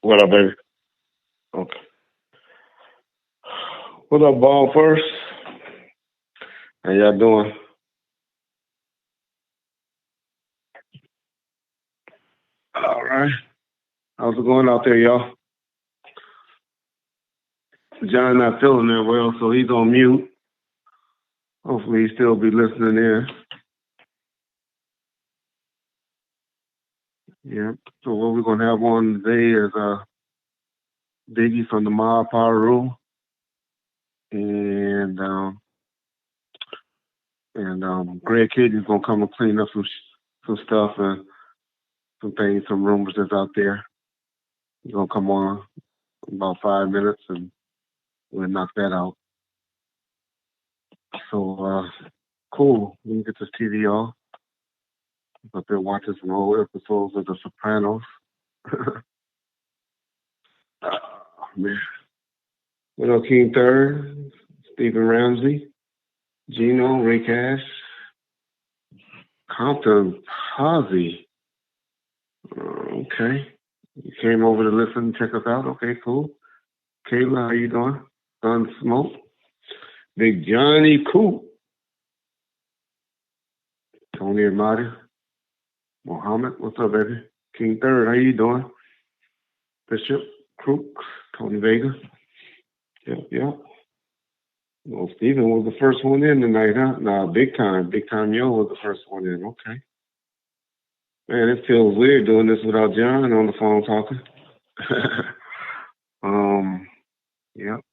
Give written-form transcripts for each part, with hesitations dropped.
What up, baby? Okay. What up, ball first? How y'all doing? All right. How's it going out there, y'all? John not feeling that well, so he's on mute. Hopefully he still be listening in. Yeah. So what we're gonna have on today is Biggie from the Mob Power Rule and Greg Kading's gonna come and clean up some stuff and some things, some rumors that's out there. He's gonna come on in about 5 minutes and we'll knock that out. So cool. We can get this TV off. Up there watching some old episodes of The Sopranos. Oh, man. What up, King Third? Stephen Ramsey, Gino, Ray Cash, Compton, Posey. Okay. You came over to listen, check us out. Okay, cool. Kayla, how you doing? Gun Smoke. Big Johnny Coop. Tony and Marty. Mohammed, what's up, baby? King Third, how you doing? Bishop, Crooks, Tony Vega. Yep, yep. Well, Steven was the first one in tonight, huh? Nah, big time. Big time Yo was the first one in. Okay. Man, it feels weird doing this without John on the phone talking. um, yep.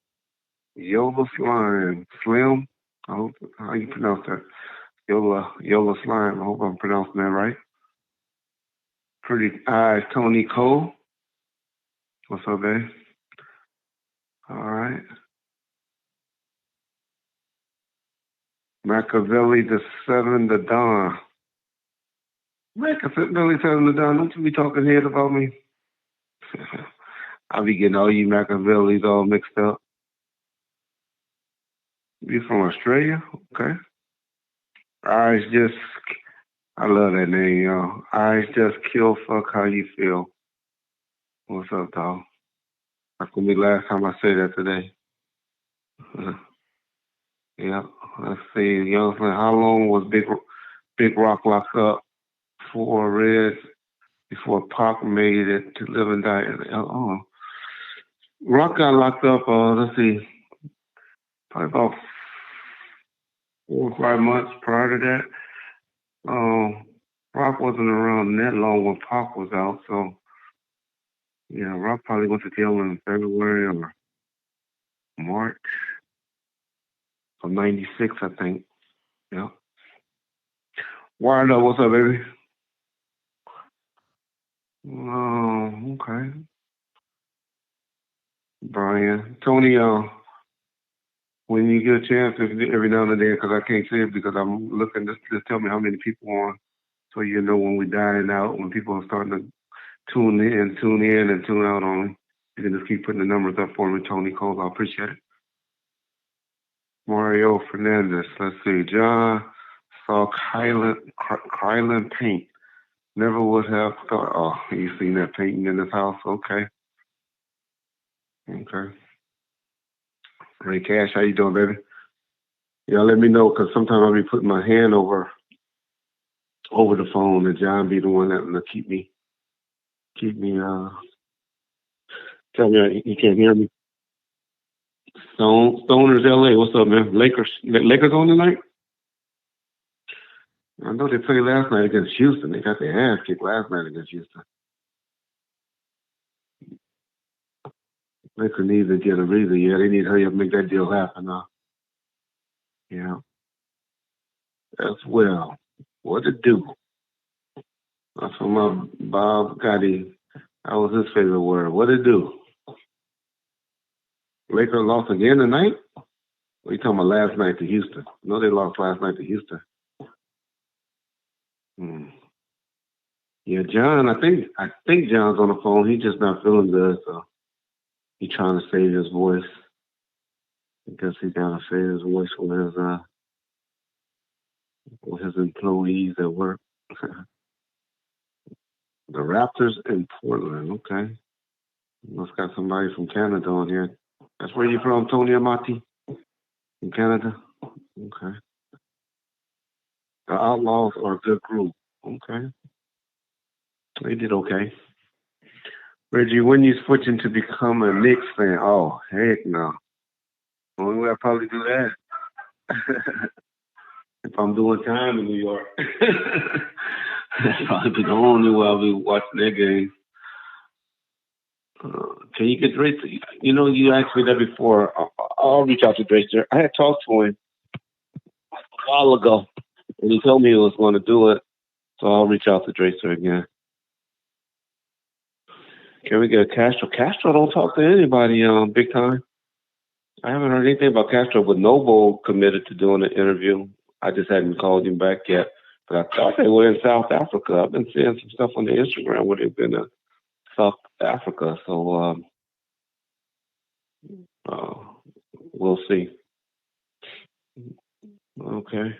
Yola Slime. Slim. I hope, how you pronounce that? Yola Slime. I hope I'm pronouncing that right. Pretty eyes, Tony Cole. What's up, babe? All right. Machiavelli the Seven, the Don. Machiavelli Seven, the Don. Don't you be talking head about me? I'll be getting all you Machiavellis all mixed up. You from Australia? Okay. Eyes just, I love that name, y'all. Eyes just kill fuck how you feel. What's up, dog? That's gonna be the last time I say that today. Yeah. Let's see. You know what I'm saying? How long was Big Rock locked up for Red before Pac made it to live and die? Oh, Rock got locked up. Let's see, probably about 4 or 5 months prior to that. Rock wasn't around that long when Pac was out, so yeah, Rock probably went to jail in February or March of '96, I think. Yeah. Wired up, what's up, baby? Oh, okay. Brian, Tony, when you get a chance, every now and then, because I can't see it because I'm looking, just tell me how many people on, so you know when we dying out, when people are starting to tune in and tune out on me. You can just keep putting the numbers up for me, Tony Cole. I appreciate it. Mario Fernandez. Let's see. John saw Kylan paint. Never would have thought. Oh, you seen that painting in this house? Okay. Okay. Ray Cash, how you doing, baby? Yeah, let me know because sometimes I'll be putting my hand over the phone, and John be the one that will keep me. Tell me you can't hear me. Stoners, LA. What's up, man? Lakers on tonight? I know they played last night against Houston. They got their ass kicked last night against Houston. Lakers need to get a reason. Yeah, they need to hurry up and make that deal happen now. Yeah, as well. What to do? That's from my Bob Gotti. That was his favorite word. What to do? Lakers lost again tonight? What are you talking about last night to Houston? No, they lost last night to Houston. Hmm. Yeah, John, I think John's on the phone. He's just not feeling good, so he's trying to save his voice. I guess he gotta save his voice with his employees at work. The Raptors in Portland, okay. Must got somebody from Canada on here. That's where you from, Tony Amati? From Canada? Okay. The Outlaws are a good group. Okay. They did okay. Reggie, when you switching to become a Knicks fan? Oh, heck no. Only way I probably do that if I'm doing time in New York. That's probably the only way I'll be watching their games. Can you get Drake? You know, you asked me that before. I'll reach out to Drake. I had talked to him a while ago, and he told me he was going to do it. So I'll reach out to Dracer again. Can we get Castro? Castro don't talk to anybody big time. I haven't heard anything about Castro, but Noble committed to doing an interview. I just hadn't called him back yet. But I thought they were in South Africa. I've been seeing some stuff on the Instagram where they've been in South Africa. So uh, we'll see. Okay.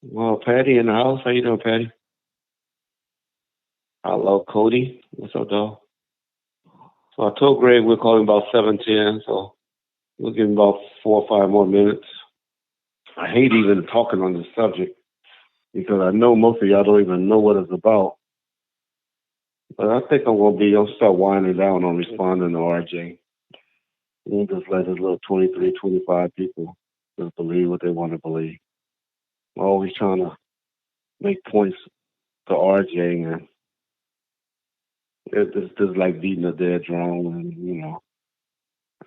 Well, Patty in the house. How you doing, Patty? Hello, Cody. What's up, dog? So I told Greg we're calling about 7:10. So we'll give him about 4 or 5 more minutes. I hate even talking on this subject because I know most of y'all don't even know what it's about. But I think I'll start winding down on responding to RJ. We'll just let his little 23, 25 people just believe what they want to believe. I'm always trying to make points to RJ, and it's just like beating a dead drum. And,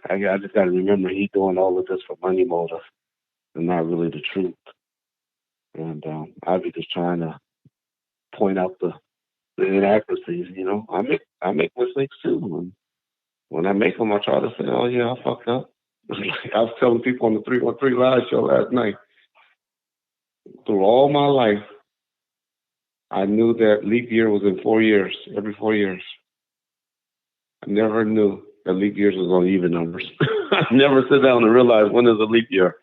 I just got to remember he's doing all of this for money motive and not really the truth. And I'd be just trying to point out the inaccuracies. I make mistakes too. And when I make them, I try to say, "Oh yeah, I fucked up." I was telling people on the 313 Live show last night. Through all my life, I knew that leap year was in 4 years, every 4 years. I never knew that leap years was on even numbers. I never sit down and realize when is a leap year.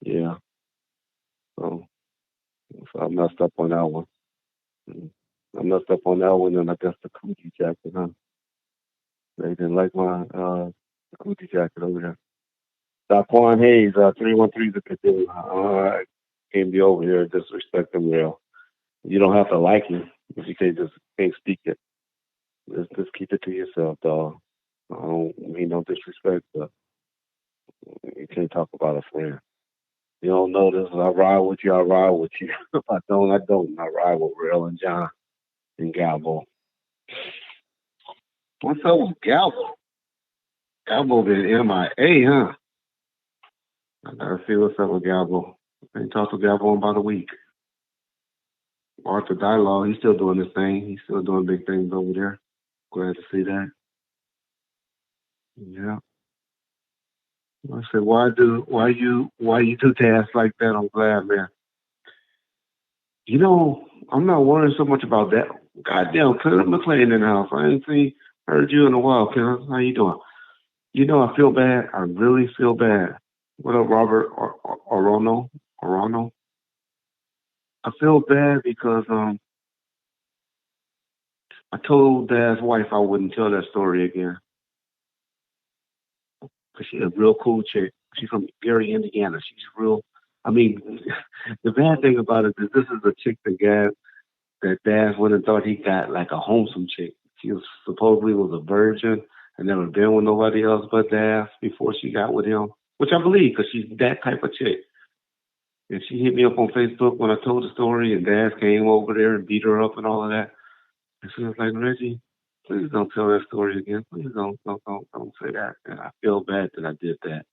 Yeah. So I messed up on that one. I messed up on that one, and I guess the coochie jacket, huh? They didn't like my coochie jacket over there. Daquan Hayes, 313 is a good dude. Can't be over here disrespecting real. You don't have to like him if you can't speak it. Just keep it to yourself, dog. I don't mean no disrespect, but you can't talk about a friend. You don't know this. I ride with you, I ride with you. If I don't, I don't. I ride with Real and John and Galbo. What's up with Galbo? Galbo been MIA, huh? I gotta see what's up with Galbo. I ain't talked to Galbo in about a week. Arthur Dialogue, he's still doing his thing. He's still doing big things over there. Glad to see that. Yeah. I said, why you do tasks like that? I'm glad, man. I'm not worrying so much about that. Goddamn, Clint McClain in the house. I ain't heard you in a while, Clint. How you doing? I feel bad. I really feel bad. What up, Robert Orono? Orono? I feel bad because I told Dad's wife I wouldn't tell that story again. Cause she's a real cool chick. She's from Gary, Indiana. She's real. I mean, the bad thing about it is this is a chick that Dad would have thought he got like a wholesome chick. She supposedly was a virgin and never been with nobody else but Dad before she got with him, which I believe because she's that type of chick. And she hit me up on Facebook when I told the story, and Dad came over there and beat her up and all of that. And she was like, Reggie, please don't tell that story again. Please don't say that. And I feel bad that I did that.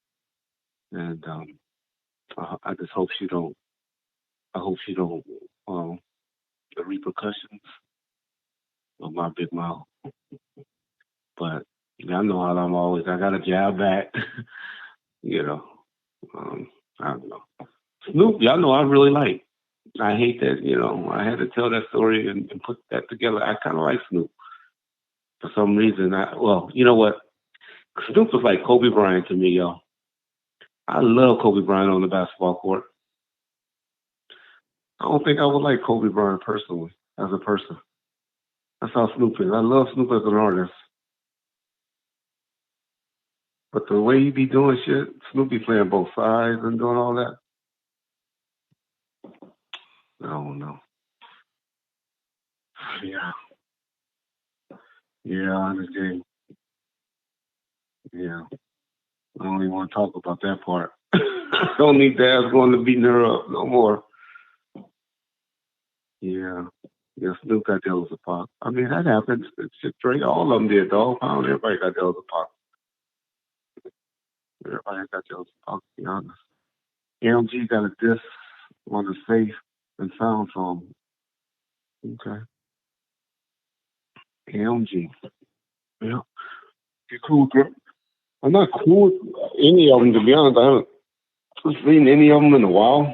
And I just hope she don't. I hope she don't. The repercussions of my big mouth. But y'all know how I'm always. I got a jab back. you know. I don't know. Snoop, y'all know I really like. I hate that. I had to tell that story and put that together. I kind of like Snoop for some reason. You know what? Snoop was like Kobe Bryant to me, yo. I love Kobe Bryant on the basketball court. I don't think I would like Kobe Bryant personally as a person. That's how Snoop is. I love Snoop as an artist, but the way he be doing shit, Snoop be playing both sides and doing all that. I don't know. Yeah, yeah, I understand. Yeah, I don't even want to talk about that part. I don't need to ask going to beating her up no more. Yeah. Yeah, Snoop got jealous of Pac. I mean, that happens. It's just straight. All of them did. Dog Pound, everybody got jealous of Pac. Everybody got jealous of Pac, to be honest. MG got a diss on the Safe and Sound song. Okay. MG. Yeah. You cool, girl? I'm not cool with any of them, to be honest. I haven't seen any of them in a while.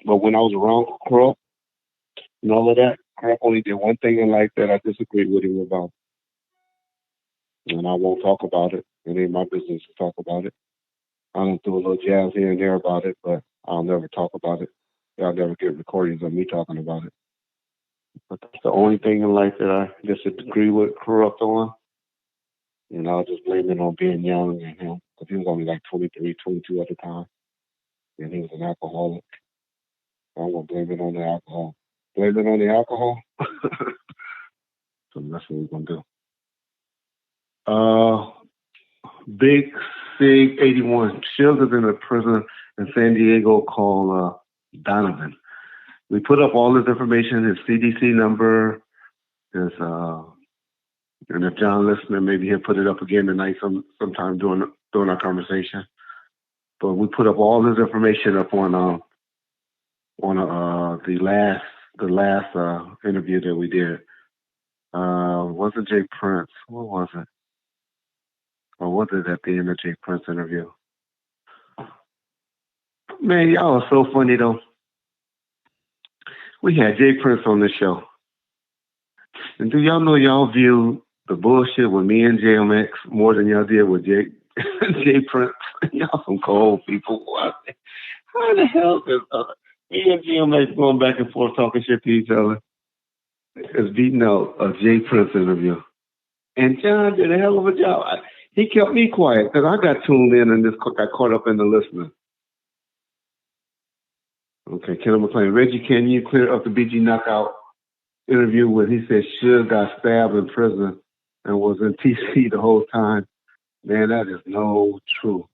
But when I was around Crump and all of that, Crump only did one thing in life that I disagreed with him about. And I won't talk about it. It ain't my business to talk about it. I don't do a little jazz here and there about it, but I'll never talk about it. I'll never get recordings of me talking about it. But that's the only thing in life that I disagree with Corrupt on. And I'll just blame it on being young and him. Because he was only like 23, 22 at the time. And he was an alcoholic. So I'm going to blame it on the alcohol. Blame it on the alcohol? So that's what we're going to do. Big Sig 81. Shields is in a prison in San Diego called Donovan. We put up all his information, his CDC number, his and if John listening, maybe he'll put it up again tonight sometime during our conversation. But we put up all his information up on the last interview that we did. Wasn't Jay Prince? What was it? Or was it at the end of Jay Prince interview? Man, y'all are so funny though. We had Jay Prince on the show. And do y'all know y'all view the bullshit with me and JMX more than y'all did with Jay Prince? Y'all some cold people. How the hell is me and GMX going back and forth talking shit to each other? Is beating out a Jay Prince interview. And John did a hell of a job. He kept me quiet because I got tuned in and just got caught up in the listening. Okay, Kenneth McLean. Reggie, can you clear up the BG Knockout interview where he said Suge got stabbed in prison and was in TC the whole time? Man, that is no true.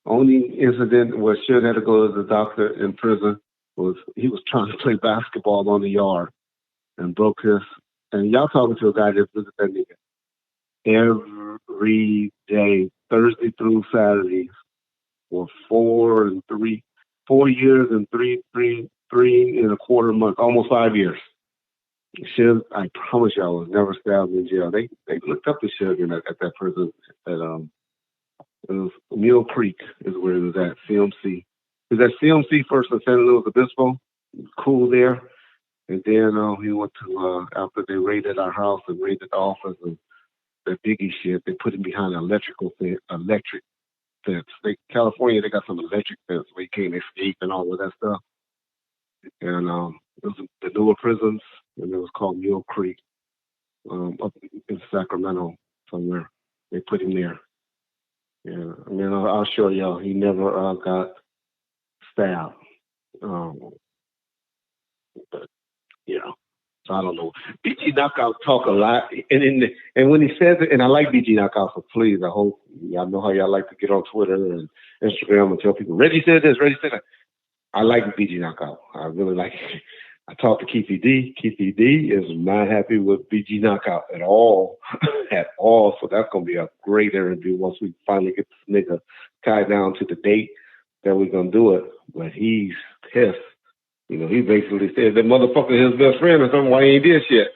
Only incident where Suge had to go to the doctor in prison was he was trying to play basketball on the yard and broke his. And y'all talking to a guy that visit that nigga every day, Thursday through Saturday, for 4 years and three and a quarter months, almost 5 years. Suge, I promise y'all, was never stabbed in jail. They looked up to Suge at that prison at it was Mill Creek is where it was at, CMC. It was at CMC first in San Luis Obispo, cool there. And then he went to, after they raided our house and raided the office and that Biggie shit, they put him behind an electric fence. California, they got some electric fence where you can't escape and all of that stuff. And it was the newer prisons, and it was called Mill Creek, up in Sacramento somewhere. They put him there. Yeah, I mean, I'll show y'all. He never got stabbed. But yeah, so I don't know. BG Knockout talk a lot, and when he says it, and I like BG Knockout, so please, I hope y'all know how y'all like to get on Twitter and Instagram and tell people Reggie said this, Reggie said that. I like BG Knockout. I really like it. I talked to Keithy D. Keithy D is not happy with BG Knockout at all, at all. So that's gonna be a great interview once we finally get this nigga tied down to the date that we're gonna do it. But he's pissed. You know, he basically said that motherfucker his best friend or something. Why he ain't did shit?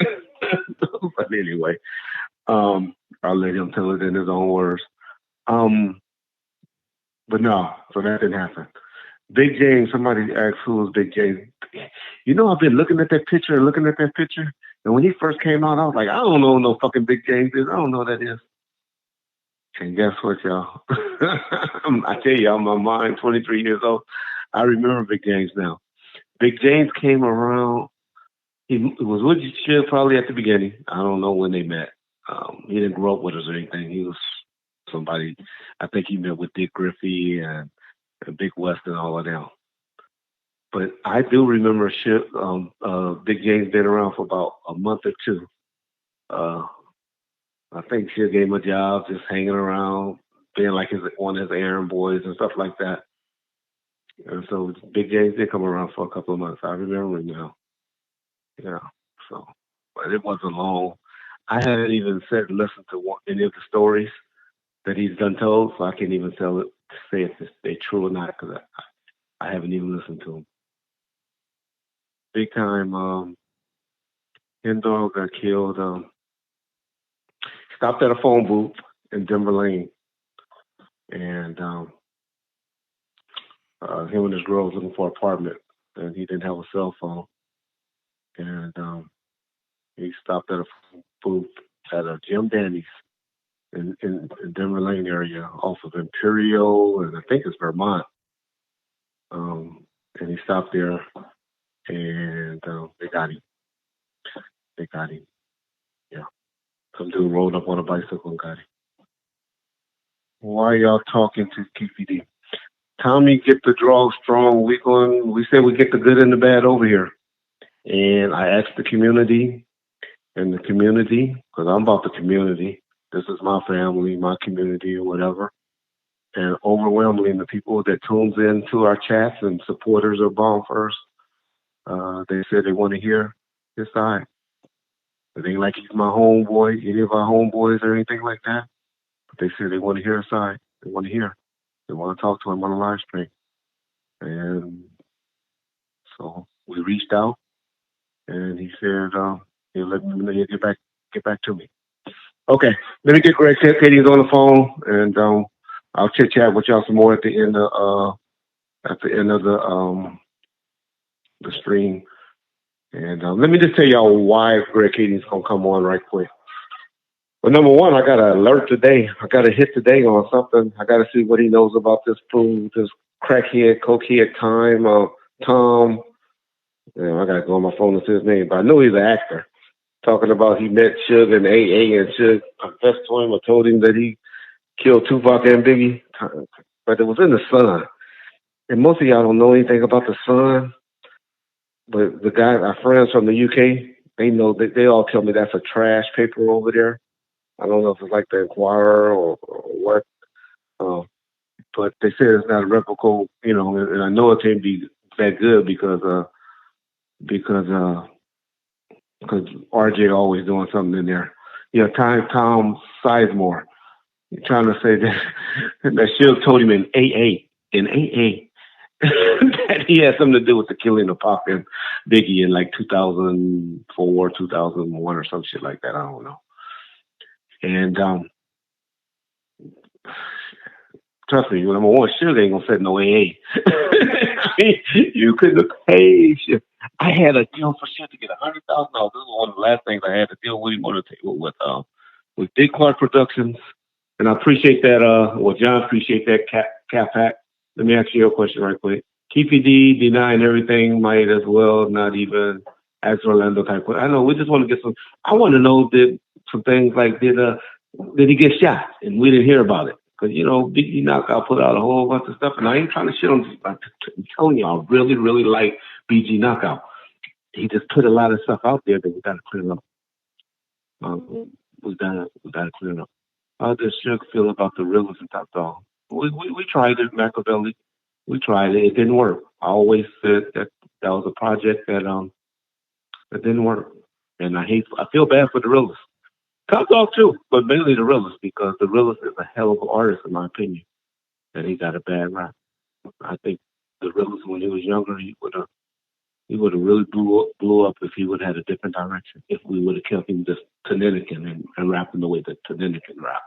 But anyway, I'll let him tell it in his own words. But no, so that didn't happen. Big James, somebody asked who was Big James. You know, I've been looking at that picture, and when he first came out, I was like, I don't know no fucking Big James is. I don't know who that is. And guess what, y'all? I tell you, I'm my mind, 23 years old. I remember Big James now. Big James came around. He was with Suge probably at the beginning. I don't know when they met. He didn't grow up with us or anything. He was somebody. I think he met with Dick Griffey and Big West and all of them. But I do remember Big James been around for about a month or two. Uh, I think Suge gave him a job just hanging around, being like one of his errand boys and stuff like that. And so Big James did come around for a couple of months. I remember now. Yeah. So, but it wasn't long. I hadn't even listened to any of the stories that he's done told, so I can't even say if they're true or not because I haven't even listened to them. Big time, Hen Dog got killed. Stopped at a phone booth in Denver Lane, and him and his girl was looking for an apartment, and he didn't have a cell phone, and he stopped at a phone booth at a Jim Danny's in Denver Lane area off of Imperial and I think it's Vermont. And he stopped there and they got him. They got him. Yeah. Some dude rolled up on a bicycle and got him. Why y'all talking to TPD? Tommy, get the draw strong. We said we get the good and the bad over here. And I asked the community, because I'm about the community. This is my family, my community, or whatever. And overwhelmingly, the people that tunes in to our chats and supporters of Bomb First, they said they want to hear his side. It ain't like he's my homeboy, any of our homeboys or anything like that. But they said they want to hear his side. They want to hear. They want to talk to him on the live stream. And so we reached out, and he said he'll let me know. He'll get back to me. Okay, let me get Greg. Kading's on the phone, and I'll chit chat with y'all some more at the end of the stream. And let me just tell y'all why Greg Kading's gonna come on right quick. Well, number one, I got an alert today. I got a hit today on something. I got to see what he knows about this fool, this crackhead, cokehead Tom. I got to go on my phone and see his name, but I know he's an actor. Talking about he met Suge in AA and Suge confessed to him or told him that he killed Tupac and Biggie. But it was in the Sun. And most of y'all don't know anything about the Sun. But the guy, our friends from the UK, they know that they all tell me that's a trash paper over there. I don't know if it's like the Inquirer or what. But they say it's not a replica, and I know it can't be that good because RJ always doing something in there. Tom Sizemore. You're trying to say that Suge told him in AA that he had something to do with the killing of Pac and Biggie in like 2004, 2001 or some shit like that. I don't know. And trust me, number one, Suge ain't gonna set no AA. I mean, you couldn't have paid shit. I had a deal for shit to get $100,000. This was one of the last things I had to deal with him on the table with Big Clark Productions. And I appreciate that. John, appreciate that cap hack. Let me ask you a question right quick. TPD denying everything might as well not even ask Orlando type. I know we just want to get some. I want to know some things like did he get shot and we didn't hear about it because Biggie Knockout put out a whole bunch of stuff and I ain't trying to shit on. I'm telling you, I really really like BG Knockout. He just put a lot of stuff out there that we got to clear up. We got to clear up. How does Suge feel about the Rivers and Top Dog? We tried it, Machiavelli. We tried it. It didn't work. I always said that was a project that didn't work. And I feel bad for the Rivers. Top Dog too, but mainly the Rivers because the Rivers is a hell of an artist in my opinion. And he got a bad rap. I think the Rivers when he was younger, he would have really blew up if he would have had a different direction. If we would have kept him just Connecticut and rapping the way that Connecticut rapped.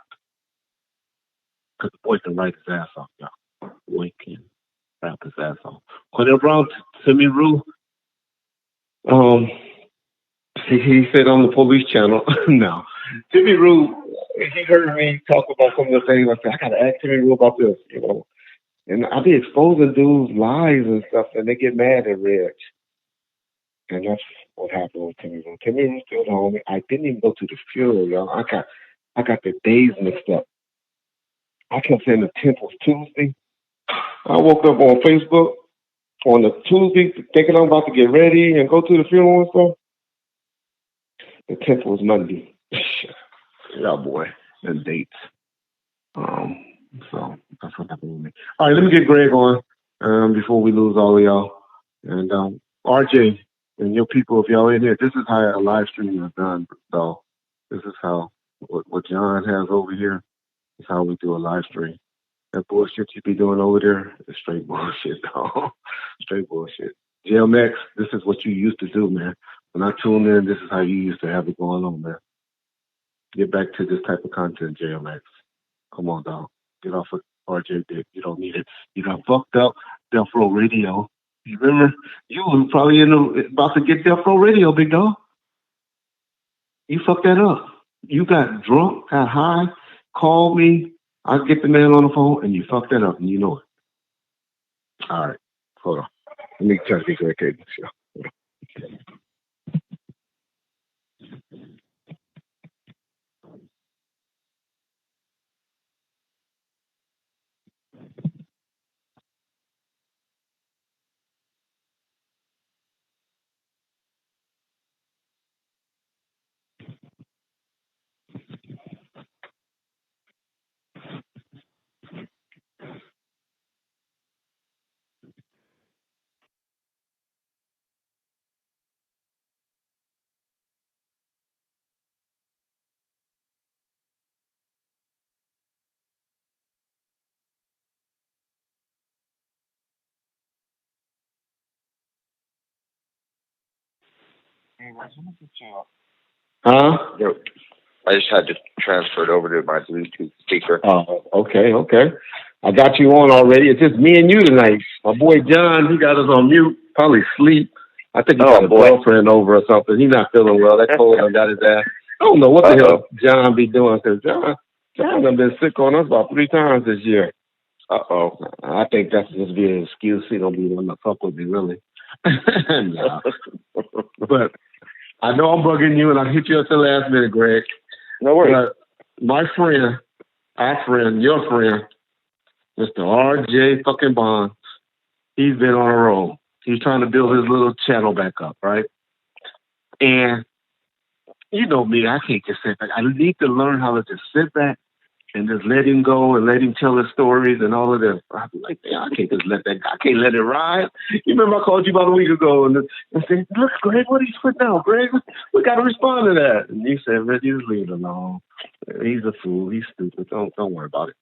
Because the boy can write his ass off, y'all. The boy can rap his ass off. Cornell Brown, Timmy Rue, he said on the police channel, no. Timmy Rue, he heard me talk about some of the things. I said, I got to ask Timmy Rue about this, And I be exposing dudes' lies and stuff, and they get mad at Reg. And that's what happened with Timmy Rowe. Timmy Rowe still the homie. I didn't even go to the funeral, y'all. I got the days mixed up. I kept saying the 10th was Tuesday. I woke up on Facebook on the Tuesday thinking I'm about to get ready and go to the funeral and stuff. The 10th was Monday. Yeah, boy. The dates. So that's what happened with me. All right, let me get Greg on before we lose all of y'all. And RJ and your people, if y'all in here, this is how a live stream is done, though. This is how what John has over here is how we do a live stream. That bullshit you be doing over there is straight bullshit, dog. Straight bullshit. JMX, this is what you used to do, man. When I tune in, this is how you used to have it going on, man. Get back to this type of content, JMX. Come on, dog. Get off of RJ dick. You don't need it. You got fucked up Death Row Radio. You remember? You were probably about to get Death Row Radio, big dog. You fucked that up. You got drunk, got high, called me. I get the man on the phone, and you fucked that up, and you know it. All right. Hold on. Let me try to get Greg Kading. Huh? Yep. I just had to transfer it over to my Bluetooth speaker. Oh, okay. I got you on already. It's just me and you tonight. My boy John, he got us on mute. Probably sleep. I think he got a girlfriend over or something. He's not feeling well. That cold got his ass. I don't know what the hell John be doing, because John done been sick on us about 3 times this year. I think that's just be an excuse. He don't be wanting to fuck with me, really. Nah. But I know I'm bugging you, and I hit you at the last minute, Greg. No worries. But my friend, our friend, your friend, Mr. R.J. fucking Bonds, he's been on a roll. He's trying to build his little channel back up, right? And you know me, I can't just sit back. I need to learn how to just sit back and just let him go and let him tell his stories and all of this. I'm like, I can't just let that. I can't let it ride. You remember I called you about a week ago and said, "Look, Greg, what are you putting out, Greg? We got to respond to that." And you said, "Reggie, just leave it alone. He's a fool. He's stupid. Don't worry about it."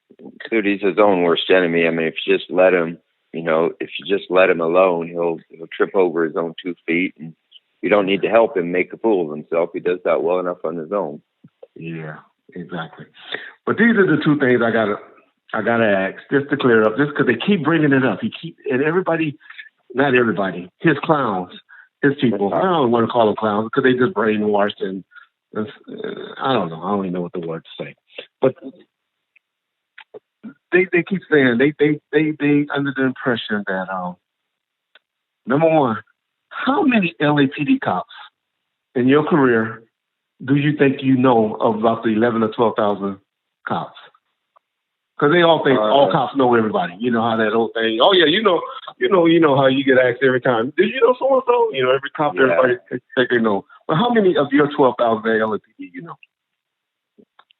Dude, he's his own worst enemy. I mean, if you just let him, if you just let him alone, he'll trip over his own 2 feet, and you don't need to help him make a fool of himself. He does that well enough on his own. Yeah, exactly. But these are the 2 things I gotta ask, just to clear up, just because they keep bringing it up. And everybody, not everybody, his clowns, his people. I don't want to call them clowns because they just brainwashed and I don't know. I don't even know what the word to say. But they keep saying they under the impression that number one, how many LAPD cops in your career do you think you know of about the 11 or 12,000 cops? Because they all think all cops know everybody. You know how that old thing. Oh yeah, you know how you get asked every time. Did you know so and so? Every cop, everybody think they know. But how many of your 12,000 LAPD you know?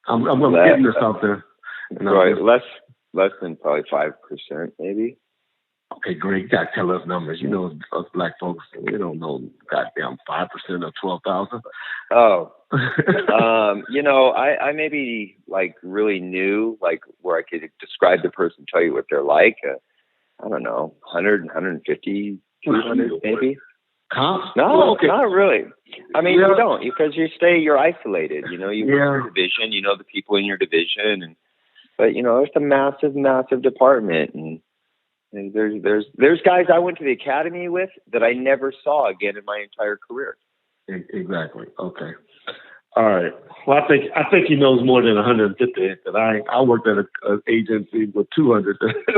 I'm getting to something. Right, less than probably 5%, maybe. Okay, great. You gotta tell us numbers. Us black folks, we don't know goddamn 5% of 12,000. Oh, I maybe really knew where I could describe the person, tell you what they're like. I don't know, 100, 150, 200 maybe. Cops? No, not really. I mean, you don't, because you're isolated. You work your division. You know the people in your division, but it's a massive, massive department, and there's guys I went to the academy with that I never saw again in my entire career. Exactly. Okay. All right. Well, I think he knows more than 150. That I worked at an agency with 200.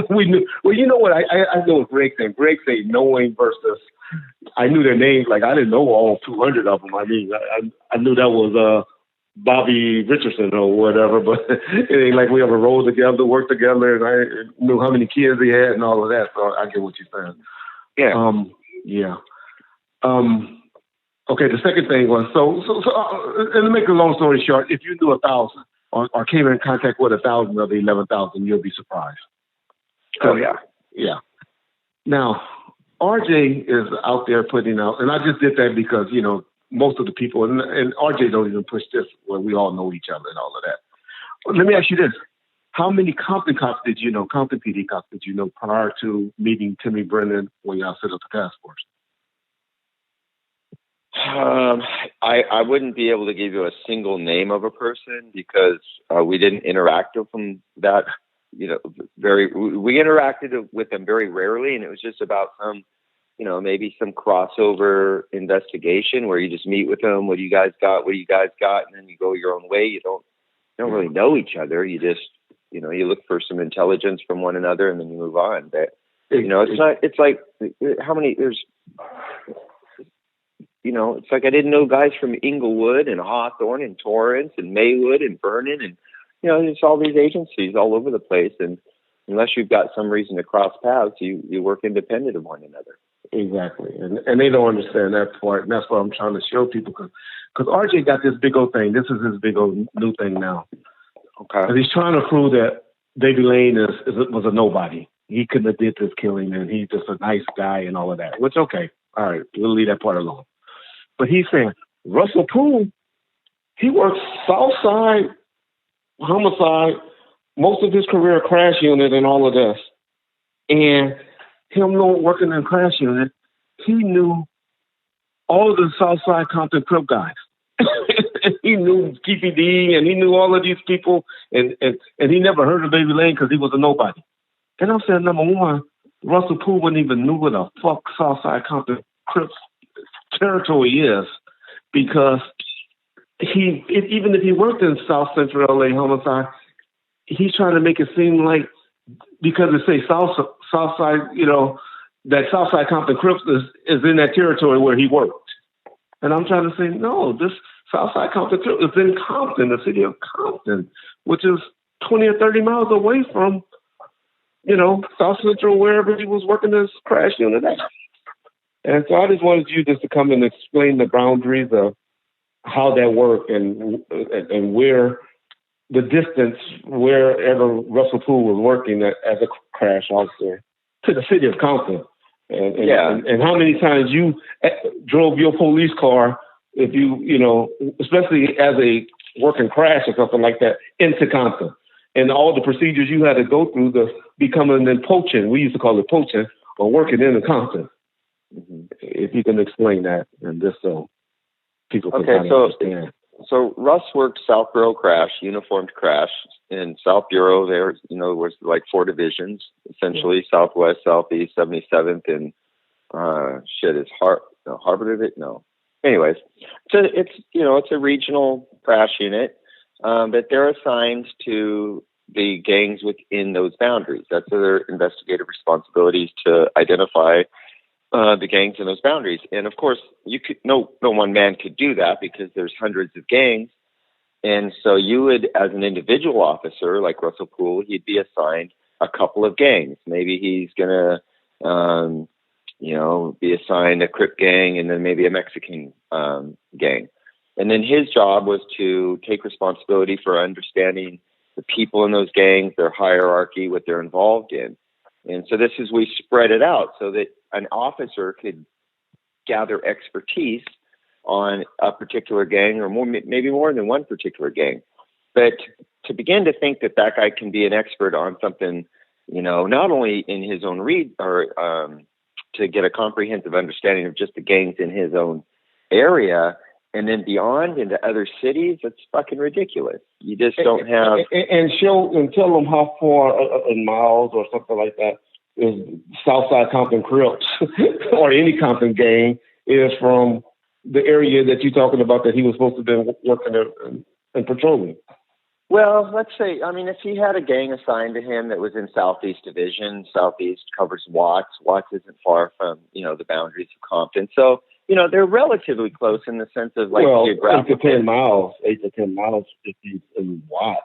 We knew. Well, you know what? I know what Greg said. Greg said knowing versus I knew their names. Like, I didn't know all 200 of them. I mean, I knew that was Bobby Richardson or whatever, but it ain't like we ever rolled together, worked together, and I knew how many kids he had and all of that. So I get what you're saying. Yeah. Yeah. Okay, the second thing was, and to make a long story short, if you knew 1,000 or came in contact with 1,000 of the 11,000, you'll be surprised. Oh, yeah. Yeah. Now, RJ is out there putting out, and I just did that because, you know, most of the people, and RJ don't even push this where we all know each other and all of that. But let me ask you this. How many Compton cops did you know, Compton PD cops did you know prior to meeting Timmy Brennan when y'all set up the task force? I wouldn't be able to give you a single name of a person because we didn't interact with them that, you know, we interacted with them very rarely, and it was just about some, you know, maybe some crossover investigation where you just meet with them. What do you guys got? What do you guys got? And then you go your own way. You don't really know each other. You just, you know, you look for some intelligence from one another and then you move on. But, you know, it's like how many, you know, it's like I didn't know guys from Inglewood and Hawthorne and Torrance and Maywood and Vernon, and, you know, there's all these agencies all over the place. And unless you've got some reason to cross paths, you work independent of one another. Exactly. And they don't understand that part. And that's what I'm trying to show people. Because RJ got this big old thing. This is his big old new thing now. Okay. And he's trying to prove that Davy Lane was a nobody. He couldn't have did this killing, and he's just a nice guy and all of that. Which, okay. All right. We'll leave that part alone. But he's saying, Russell Poole, he worked Southside homicide, most of his career crash unit and all of this. And him not working in crash unit, he knew all of the Southside Compton Crip guys. He knew Keefy D, and he knew all of these people, and he never heard of Davy Lane because he was a nobody. And I'm saying, number one, Russell Poole wouldn't even know what the fuck Southside Compton Crips territory is, because even if he worked in South Central LA homicide, he's trying to make it seem like because it say Southside, you know, that Southside Compton Crips is in that territory where he worked. And I'm trying to say, no, this Southside Compton Crips is in Compton, the city of Compton, which is 20 or 30 miles away from, you know, South Central, wherever he was working his crash unit at. And so I just wanted you just to come and explain the boundaries of how that worked and where the distance wherever Russell Poole was working as a crash officer to the city of Compton. And how many times you drove your police car, if you know, especially as a working crash or something like that, into Compton. And all the procedures you had to go through to becoming then poaching. We used to call it poaching, or working in the Compton. Mm-hmm. If you can explain that, and just so people can kind of understand. So Russ worked South Bureau crash, uniformed crash. In South Bureau, there, you know, was like 4 divisions, essentially, Southwest, Southeast, 77th, and is Harbor Division? No. Anyways, it's a regional crash unit, but they're assigned to the gangs within those boundaries. That's their investigative responsibilities, to identify the gangs in those boundaries. And of course, no one man could do that because there's hundreds of gangs. And so you would, as an individual officer like Russell Poole, he'd be assigned a couple of gangs. Maybe he's going to, be assigned a Crip gang and then maybe a Mexican gang. And then his job was to take responsibility for understanding the people in those gangs, their hierarchy, what they're involved in. And so we spread it out so that an officer could gather expertise on a particular gang, or maybe more than one particular gang. But to begin to think that guy can be an expert on something, not only in his own to get a comprehensive understanding of just the gangs in his own area, and then beyond into other cities, it's fucking ridiculous. You just don't have... And tell them how far in miles or something like that is Southside Compton Crips or any Compton gang is from the area that you're talking about that he was supposed to have been working and patrolling. Well, let's say, I mean, if he had a gang assigned to him that was in Southeast Division, Southeast covers Watts. Watts isn't far from, the boundaries of Compton. So, they're relatively close in the sense of like geographical. 8 to 10 miles if he's in Watts.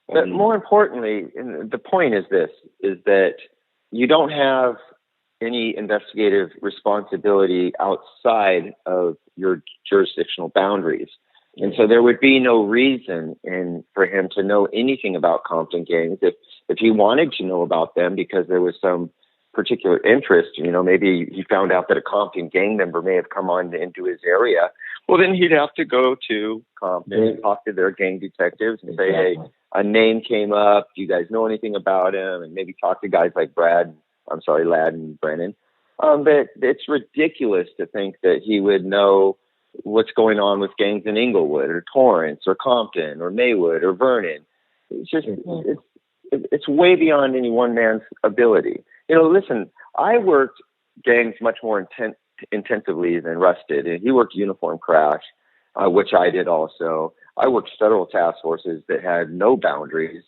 But more importantly, and the point is this, is that you don't have any investigative responsibility outside of your jurisdictional boundaries. And so there would be no reason for him to know anything about Compton gangs if he wanted to know about them because there was some particular interest. Maybe he found out that a Compton gang member may have come on into his area. Well, then he'd have to go to Compton and talk to their gang detectives and say, hey, a name came up. Do you guys know anything about him? And maybe talk to guys like Ladd and Brennan. But it's ridiculous to think that he would know what's going on with gangs in Inglewood or Torrance or Compton or Maywood or Vernon. It's just, it's way beyond any one man's ability. Listen, I worked gangs much more intensively than Russ did. And he worked uniform crash, which I did also. I worked federal task forces that had no boundaries.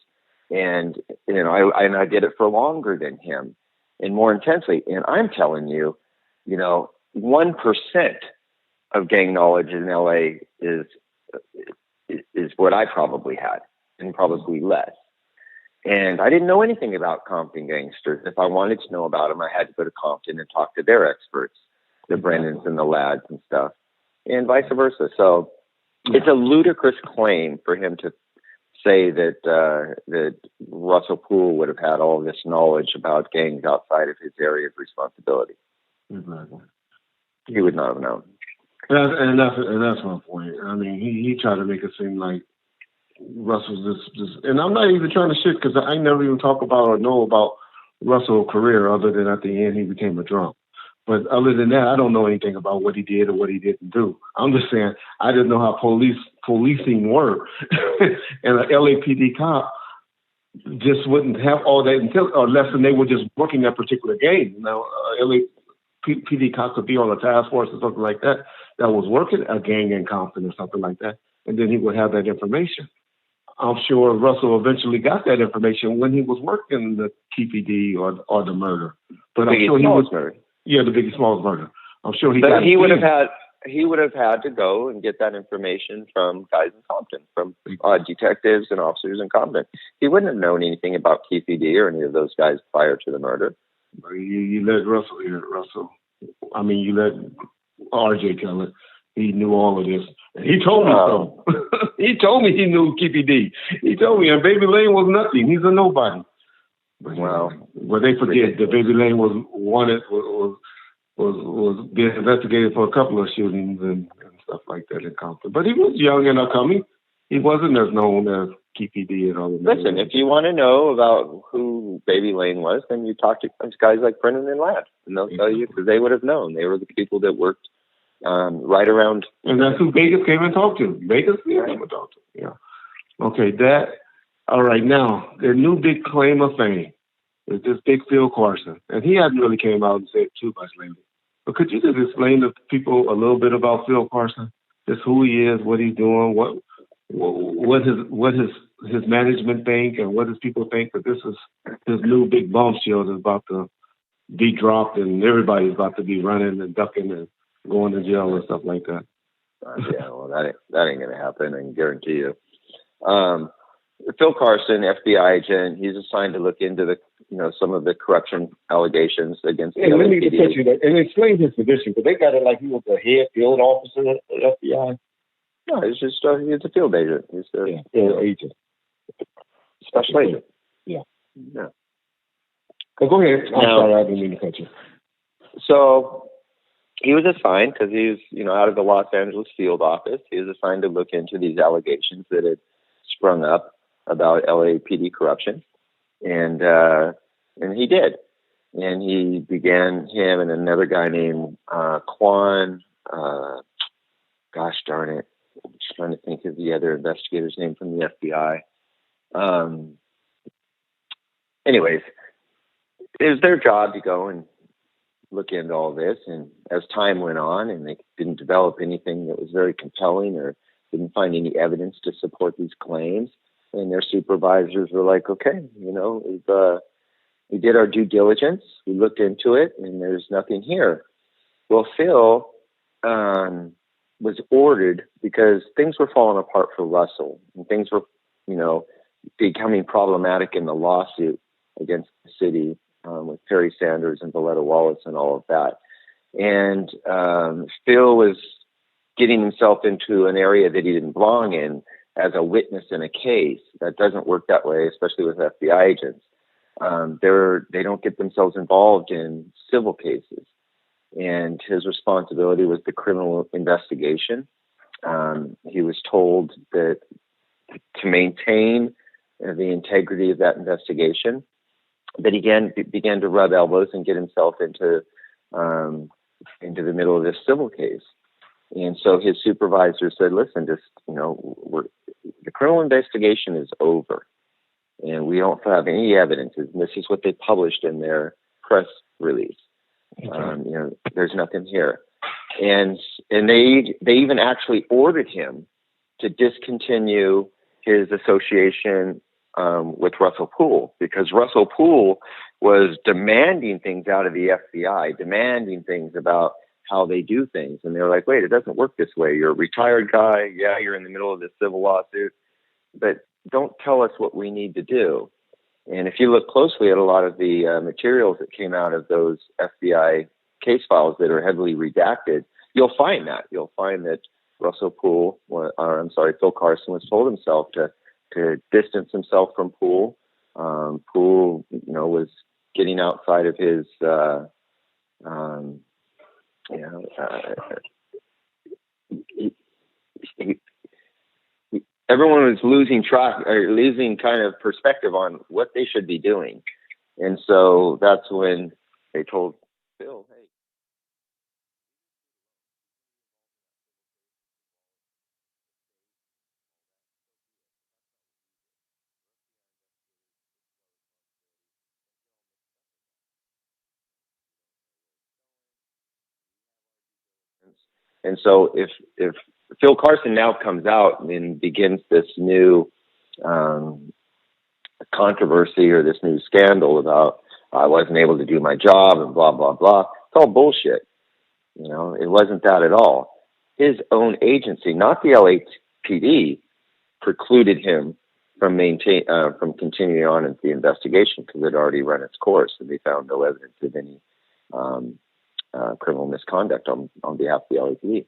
And, I did it for longer than him and more intensely. And I'm telling you, 1% of gang knowledge in LA is what I probably had, and probably less. And I didn't know anything about Compton gangsters. If I wanted to know about them, I had to go to Compton and talk to their experts, the Brennans and the Ladds and stuff, and vice versa. So it's a ludicrous claim for him to say that Russell Poole would have had all this knowledge about gangs outside of his area of responsibility. Exactly. He would not have known. And that's my point. I mean, he tried to make it seem like Russell's this, and I'm not even trying to shit because I never even talk about or know about Russell's career other than at the end he became a drunk. But other than that, I don't know anything about what he did or what he didn't do. I'm just saying I didn't know how policing worked, and an LAPD cop just wouldn't have all that unless they were just working that particular game. Now, LAPD cop could be on a task force or something like that was working a gang in Compton or something like that, and then he would have that information. I'm sure Russell eventually got that information when he was working the TPD or the murder. But I'm sure he was murder. Yeah, the Biggie Smalls murder. I'm sure he would have had to go and get that information from guys in Compton, from detectives and officers in Compton. He wouldn't have known anything about TPD or any of those guys prior to the murder. You let Russell hear it, Russell. I mean, you let RJ tell it. He knew all of this. He told me so. He told me he knew TPD. He told me, and Baby Lane was nothing. He's a nobody. But, but they forget that Baby Lane was wanted, was being investigated for a couple of shootings and stuff like that in Compton. But he was young and upcoming. He wasn't as known as TPD and all of that. Listen, if you want to know about who Baby Lane was, then you talk to guys like Brennan and Ladd, and they'll tell you because they would have known. They were the people that worked right around. And that's who Vegas came and talked to. Vegas came and talked to. Yeah. Okay, all right, now, their new big claim of fame is this big Phil Carson. And he hasn't really came out and said too much lately. But could you just explain to people a little bit about Phil Carson? Just who he is, what he's doing, what his management think, and what his people think that this is his new big bombshell that's about to be dropped and everybody's about to be running and ducking and going to jail and stuff like that. Yeah, well, that ain't going to happen, I can guarantee you. Phil Carson, FBI agent, he's assigned to look into the, some of the corruption allegations against the let me just touch you that and explain his position, because they got it like he was a head field officer at the FBI. No, he's just he's a field agent. He's a field agent, special agent. Yeah. Go ahead. I'm sorry, I didn't mean to cut you. So he was assigned because he was, out of the Los Angeles field office. He was assigned to look into these allegations that had sprung up about LAPD corruption, and he did. And he began, him and another guy named Quan. Gosh darn it, I'm just trying to think of the other investigator's name from the FBI. Anyways, it was their job to go and look into all this. And as time went on, and they didn't develop anything that was very compelling or didn't find any evidence to support these claims, and their supervisors were like, okay, we did our due diligence. We looked into it, and there's nothing here. Well, Phil was ordered because things were falling apart for Russell, and things were, becoming problematic in the lawsuit against the city with Perry Sanders and Valletta Wallace and all of that. And Phil was getting himself into an area that he didn't belong in as a witness in a case. That doesn't work that way, especially with FBI agents. They don't get themselves involved in civil cases. And his responsibility was the criminal investigation. He was told that to maintain the integrity of that investigation, that he began to rub elbows and get himself into the middle of this civil case. And so his supervisor said, listen, just, the criminal investigation is over and we don't have any evidence. And this is what they published in their press release. There's nothing here. And they even actually ordered him to discontinue his association with Russell Poole, because Russell Poole was demanding things out of the FBI, demanding things about how they do things. And they were like, wait, it doesn't work this way. You're a retired guy. Yeah, you're in the middle of this civil lawsuit, but don't tell us what we need to do. And if you look closely at a lot of the materials that came out of those FBI case files that are heavily redacted, you'll find that. You'll find that Phil Carson was told himself to distance himself from Poole. Poole, was getting outside of his, everyone was losing track or losing kind of perspective on what they should be doing. And so that's when they told Phil, hey. And so if Phil Carson now comes out and begins this new controversy or this new scandal about I wasn't able to do my job and blah, blah, blah, it's all bullshit. It wasn't that at all. His own agency, not the LAPD, precluded him from continuing on in the investigation because it had already run its course and they found no evidence of any criminal misconduct on behalf of the LAPD.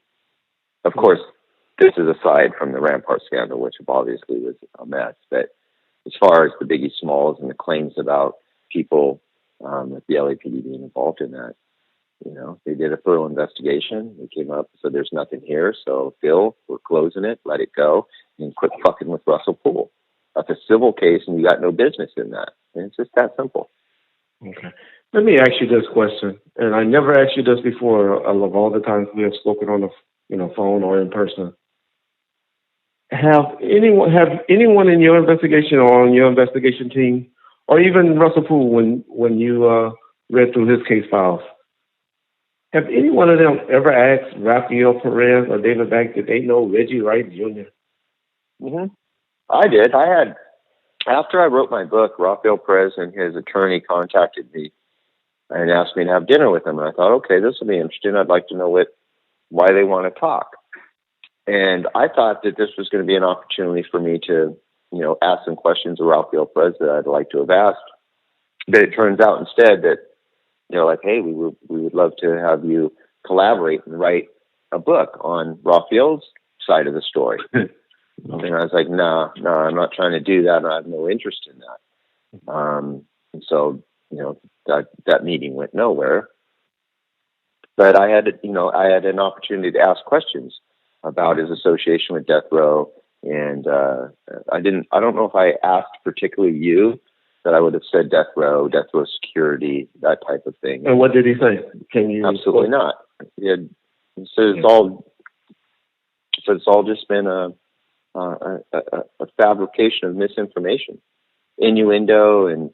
Of course, this is aside from the Rampart scandal, which obviously was a mess. But as far as the Biggie Smalls and the claims about people with the LAPD being involved in that, they did a thorough investigation. They came up, so there's nothing here. So Phil, we're closing it, let it go, and quit fucking with Russell Poole. That's a civil case, and you got no business in that. And it's just that simple. Okay. Let me ask you this question, and I never asked you this before. Of all the times we have spoken on the phone or in person, have anyone in your investigation or on your investigation team, or even Russell Poole, when you read through his case files, have any one of them ever asked Rafael Perez or David Banks if they know Reggie Wright Jr.? Mm-hmm. I did. After I wrote my book, Rafael Perez and his attorney contacted me and asked me to have dinner with them. And I thought, okay, this will be interesting. I'd like to know why they want to talk. And I thought that this was going to be an opportunity for me to, ask some questions of Rafael Perez that I'd like to have asked. But it turns out instead that, like, hey, we would love to have you collaborate and write a book on Rafael's side of the story. And I was like, no, I'm not trying to do that. I have no interest in that. And so, that meeting went nowhere. But I had an opportunity to ask questions about his association with Death Row. And I don't know if I asked particularly you, that I would have said Death Row security, that type of thing. And what did he say? Can you? Absolutely not. He said it's all just been a fabrication of misinformation, innuendo, and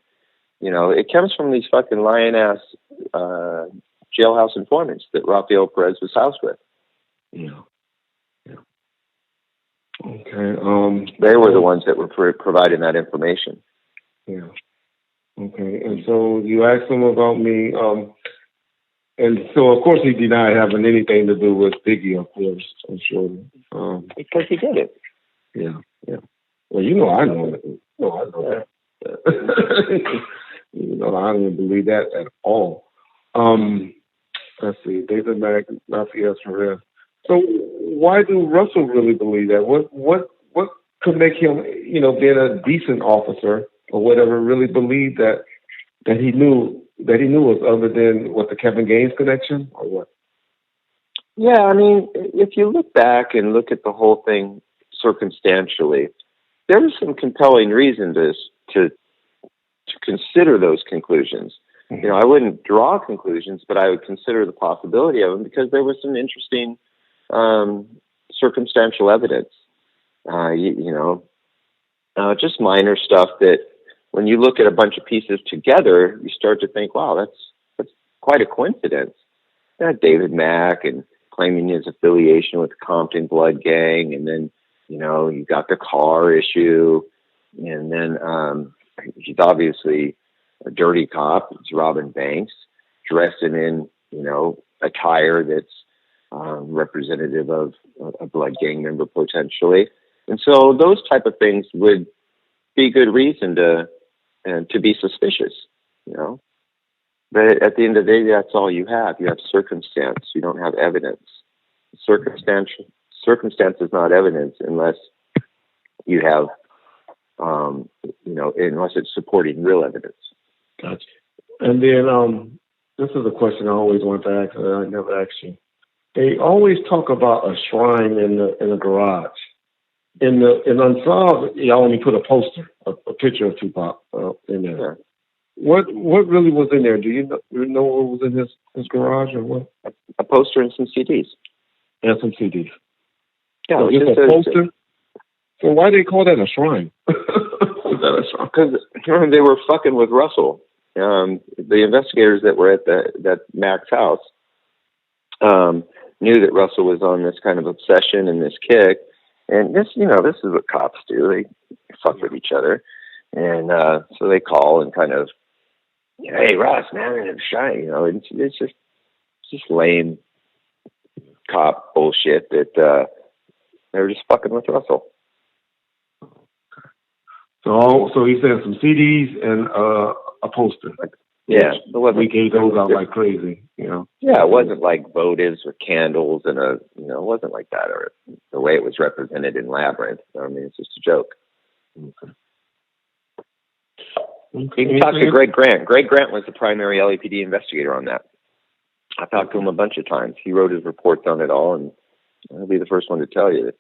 it comes from these fucking lion-ass jailhouse informants that Rafael Perez was housed with. Yeah. Okay. They were the ones that were providing that information. Yeah. Okay. And so you asked him about me, and so of course he denied having anything to do with Biggie. Of course, I'm sure. Because he did it. Yeah. Yeah. Well, I know that. I know that. I don't believe that at all. Let's see, David Mack, Lafayette Perez. So why do Russell really believe that? What could make him, being a decent officer or whatever, really believe that he knew us other than what, the Kevin Gaines connection or what? Yeah, I mean, if you look back and look at the whole thing circumstantially, there was some compelling reason to consider those conclusions. Mm-hmm. I wouldn't draw conclusions, but I would consider the possibility of them because there was some interesting circumstantial evidence. Just minor stuff that when you look at a bunch of pieces together, you start to think, wow, that's quite a coincidence. David Mack and claiming his affiliation with the Compton Blood Gang, and then, you got the car issue, and then he's obviously a dirty cop. He's robbing banks, dressing in, attire that's representative of a blood gang member potentially. And so those type of things would be good reason to be suspicious, But at the end of the day, that's all you have. You have circumstance. You don't have evidence. Circumstance is not evidence unless you have, unless it's supporting real evidence. Gotcha. And then this is a question I always want to ask, and I never asked you. They always talk about a shrine in the garage. In Unsolved, y'all only put a poster, a picture of Tupac in there. Yeah. What really was in there? Do you know what was in his garage or what? A poster and some CDs. And some CDs. Yeah, so just a poster. So why do they call that a shrine? Because they were fucking with Russell. The investigators that were at that Mac's house knew that Russell was on this kind of obsession and this kick. And this is what cops do. They fuck with each other. And so they call and kind of, hey, Russ, man, it's shy. It's just lame cop bullshit that they were just fucking with Russell. So he said some CDs and a poster. Yeah, we gave those out like crazy. Yeah, it wasn't like votives or candles and it wasn't like that, or the way it was represented in Labyrinth. I mean, it's just a joke. Okay. You can talk to Greg Grant. Greg Grant was the primary LAPD investigator on that. I talked to him a bunch of times. He wrote his reports on it all, and I'll be the first one to tell you that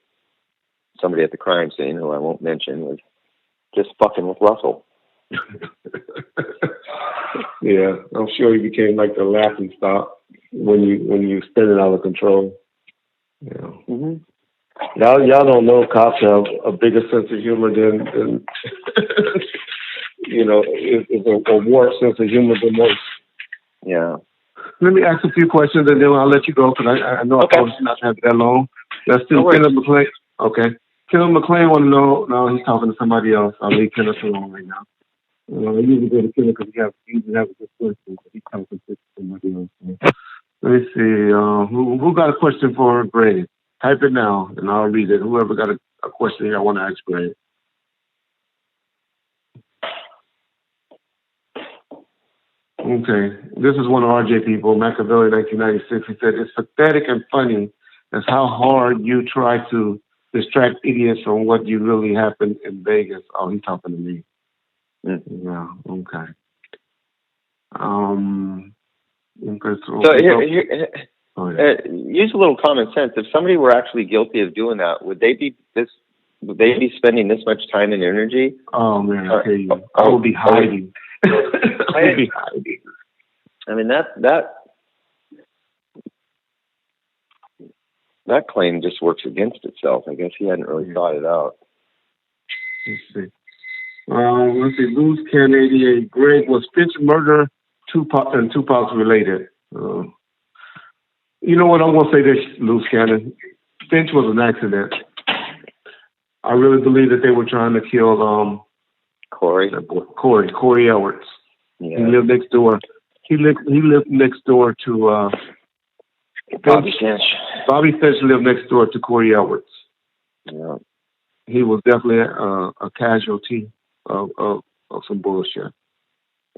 somebody at the crime scene, who I won't mention, was just fucking with Russell. Yeah, I'm sure he became like the laughing stock when you spinning out of control. Yeah. Mm-hmm. Y'all don't know cops have a bigger sense of humor than it's a warped sense of humor than most. Yeah. Let me ask a few questions and then I'll let you go because I know I promised not to have it that long. Let's do Kenneth McClain. Okay. Kenneth McClain want to know. No, he's talking to somebody else. I'll leave Kenneth alone right now. I usually go to Kenneth because he usually have a good question, but he's talking to somebody else. Let me see. Who got a question for Greg? Type it now and I'll read it. Whoever got a question here, I want to ask Greg. Okay. This is one of RJ people, Machiavelli, 1996. He said, it's pathetic and funny as how hard you try to distract idiots from what you really happened in Vegas. Oh, he's talking to me. Mm-hmm. Yeah, okay. So use a little common sense. If somebody were actually guilty of doing that, would they be spending this much time and energy? Oh man, I tell you, I would be hiding. I would be hiding. I mean that claim just works against itself. I guess he hadn't really thought it out. Let's see. Loose Can 88. Greg, was Finch murder Tupac and Tupac's related? You know what? I'm going to say this, Loose Cannon. Finch was an accident. I really believe that they were trying to kill Corey Edwards. Yeah. He lived next door. He lived next door to Bobby Finch. Bobby Finch lived next door to Corey Edwards. Yeah. He was definitely a casualty of some bullshit.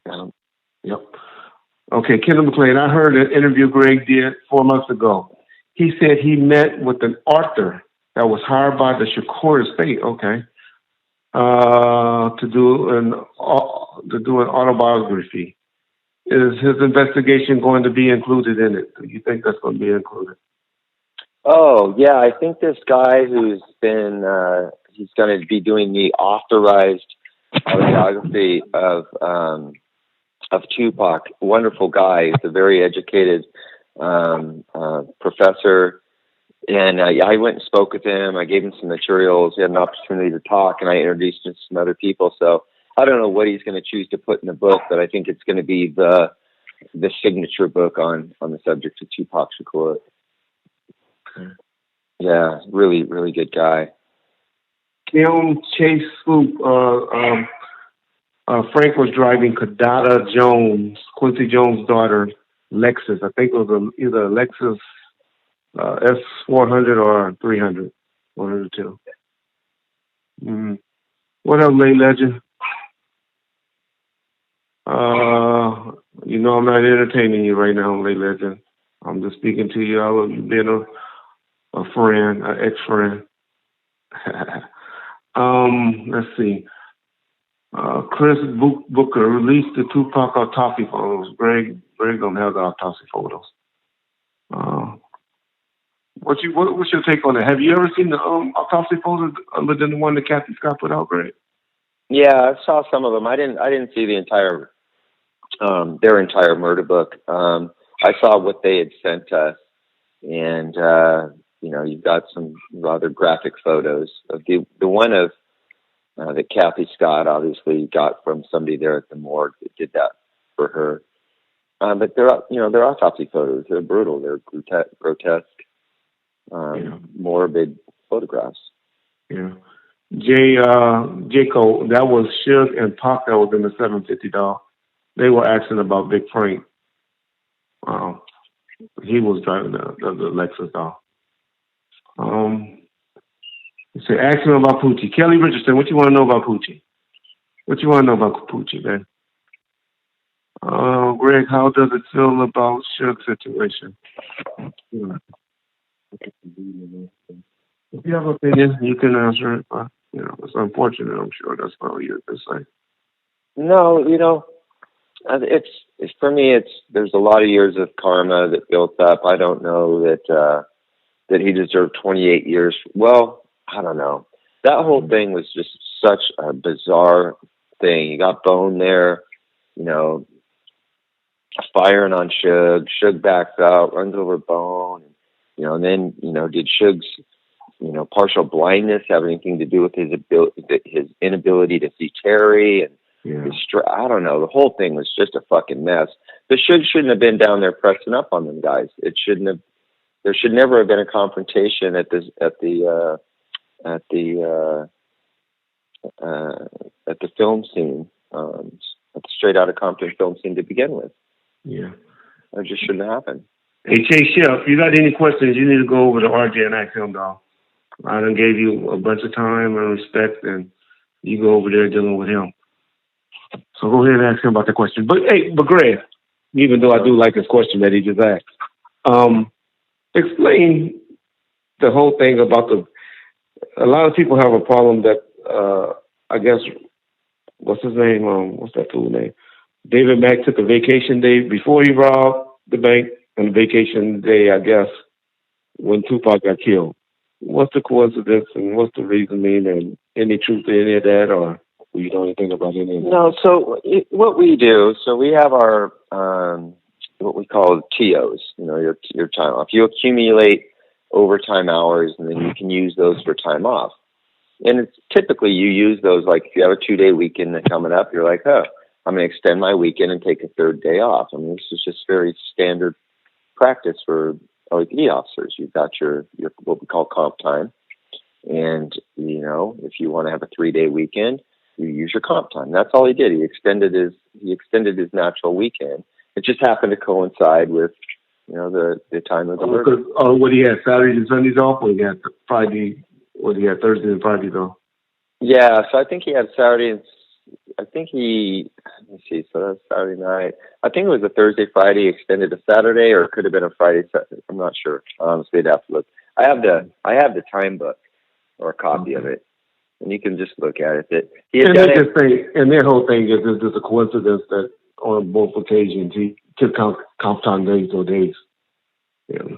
Yep. Okay, Kendall McLean, I heard an interview Greg did 4 months ago. He said he met with an author that was hired by the Shakur estate, to do an autobiography. Is his investigation going to be included in it? Do you think that's going to be included? Oh, yeah, I think this guy who's been, he's going to be doing the authorized autobiography of Tupac. Wonderful guy. He's a very educated professor. And I went and spoke with him. I gave him some materials. He had an opportunity to talk, and I introduced him to some other people. So I don't know what he's going to choose to put in the book, but I think it's going to be the signature book on the subject of Tupac Shakur. Okay. Yeah, really, really good guy. Kim Chase Swoop. Frank was driving Kadada Jones, Quincy Jones' daughter, Lexus. I think it was either a Lexus S400 or 300, one of the two. Mm-hmm. What up, Lay Legend? You know I'm not entertaining you right now, Lay Legend. I'm just speaking to you. I love you being a friend, an ex-friend. Let's see. Chris Booker released the Tupac autopsy photos. Greg don't have the autopsy photos. What's your take on it? Have you ever seen the autopsy photos other than the one that Kathy Scott put out, Greg? Yeah, I saw some of them. I didn't see the entire their entire murder book. I saw what they had sent us, and you've got some rather graphic photos of the one of that Kathy Scott obviously got from somebody there at the morgue that did that for her. But they're autopsy photos. They're brutal. They're grotesque, morbid photographs. Yeah. Cole, that was Suge and Pac that was in the 750 doll. They were asking about Big Frank. He was driving the Lexus doll. Say, ask him about Poochie. Kelly Richardson, what you want to know about Poochie? What you want to know about Poochie, man? Greg, how does it feel about Suge's situation? If you have an opinion, you can answer it. But, it's unfortunate. I'm sure that's probably your say. No, it's for me. There's a lot of years of karma that built up. I don't know that he deserved 28 years. Well, I don't know. That whole thing was just such a bizarre thing. You got Bone there, firing on Suge. Suge backs out, runs over Bone. And then, did Suge's, partial blindness have anything to do with his inability to see Terry? And I don't know. The whole thing was just a fucking mess. The Suge shouldn't have been down there pressing up on them guys. It shouldn't have. There should never have been a confrontation at the film scene, at the Straight Outta Compton film scene to begin with. Yeah, that just shouldn't happen. Hey, Chase Shep, if you got any questions, you need to go over to RJ and ask him, dog. I done gave you a bunch of time and respect, and you go over there dealing with him. So go ahead and ask him about the question. But Greg, even though I do like his question that he just asked, explain the whole thing about a lot of people have a problem that, I guess, what's his name? What's that fool name? David Mack took a vacation day before he robbed the bank and a vacation day, I guess, when Tupac got killed. What's the coincidence and what's the reasoning and any truth to any of that, or you know anything about any of that? No, so what we do, we have our, what we call TOs, your time off. You accumulate overtime hours, and then you can use those for time off. And it's typically you use those, like if you have a 2-day weekend coming up, you're like, I'm going to extend my weekend and take a third day off. I mean, this is just very standard practice for LAPD officers. You've got your what we call comp time, And, if you want to have a 3-day weekend, you use your comp time. That's all he did. He extended his natural weekend. It just happened to coincide with, the time of the murder. What he had Saturdays and Sundays off, or he had Friday, or he had Thursday and Friday though? Yeah, so I think he had Saturday, let me see, so that's Saturday night. I think it was a Thursday, Friday, extended to Saturday, or it could have been a Friday, Saturday. I'm not sure. Honestly, I'd have to look. I have the time book, or a copy of it, and you can just look at it. And their whole thing is just a coincidence that on both occasions he took comp time days or days. Yeah.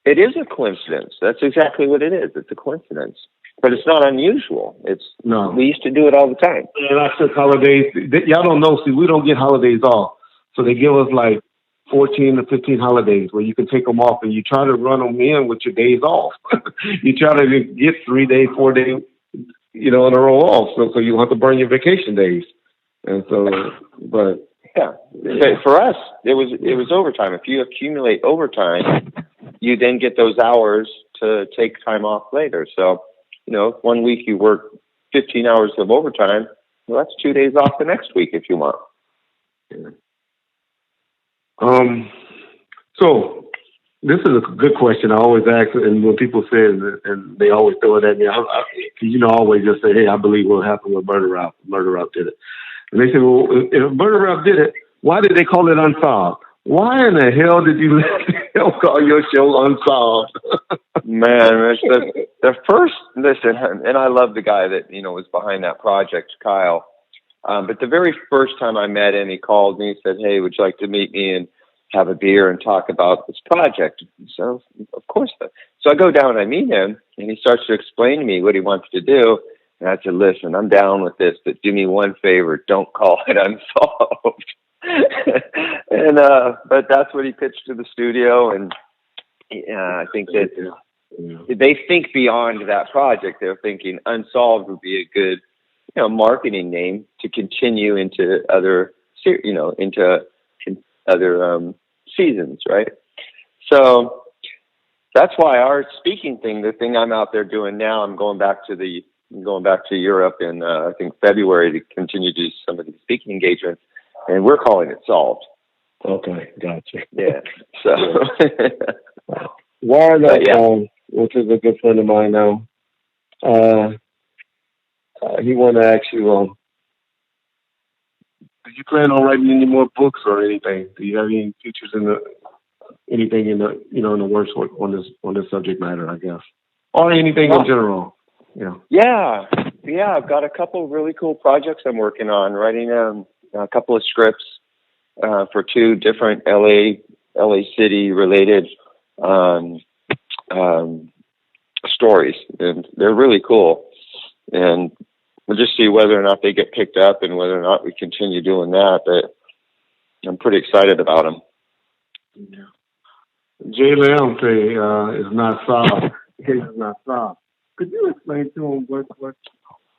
It is a coincidence. That's exactly what it is. It's a coincidence. But it's not unusual. We used to do it all the time. And I took holidays. Y'all don't know. See, we don't get holidays off. So they give us like 14 to 15 holidays where you can take them off, and you try to run them in with your days off. You try to get 3 days, 4 days, in a row off. So you don't have to burn your vacation days. And so, but. Yeah. For us, it was overtime. If you accumulate overtime, you then get those hours to take time off later. So, 1 week you work 15 hours of overtime. Well, that's 2 days off the next week if you want. Yeah. So this is a good question. I always ask, and when people say it, and they always throw it at me, I always just say, hey, I believe what happened with Murder Rap. Murder Rap did it. And they say, well, if Murder Rap did it, why did they call it Unsolved? Why in the hell did you call your show Unsolved? Man, the first, listen, and I love the guy that, was behind that project, Kyle. But the very first time I met him, he called me and said, hey, would you like to meet me and have a beer and talk about this project? So, of course. So I go down and I meet him, and he starts to explain to me what he wants to do. And I said, listen, I'm down with this, but do me one favor, don't call it Unsolved. And but that's what he pitched to the studio, and I think that they think beyond that project. They're thinking Unsolved would be a good, marketing name to continue into other, other seasons, right? So that's why our speaking thing, the thing I'm out there doing now, I'm going back to Europe in I think February to continue to do some of these speaking engagements, and we're calling it Solved. Okay, gotcha. Yeah. So Warren, which is a good friend of mine now, he want to ask you, do you plan on writing any more books or anything? Do you have any features anything in the works on this subject matter, I guess, or anything in general? Yeah. I've got a couple of really cool projects I'm working on, writing a couple of scripts for 2 different LA City related stories, and they're really cool. And we'll just see whether or not they get picked up and whether or not we continue doing that. But I'm pretty excited about them. Yeah. Jay Lamb say it's not solved. The case is not solved. Could you explain to him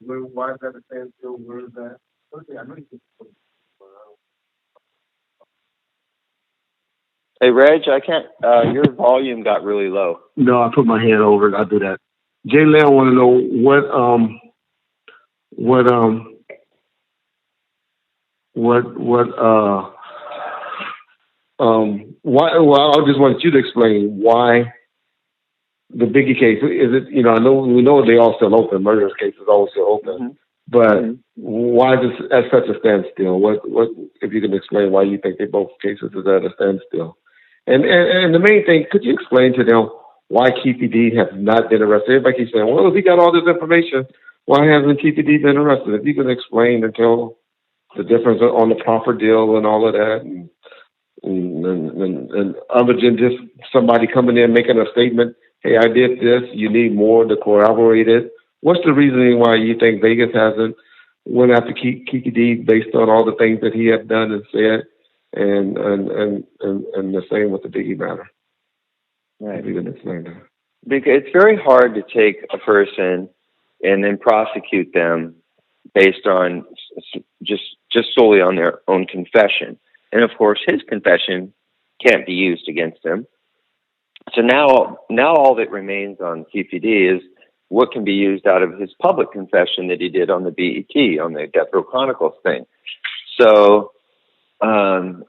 why is that a standstill? Where is that? Okay, I know you can. Hey, Reg, I can't. Your volume got really low. No, I put my hand over it. I do that. Jay Lamb want to know what why. Well, I just wanted you to explain why the Biggie case is it. We know they all still open. Murder's case is all still open, but why is it at such a standstill? What if you can explain why you think they both cases is at a standstill? And the main thing, could you explain to them why TPD has not been arrested? Everybody keeps saying, well, if he got all this information, why hasn't TPD been arrested? If you can explain and tell the difference on the proffer deal and all of that, and other than just somebody coming in making a statement, hey, I did this, you need more to corroborate it. What's the reasoning why you think Vegas hasn't went after TPD based on all the things that he had done and said? And the same with the Biggie matter. Right. You can explain that. Because it's very hard to take a person and then prosecute them based on just solely on their own confession. And of course, his confession can't be used against him. So now all that remains on TPD is what can be used out of his public confession that he did on the BET, on the Death Row Chronicles thing. So, and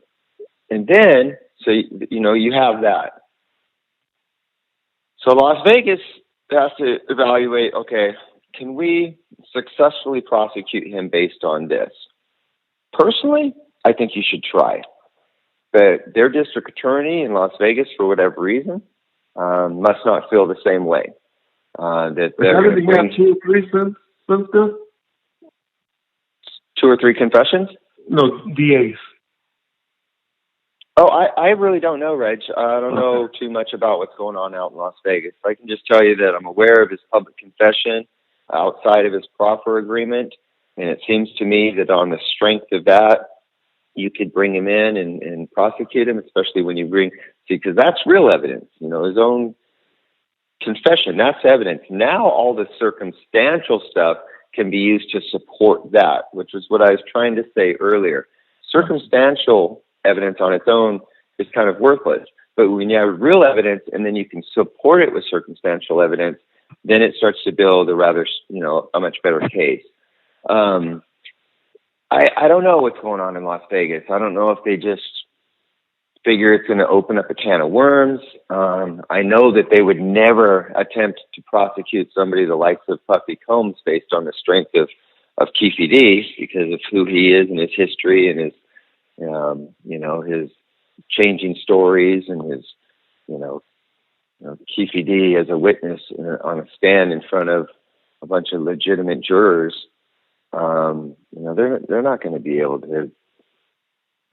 then, so, you have that. So Las Vegas has to evaluate, okay, can we successfully prosecute him based on this? Personally, I think you should try. But their district attorney in Las Vegas, for whatever reason, must not feel the same way. That they're going to bring 2 or 3 since this? 2 or 3 confessions? No, DAs. Oh, I really don't know, Reg. I don't know too much about what's going on out in Las Vegas. I can just tell you that I'm aware of his public confession outside of his proffer agreement, and it seems to me that on the strength of that, you could bring him in and prosecute him, especially when you because that's real evidence, his own confession, that's evidence. Now all the circumstantial stuff can be used to support that, which is what I was trying to say earlier. Circumstantial evidence on its own is kind of worthless, but when you have real evidence and then you can support it with circumstantial evidence, then it starts to build a rather, a much better case. I don't know what's going on in Las Vegas. I don't know if they just figure it's going to open up a can of worms. I know that they would never attempt to prosecute somebody the likes of Puffy Combs based on the strength of Keefe D because of who he is and his history and his, his changing stories and his, Keefe D as a witness on a stand in front of a bunch of legitimate jurors. They're not going to be able to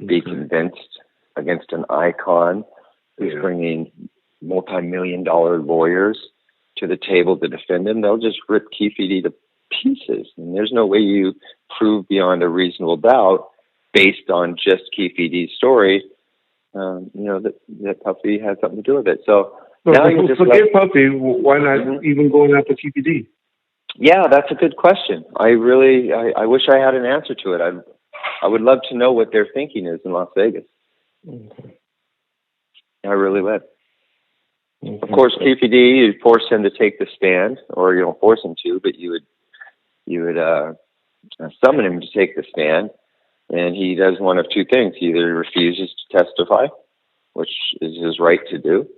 be convinced against an icon who's bringing multi-million-dollar lawyers to the table to defend him. They'll just rip Keefe D to pieces, and there's no way you prove beyond a reasonable doubt based on just Keefe D's story, that Puffy had something to do with it. So now you just forget Puffy. Why not even going after Keefe D? Yeah, that's a good question. I wish I had an answer to it. I would love to know what their thinking is in Las Vegas. Okay. I really would. Okay. Of course, Keefe D, you'd force him to take the stand, or you don't force him to, but you would summon him to take the stand, and he does one of 2 things. He either refuses to testify, which is his right to do,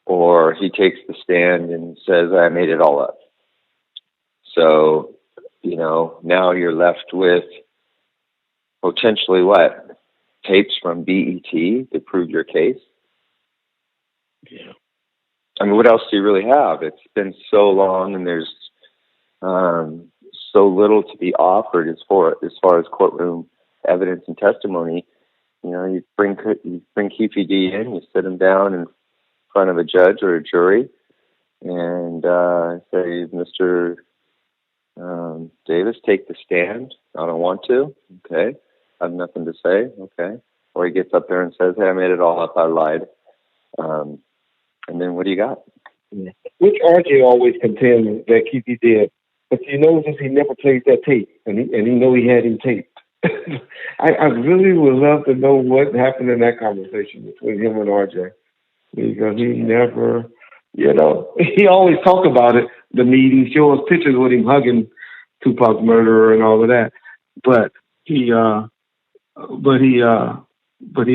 or he takes the stand and says, I made it all up. So, now you're left with potentially what? Tapes from BET to prove your case? Yeah. I mean, what else do you really have? It's been so long and there's so little to be offered as far as courtroom evidence and testimony. You bring Keefe D in, you sit him down in front of a judge or a jury and say, Mr. Davis, take the stand. I don't want to. Okay. I have nothing to say. Okay. Or he gets up there and says, hey, I made it all up. I lied. And then what do you got? Yeah. Which RJ always contends that Keefe did, but he knows he never played that tape, and he know he had him taped. I really would love to know what happened in that conversation between him and RJ, because he never, he always talked about it. The meeting, show us pictures with him hugging Tupac's murderer and all of that, but he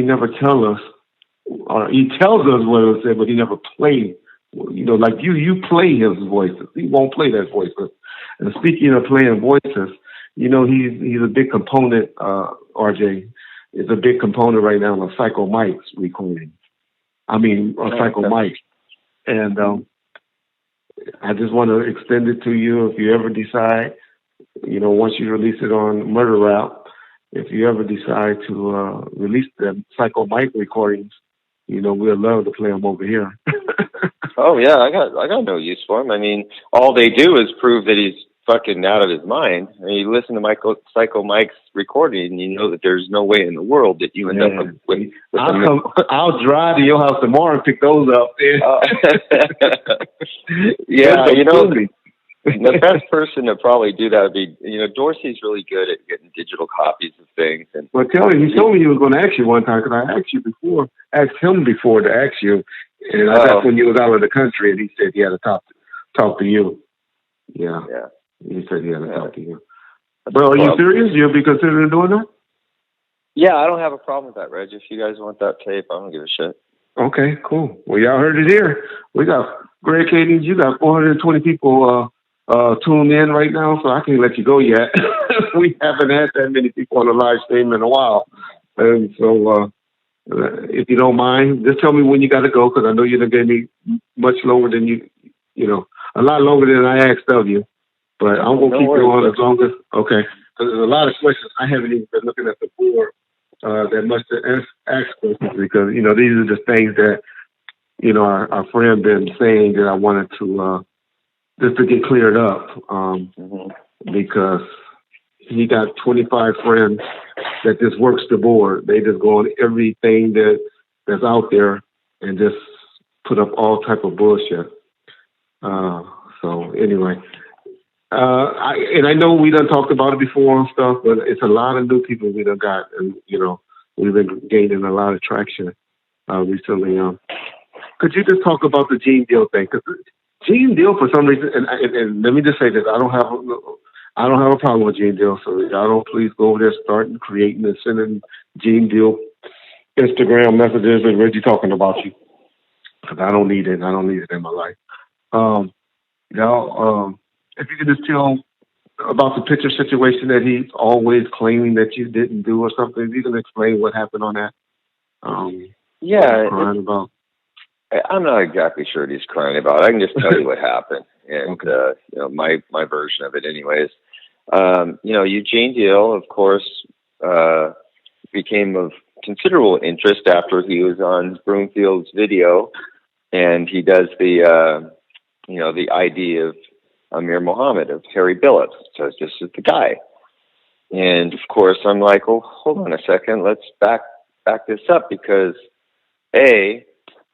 never tells us, or he tells us what it was said, but he never played. Like you play his voices. He won't play that voices. And speaking of playing voices, he's a big component. RJ is a big component right now of Psycho Mike's recording. Psycho Mike, and I just want to extend it to you. If you ever decide, once you release it on Murder Rap, if you ever decide to release the Psycho Mike recordings, we'd love to play them over here. Oh yeah, I got no use for him. I mean, all they do is prove that he's fucking out of his mind. I mean, you listen to Psycho Mike's recording, and you know that there's no way in the world that you end up with I'll drive to your house tomorrow and pick those up. Yeah, the best person to probably do that would be, Dorsey's really good at getting digital copies of things. And well, tell him, he told me he was going to ask you one time, because I asked him before to ask you, and that's when you was out of the country, and he said he had to talk to you. Yeah. Yeah. He said he had to talk to you. But are you serious? You'll be considering doing that? Yeah, I don't have a problem with that, Reg. If you guys want that tape, I don't give a shit. Okay, cool. Well, y'all heard it here. We got Greg Kading. You got 420 people tuned in right now, so I can't let you go yet. We haven't had that many people on the live stream in a while. And so if you don't mind, just tell me when you got to go, because I know you done gave me much longer than a lot longer than I asked of you. But I'm going to keep you on as long as, okay. Because there's a lot of questions. I haven't even been looking at the board that much to ask questions, because, these are just things that, our friend been saying that I wanted to, just to get cleared up, because he got 25 friends that just works the board. They just go on everything that's out there and just put up all type of bullshit. So anyway, I know we done talked about it before and stuff, but it's a lot of new people we done got, and we've been gaining a lot of traction recently. Could you just talk about the Gene Deal thing? Because Gene Deal, for some reason, and let me just say this: I don't have a problem with Gene Deal. So y'all don't please go over there, starting creating and sending Gene Deal Instagram messages and Reggie talking about you, because I don't need it. I don't need it in my life. If you could just tell about the picture situation that he's always claiming that you didn't do or something, if you can explain what happened on that. Crying about. I'm not exactly sure what he's crying about. I can just tell you what happened, and okay. My version of it, anyways. Eugene Deal, of course, became of considerable interest after he was on Broomfield's video, and he does the ID of Amir Muhammad, of Harry Billups. So this is the guy, and of course I'm like, oh, hold on a second, let's back this up, because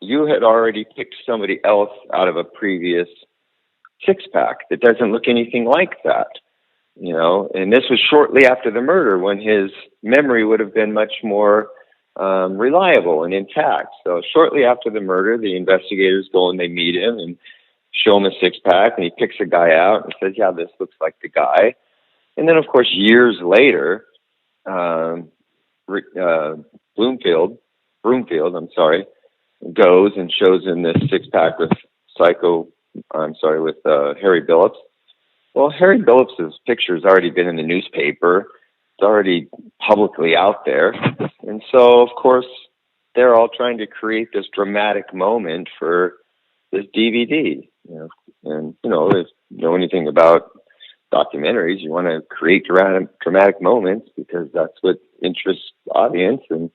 you had already picked somebody else out of a previous six-pack that doesn't look anything like that, and this was shortly after the murder, when his memory would have been much more reliable and intact. So shortly after the murder, the investigators go and they meet him and show him a six-pack, and he picks a guy out and says, yeah, this looks like the guy. And then, of course, years later, Broomfield, goes and shows him this six-pack with Harry Billups. Well, Harry Billups' picture's already been in the newspaper. It's already publicly out there. And so, of course, they're all trying to create this dramatic moment for this DVD. And if you know anything about documentaries, you want to create dramatic moments, because that's what interests the audience. And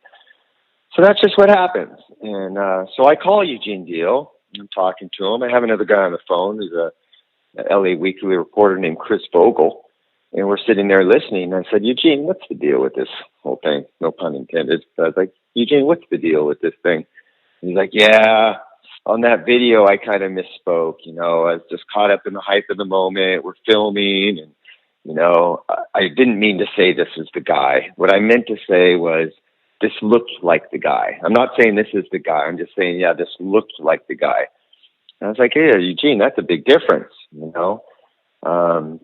so that's just what happens. And so I call Eugene Deal. I'm talking to him. I have another guy on the phone who's a LA Weekly reporter named Chris Vogel. And we're sitting there listening. And I said, Eugene, what's the deal with this whole thing? No pun intended. I was like, Eugene, what's the deal with this thing? And he's like, yeah, on that video, I kind of misspoke. I was just caught up in the hype of the moment. We're filming. And, I didn't mean to say this is the guy. What I meant to say was, this looked like the guy. I'm not saying this is the guy. I'm just saying, yeah, this looked like the guy. And I was like, yeah, Eugene, that's a big difference,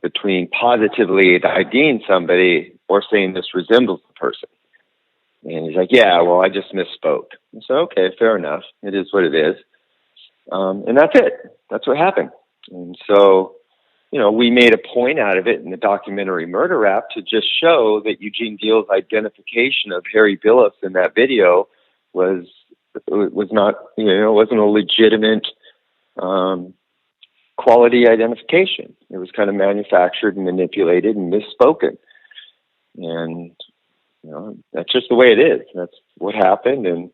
between positively IDing somebody or saying this resembles the person. And he's like, yeah, well, I just misspoke. I said, okay, fair enough. It is what it is. And that's it. That's what happened. And so, we made a point out of it in the documentary Murder Rap to just show that Eugene Deal's identification of Harry Billups in that video was not, wasn't a legitimate quality identification. It was kind of manufactured and manipulated and misspoken. And, that's just the way it is. That's what happened. And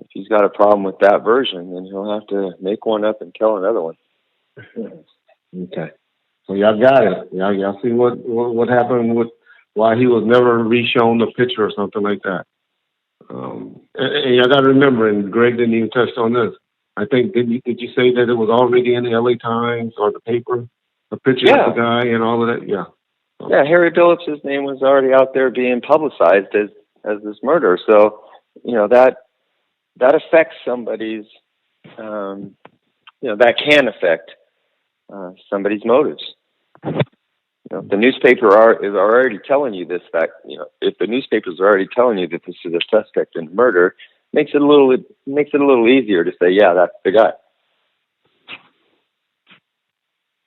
if he's got a problem with that version, then he'll have to make one up and tell another one. Okay. So y'all got it. Y'all see what happened with why he was never re-shown the picture or something like that. And y'all got to remember, and Greg didn't even touch on this. I think did you say that it was already in the LA Times or the paper, the picture of the guy and all of that? Yeah. So. Yeah, Harry Billups' name was already out there being publicized as this murder. So that affects somebody's that can affect somebody's motives. You know, if the newspaper is already telling you this fact, you know, if the newspapers are already telling you that this is a suspect in murder, makes it a little easier to say, yeah, that's the guy.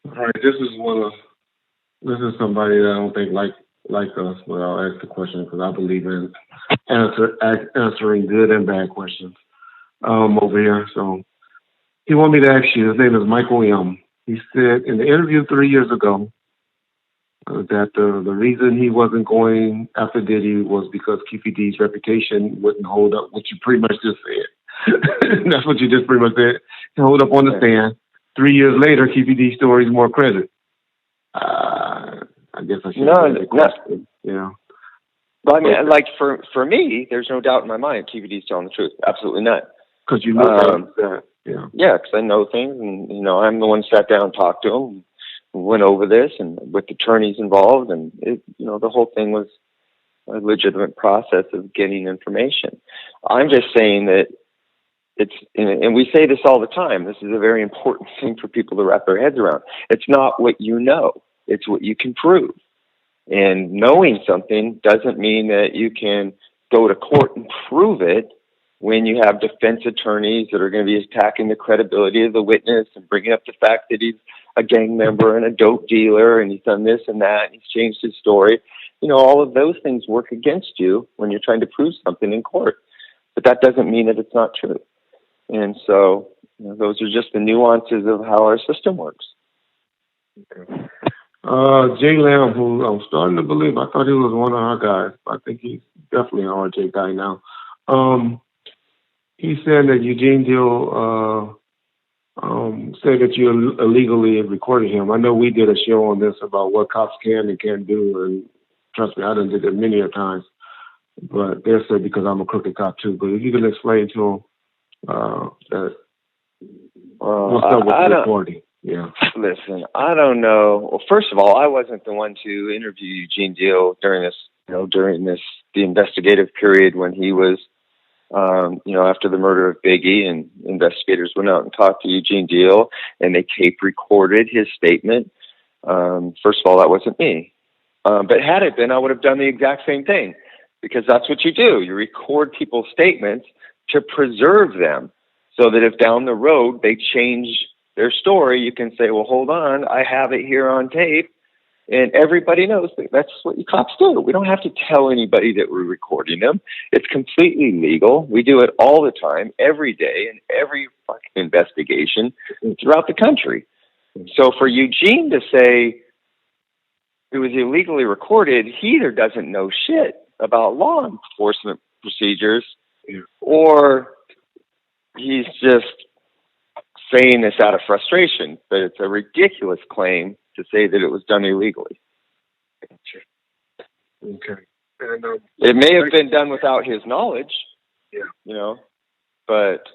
All right, this is somebody that I don't think like us, but I'll ask the question because I believe in answering good and bad questions over here. So he wanted me to ask you. His name is Michael M. He said in the interview 3 years ago that the reason he wasn't going after Diddy was because Keefe D's reputation wouldn't hold up, which you pretty much just said. That's what you just pretty much said. He hold up on the stand. 3 years later, Keefe D's story is more credit. I guess I should Yeah. Well, I mean, like for me, there's no doubt in my mind Keefe D's telling the truth. Absolutely not. Because you know that. Yeah. Yeah, because I know things, and you know, I'm the one who sat down and talked to him, and went over this, and with attorneys involved, and it, you know, the whole thing was a legitimate process of getting information. I'm just saying that it's, and we say this all the time. This is a very important thing for people to wrap their heads around. It's not what you know; it's what you can prove. And knowing something doesn't mean that you can go to court and prove it when you have defense attorneys that are going to be attacking the credibility of the witness and bringing up the fact that he's a gang member and a dope dealer and he's done this and that and he's changed his story. You know, all of those things work against you when you're trying to prove something in court. But that doesn't mean that it's not true. And so, you know, those are just the nuances of how our system works. Okay. Jay Lamb, who I'm starting to believe, I thought he was one of our guys. I think he's definitely an RJ guy now. He said that Eugene Deal said that you illegally recorded him. I know we did a show on this about what cops can and can't do, and trust me, I done did it many a times. But they said because I'm a crooked cop too. But if you can explain to him that what's up with the recording. Yeah. Listen, I don't know. Well, first of all, I wasn't the one to interview Eugene Deal during this, the investigative period when he was, after the murder of Biggie, and investigators went out and talked to Eugene Deal, and they tape recorded his statement. First of all, that wasn't me. But had it been, I would have done the exact same thing, because that's what you do. You record people's statements to preserve them so that if down the road they change their story, you can say, well, hold on, I have it here on tape. And everybody knows that that's what you cops do. We don't have to tell anybody that we're recording them. It's completely legal. We do it all the time, every day, in every fucking investigation throughout the country. So for Eugene to say it was illegally recorded, he either doesn't know shit about law enforcement procedures, or he's just saying this out of frustration. But it's a ridiculous claim to say that it was done illegally. Okay. And, it may have been done without his knowledge. Yeah. But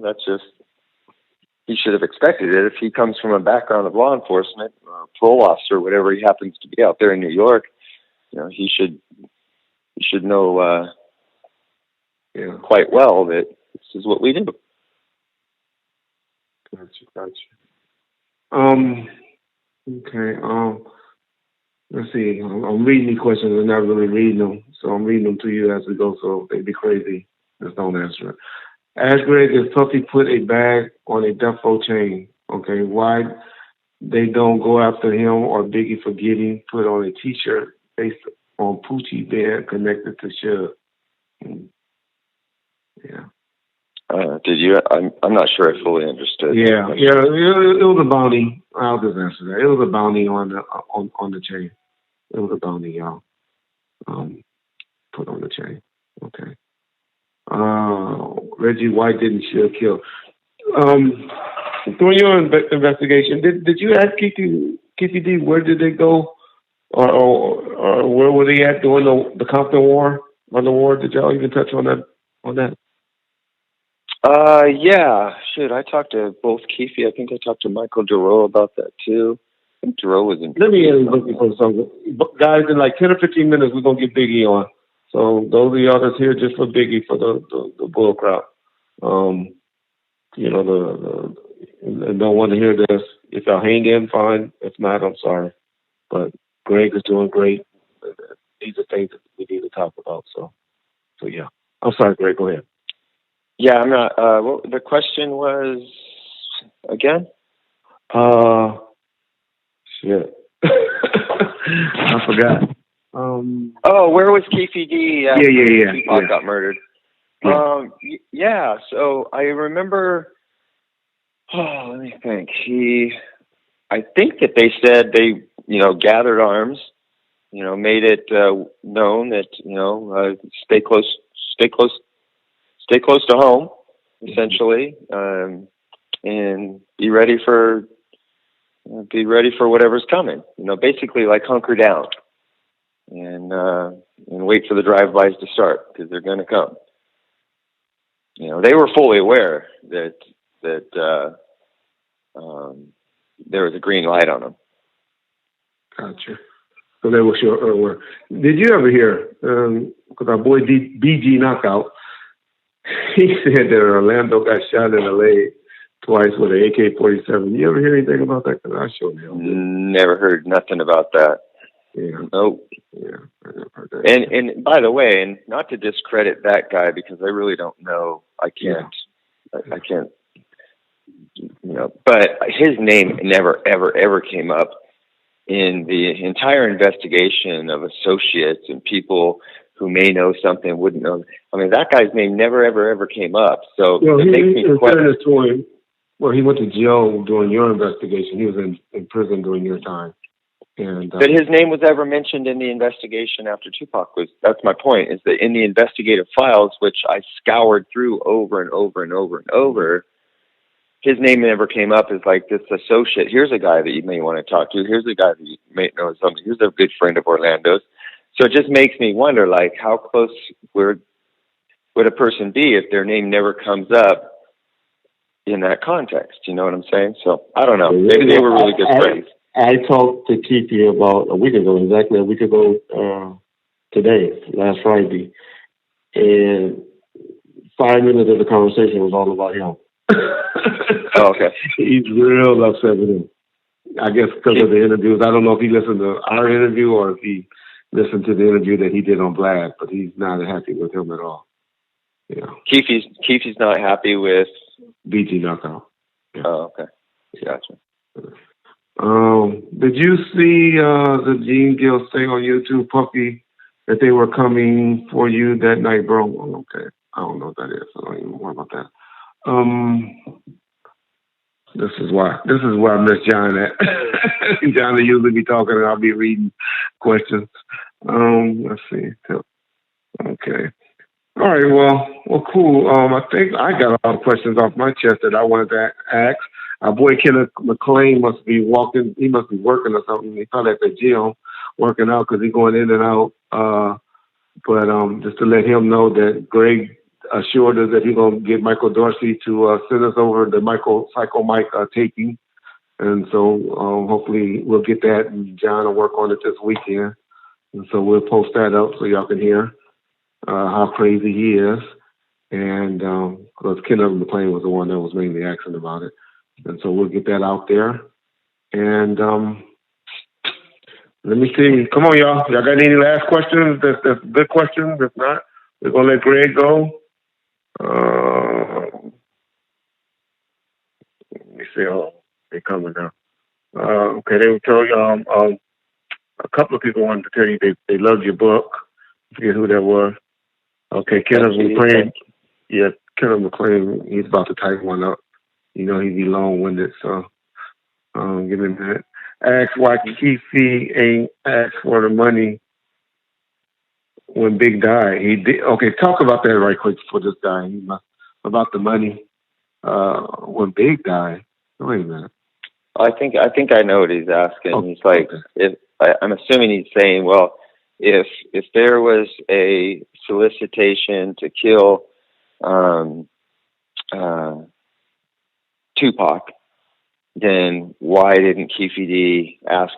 that's just, he should have expected it. If he comes from a background of law enforcement, parole officer, whatever he happens to be out there in New York, he should know quite well that this is what we do. Gotcha. Okay. Let's see. I'm reading these questions and not really reading them, so I'm reading them to you as we go. So they'd be crazy. Just don't answer it. Ask Greg if Puffy put a bag on a death row chain. Okay. Why they don't go after him or Biggie for getting put on a T-shirt based on Poochie band connected to Shug? Yeah. Did you? I'm not sure I fully understood. Yeah. It was a bounty. I'll just answer that. It was a bounty on the chain. It was a bounty, y'all. Put on the chain. Okay. Reggie White didn't Shug kill. Through your investigation, did you ask Keefe D where did they go, or where were they at during the Compton War? On the war, did y'all even touch on that? Yeah, I talked to both Keefe. I think I talked to Michael Duro about that too. I think Duro was in. Let me looking for something. Guys, in like 10 or 15 minutes, we're going to get Biggie on. So those of y'all that's here just for Biggie, for the bull crowd. Don't want to hear this. If y'all hang in, fine. If not, I'm sorry. But Greg is doing great. These are things that we need to talk about. So yeah. I'm sorry, Greg. Go ahead. Yeah, I'm not. What the question was again? Shit. I forgot. Where was Keefe D? Yeah. Tupac got murdered. Yeah. So I remember. Oh, let me think. I think that they said they, gathered arms, made it known that, stay close to home, essentially, and be ready for whatever's coming. Basically like hunker down and wait for the drive-bys to start because they're going to come. They were fully aware that there was a green light on them. Gotcha. So they were sure aware. Did you ever hear? Because our boy BG Knockout, he said that Orlando got shot in the leg twice with an AK-47. You ever hear anything about that? Because I sure didn't. Never heard nothing about that. Yeah. Nope. Yeah, I never heard that. And by the way, and not to discredit that guy because I really don't know. I can't. But his name never, ever, ever came up in the entire investigation of associates and people who may know something, wouldn't know. I mean, that guy's name never, ever, ever came up. So it makes me question. Well, he went to jail during your investigation. He was in prison during your time. But his name was ever mentioned in the investigation after Tupac was. That's my point. Is that in the investigative files, which I scoured through over and over and over and over, his name never came up as like this associate. Here's a guy that you may want to talk to. Here's a guy that you may know something. Here's a good friend of Orlando's. So it just makes me wonder, like, how close would a person be if their name never comes up in that context? You know what I'm saying? So I don't know. Maybe they were really good friends. I talked to Keefe about a week ago today, last Friday, and 5 minutes of the conversation was all about him. Oh, okay. He's real upset with him. I guess because of the interviews. I don't know if he listened to our interview or if he listened to the interview that he did on Blab, but he's not happy with him at all. Yeah. Keefe's not happy with BG Knockout. Yeah. Oh, okay. Gotcha. Did you see the Gene Gill say on YouTube, Puffy, that they were coming for you that night, bro? Okay. I don't know what that is. I don't even know more about that. This is why I miss John at. John will usually be talking and I'll be reading questions. Let's see. Okay. All right. Well, cool. I think I got a lot of questions off my chest that I wanted to ask. Our boy Kenneth McLean must be walking. He must be working or something. He probably at the gym working out because he's going in and out. But just to let him know that Greg assured us that he's going to get Michael Dorsey to send us over the Psycho Mike taping. And so hopefully we'll get that, and John will work on it this weekend. And so we'll post that up so y'all can hear how crazy he is. And because Kenneth McLean was the one that was mainly asking about it. And so we'll get that out there. And let me see. Come on, y'all. Y'all got any last questions? That's good questions. If not, we're going to let Greg go. Let me see. Oh, they're coming now. Okay, they were telling you, a couple of people wanted to tell you they loved your book. I forget who that was. Okay, Kenneth McLean. Yeah, Kenneth McLean, he's about to type one up. You know, he'd be long-winded, so give me a minute. Ask why Keefe ain't asked for the money when Big died. He did. Okay, talk about that right quick for this guy. About the money when Big died. Wait a minute. I think I know what he's asking. Oh, he's like, okay. I'm assuming he's saying, well, if there was a solicitation to kill Tupac, then why didn't Keefe D ask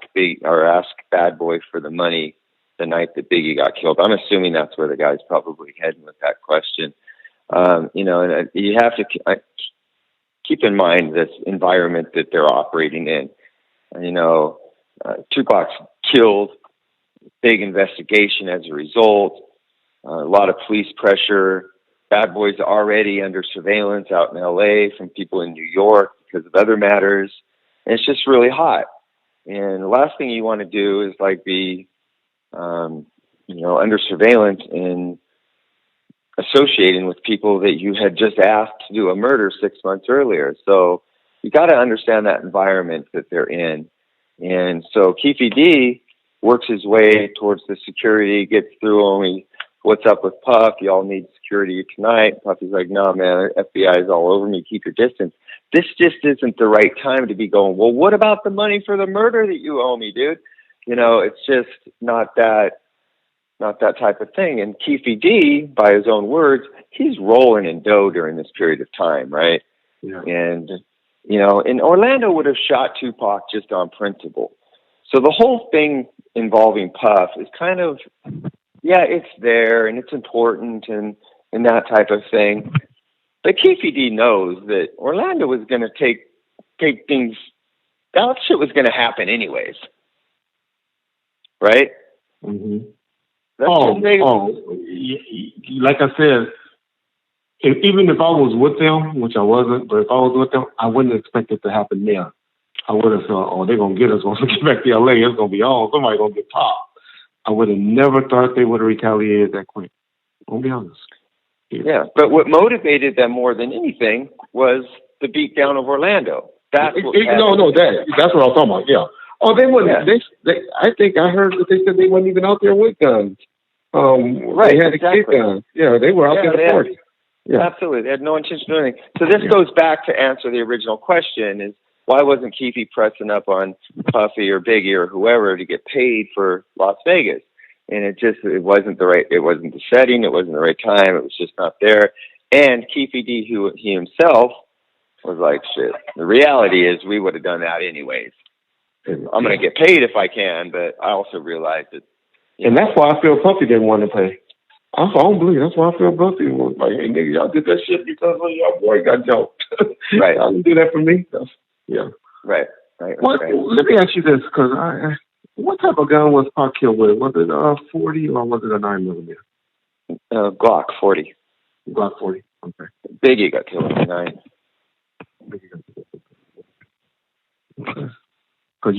Bad Boy for the money the night that Biggie got killed? I'm assuming that's where the guy's probably heading with that question. And you have to keep in mind this environment that they're operating in. Tupac's killed big investigation as a result. A lot of police pressure. Bad Boys already under surveillance out in LA from people in New York because of other matters. And it's just really hot. And the last thing you want to do is like be, under surveillance and associating with people that you had just asked to do a murder 6 months earlier. So you got to understand that environment that they're in. And so Keefe D works his way towards the security, gets through only, what's up with Puff? Y'all need security tonight. Puffy's like, no, man, FBI is all over me. Keep your distance. This just isn't the right time to be going, well, what about the money for the murder that you owe me, dude? It's just not that type of thing. And Keefe D, by his own words, he's rolling in dough during this period of time, right? Yeah. And, and Orlando would have shot Tupac just on principle. So the whole thing involving Puff is kind of, yeah, it's there and it's important and that type of thing. But Keefe D knows that Orlando was going to take things, that shit was going to happen anyways. Right? Mm-hmm. Like I said, even if I was with them, which I wasn't, but if I was with them, I wouldn't expect it to happen there. I would have thought, oh, they're going to get us once we get back to LA. It's going to be on. Somebody's going to get popped. I would have never thought they would have retaliated that quick. I'll be honest. Yeah, but what motivated them more than anything was the beatdown of Orlando. That's what that's what I'm talking about. Yeah. Oh, they wouldn't. Yeah. They I think I heard that they said they weren't even out there with guns. Right. They had exactly. To kick guns. Yeah, they were out there to party. Yeah. Absolutely, they had no intention of doing anything. So this goes back to answer the original question: is why wasn't Keefe pressing up on Puffy or Biggie or whoever to get paid for Las Vegas? And it wasn't the setting, it wasn't the right time, it was just not there. And Keefe D, he himself was like, shit, the reality is we would have done that anyways. I'm going to get paid if I can, but I also realized that. And that's why I feel Puffy didn't want to pay. I don't believe that's why I feel Puffy was like, hey, nigga, y'all did that shit because your boy got jumped. Right. Y'all didn't do that for me. Yeah. Right. Let me ask you this, because what type of gun was Pac killed with? Was it a 40 or was it a 9mm? Glock 40. Glock 40. Okay. Biggie got killed with a 9. Okay. Because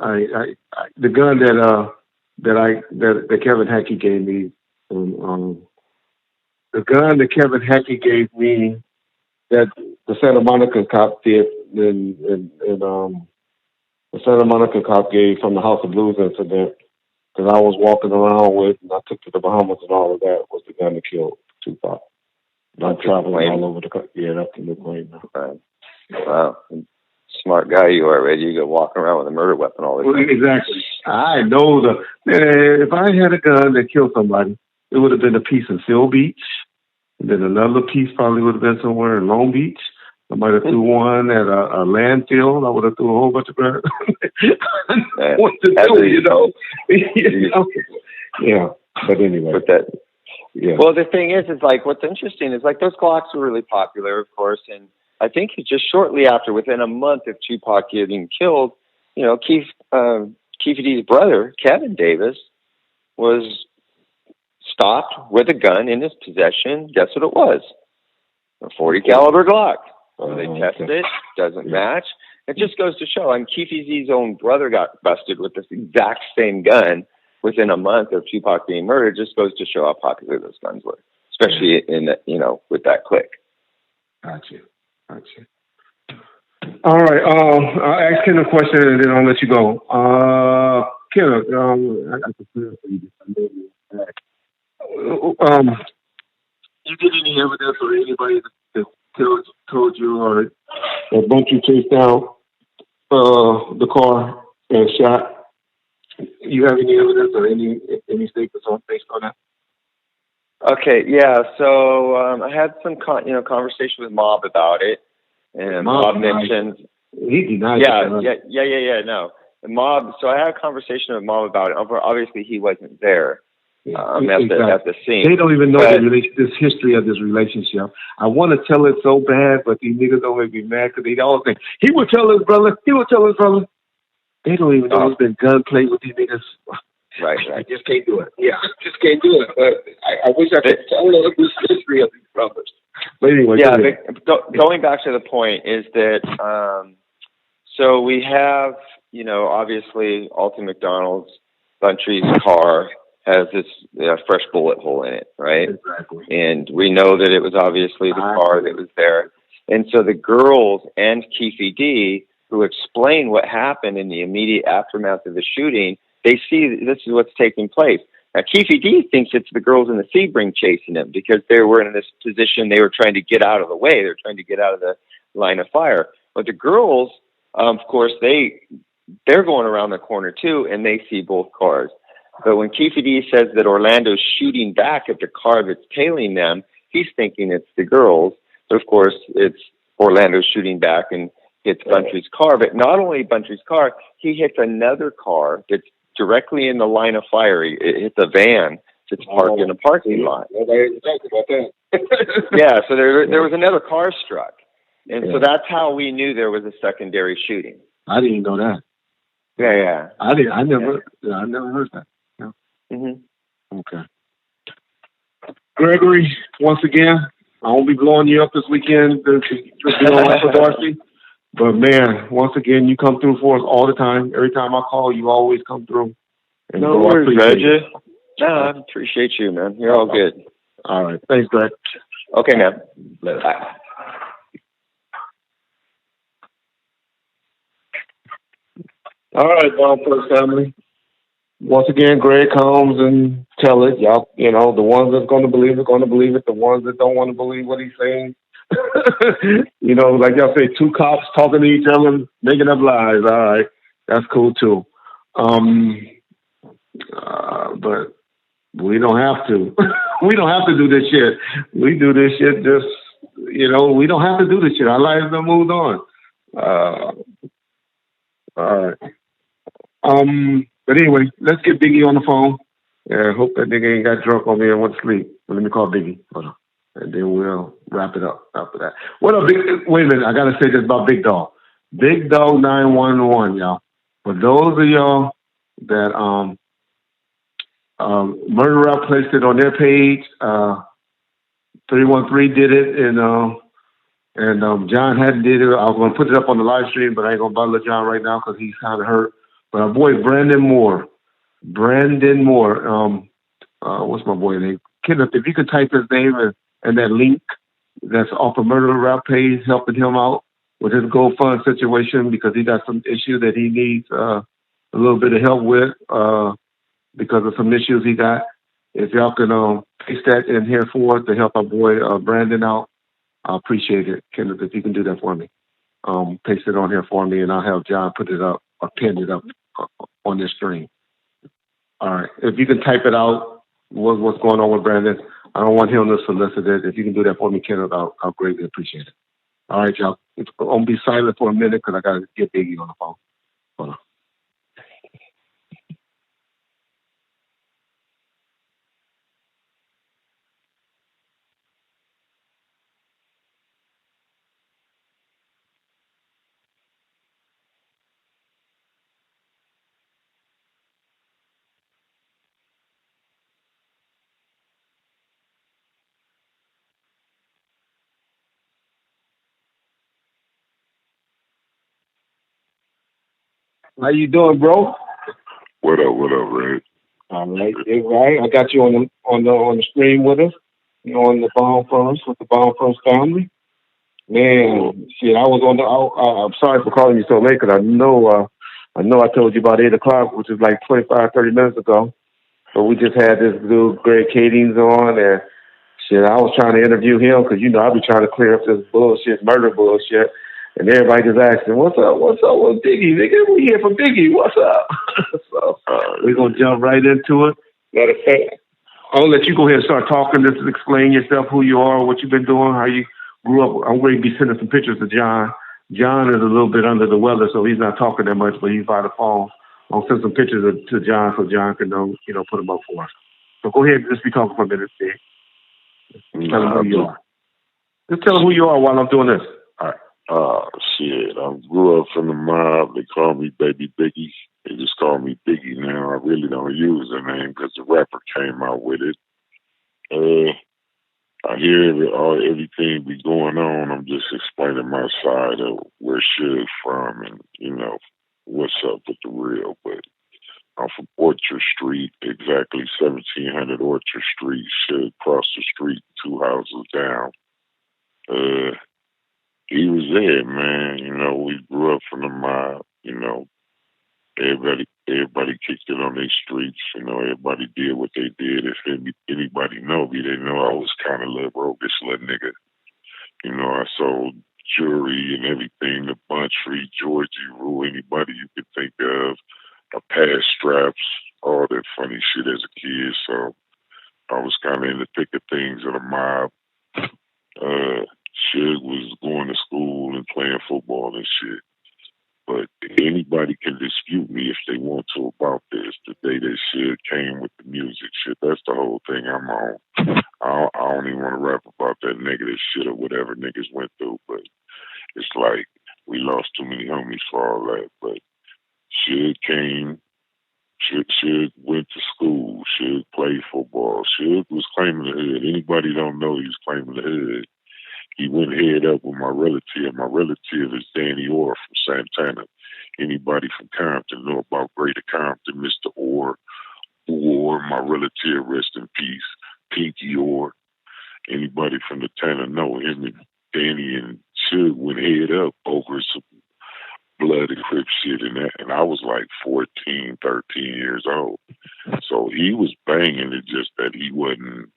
I the gun that Kevin Hackey gave me, the gun that Kevin Hackey gave me that the Santa Monica cop did, and the Santa Monica cop gave from the House of Blues incident that I was walking around with, and I took to the Bahamas and all of that, was the gun that killed Tupac. I'm traveling all over the country. Yeah, that's the new plane now. Right. Wow. Smart guy you are, Reggie. You go walking around with a murder weapon all the time. Exactly. I know if I had a gun that killed somebody, it would have been a piece in Seal Beach. And then another piece probably would have been somewhere in Long Beach. I might have threw one at a landfill. I would have threw a whole bunch of birds. What to do, Yeah, but anyway. Yeah. Well, the thing is like what's interesting is like those Glocks were really popular, of course, and I think just shortly after, within a month of Tupac getting killed, Keefe D's brother, Kevin Davis, was stopped with a gun in his possession. Guess what it was? A 40 caliber Glock. So they tested it, doesn't match. It just goes to show. Keefe D's own brother got busted with this exact same gun within a month of Tupac being murdered. Just goes to show how popular those guns were, especially in with that clique. Gotcha. All right. I'll ask Ken a question and then I'll let you go. Ken, I got to clear for you. You get any evidence or anybody that told you or that bunch you chased down the car and shot? You have any evidence or any statements based on that? Okay, yeah. So I had some conversation with Mob about it, and Mob mentioned he denied. Yeah. No, the Mob. So I had a conversation with Mob about it. Obviously, he wasn't there at the scene. They don't even know this history of this relationship. I want to tell it so bad, but these niggas don't make me mad because they all think he would tell his brother. They don't even know there's been gunplay with these niggas. Right. I just can't do it. Yeah, I just can't do it. But I wish I could tell the history of these brothers. But anyway, yeah. Going back to the point is that so we have, you know, obviously Alton McDonald's Buntry's car has this fresh bullet hole in it, right? Exactly. And we know that it was obviously the car that was there. And so the girls and Keefe D, who explain what happened in the immediate aftermath of the shooting, they see this is what's taking place. Now, Keefe D thinks it's the girls in the Sebring chasing him because they were in this position. They were trying to get out of the way. They were trying to get out of the line of fire. But the girls, of course, they're going around the corner too, and they see both cars. But when Keefe D says that Orlando's shooting back at the car that's tailing them, he's thinking it's the girls. But of course, it's Orlando shooting back and hits Buntry's car. But not only Buntry's car, he hits another car that's directly in the line of fire. It hits a van that's parked in a parking lot. Nobody talked about that. Yeah, so there was another car struck. And so that's how we knew there was a secondary shooting. I didn't know that. Yeah. I never heard that. Yeah. Mm-hmm. Okay. Gregory, once again, I won't be blowing you up this weekend to be on for Darcy. But man, once again, you come through for us all the time. Every time I call, you always come through. And no worries, Reggie. No, I appreciate you, man. You're all good. All right. Thanks, Greg. Okay, man. Later. Bye. All right, Bomb First family. Once again, Greg comes and tell it. Y'all, you know, the ones that's going to believe it, going to believe it. The ones that don't want to believe what he's saying. You know, like y'all say, two cops talking to each other, making up lies. All right. That's cool, too. But we don't have to. We don't have to do this shit. We do this shit just, you know, we don't have to do this shit. Our lives have moved on. All right. But anyway, let's get Biggie on the phone. I hope that nigga ain't got drunk on me and went to sleep. Well, let me call Biggie. Hold on. And then we'll wrap it up after that. What up, Big? Wait a minute. I got to say this about Big Dog. Big Dog 911, y'all. For those of y'all that Murder Rap placed it on their page, 313 did it, and John hadn't did it. I was going to put it up on the live stream, but I ain't going to bother John right now because he's kind of hurt. But our boy Brandon Moore. What's my boy name? Kenneth, if you could type his name and that link that's off the Murder Rap page, helping him out with his GoFund situation because he got some issue that he needs a little bit of help with because of some issues he got. If y'all can paste that in here for us to help our boy Brandon out, I appreciate it, Kenneth, if you can do that for me. Paste it on here for me, and I'll have John put it up or pin it up on this stream. All right. If you can type it out, what's going on with Brandon? I don't want him to solicit it. If you can do that for me, Kenneth, I'll greatly appreciate it. All right, y'all. I'm going to be silent for a minute because I got to get Biggie on the phone. Hold on. How you doing, bro? What up, Red? All right, right. I got you on the stream with us. You know, on the Bomb First with the Bomb First family. Man, shit, I was on the. I'm sorry for calling you so late because I know I told you about 8 o'clock, which is like 25, 30 minutes ago. But we just had this dude, Greg Kading, on, and shit, I was trying to interview him because, you know, I be trying to clear up this bullshit, murder bullshit. And everybody just asking, what's up with Biggie? Nigga, we here for Biggie. What's up? So we're going to jump right into it. Matter of fact, I'll let you go ahead and start talking. Just explain yourself, who you are, what you've been doing, how you grew up. I'm going to be sending some pictures to John. John is a little bit under the weather, so he's not talking that much, but he's by the phone. I'll send some pictures to John so John can, put them up for us. So go ahead and just be talking for a minute, Steve. Tell him who you are. Just tell him who you are while I'm doing this. All right. Shit. I grew up from the mob. They call me Baby Biggie. They just call me Biggie now. I really don't use the name because the rapper came out with it. I hear everything be going on. I'm just explaining my side of where Suge from and, what's up with the real. But I'm from Orchard Street, exactly 1700 Orchard Street. Suge across the street, 2 houses down. He was there, man. We grew up from the mob, Everybody kicked it on their streets. Everybody did what they did. If anybody know me, they know I was kind of a little roguish little nigga. I sold jewelry and everything, the Buntree, Georgie, Rue, anybody you could think of. I passed straps, all that funny shit as a kid. So I was kind of in the thick of things of the mob. Suge was going to school and playing football and shit. But anybody can dispute me if they want to about this. The day that shit came with the music shit, that's the whole thing I'm on. I don't even want to rap about that negative shit or whatever niggas went through, but it's like we lost too many homies for all that. But shit came, shit went to school, shit played football, shit was claiming the hood. Anybody don't know he was claiming the hood. He went head up with my relative. My relative is Danny Orr from Santana. Anybody from Compton know about Greater Compton, Mr. Orr, my relative, rest in peace, Pinky Orr. Anybody from the Tanner know him and Danny and Suge went head up over some blood and crip shit and that. And I was like 14, 13 years old. So he was banging it, just that he wasn't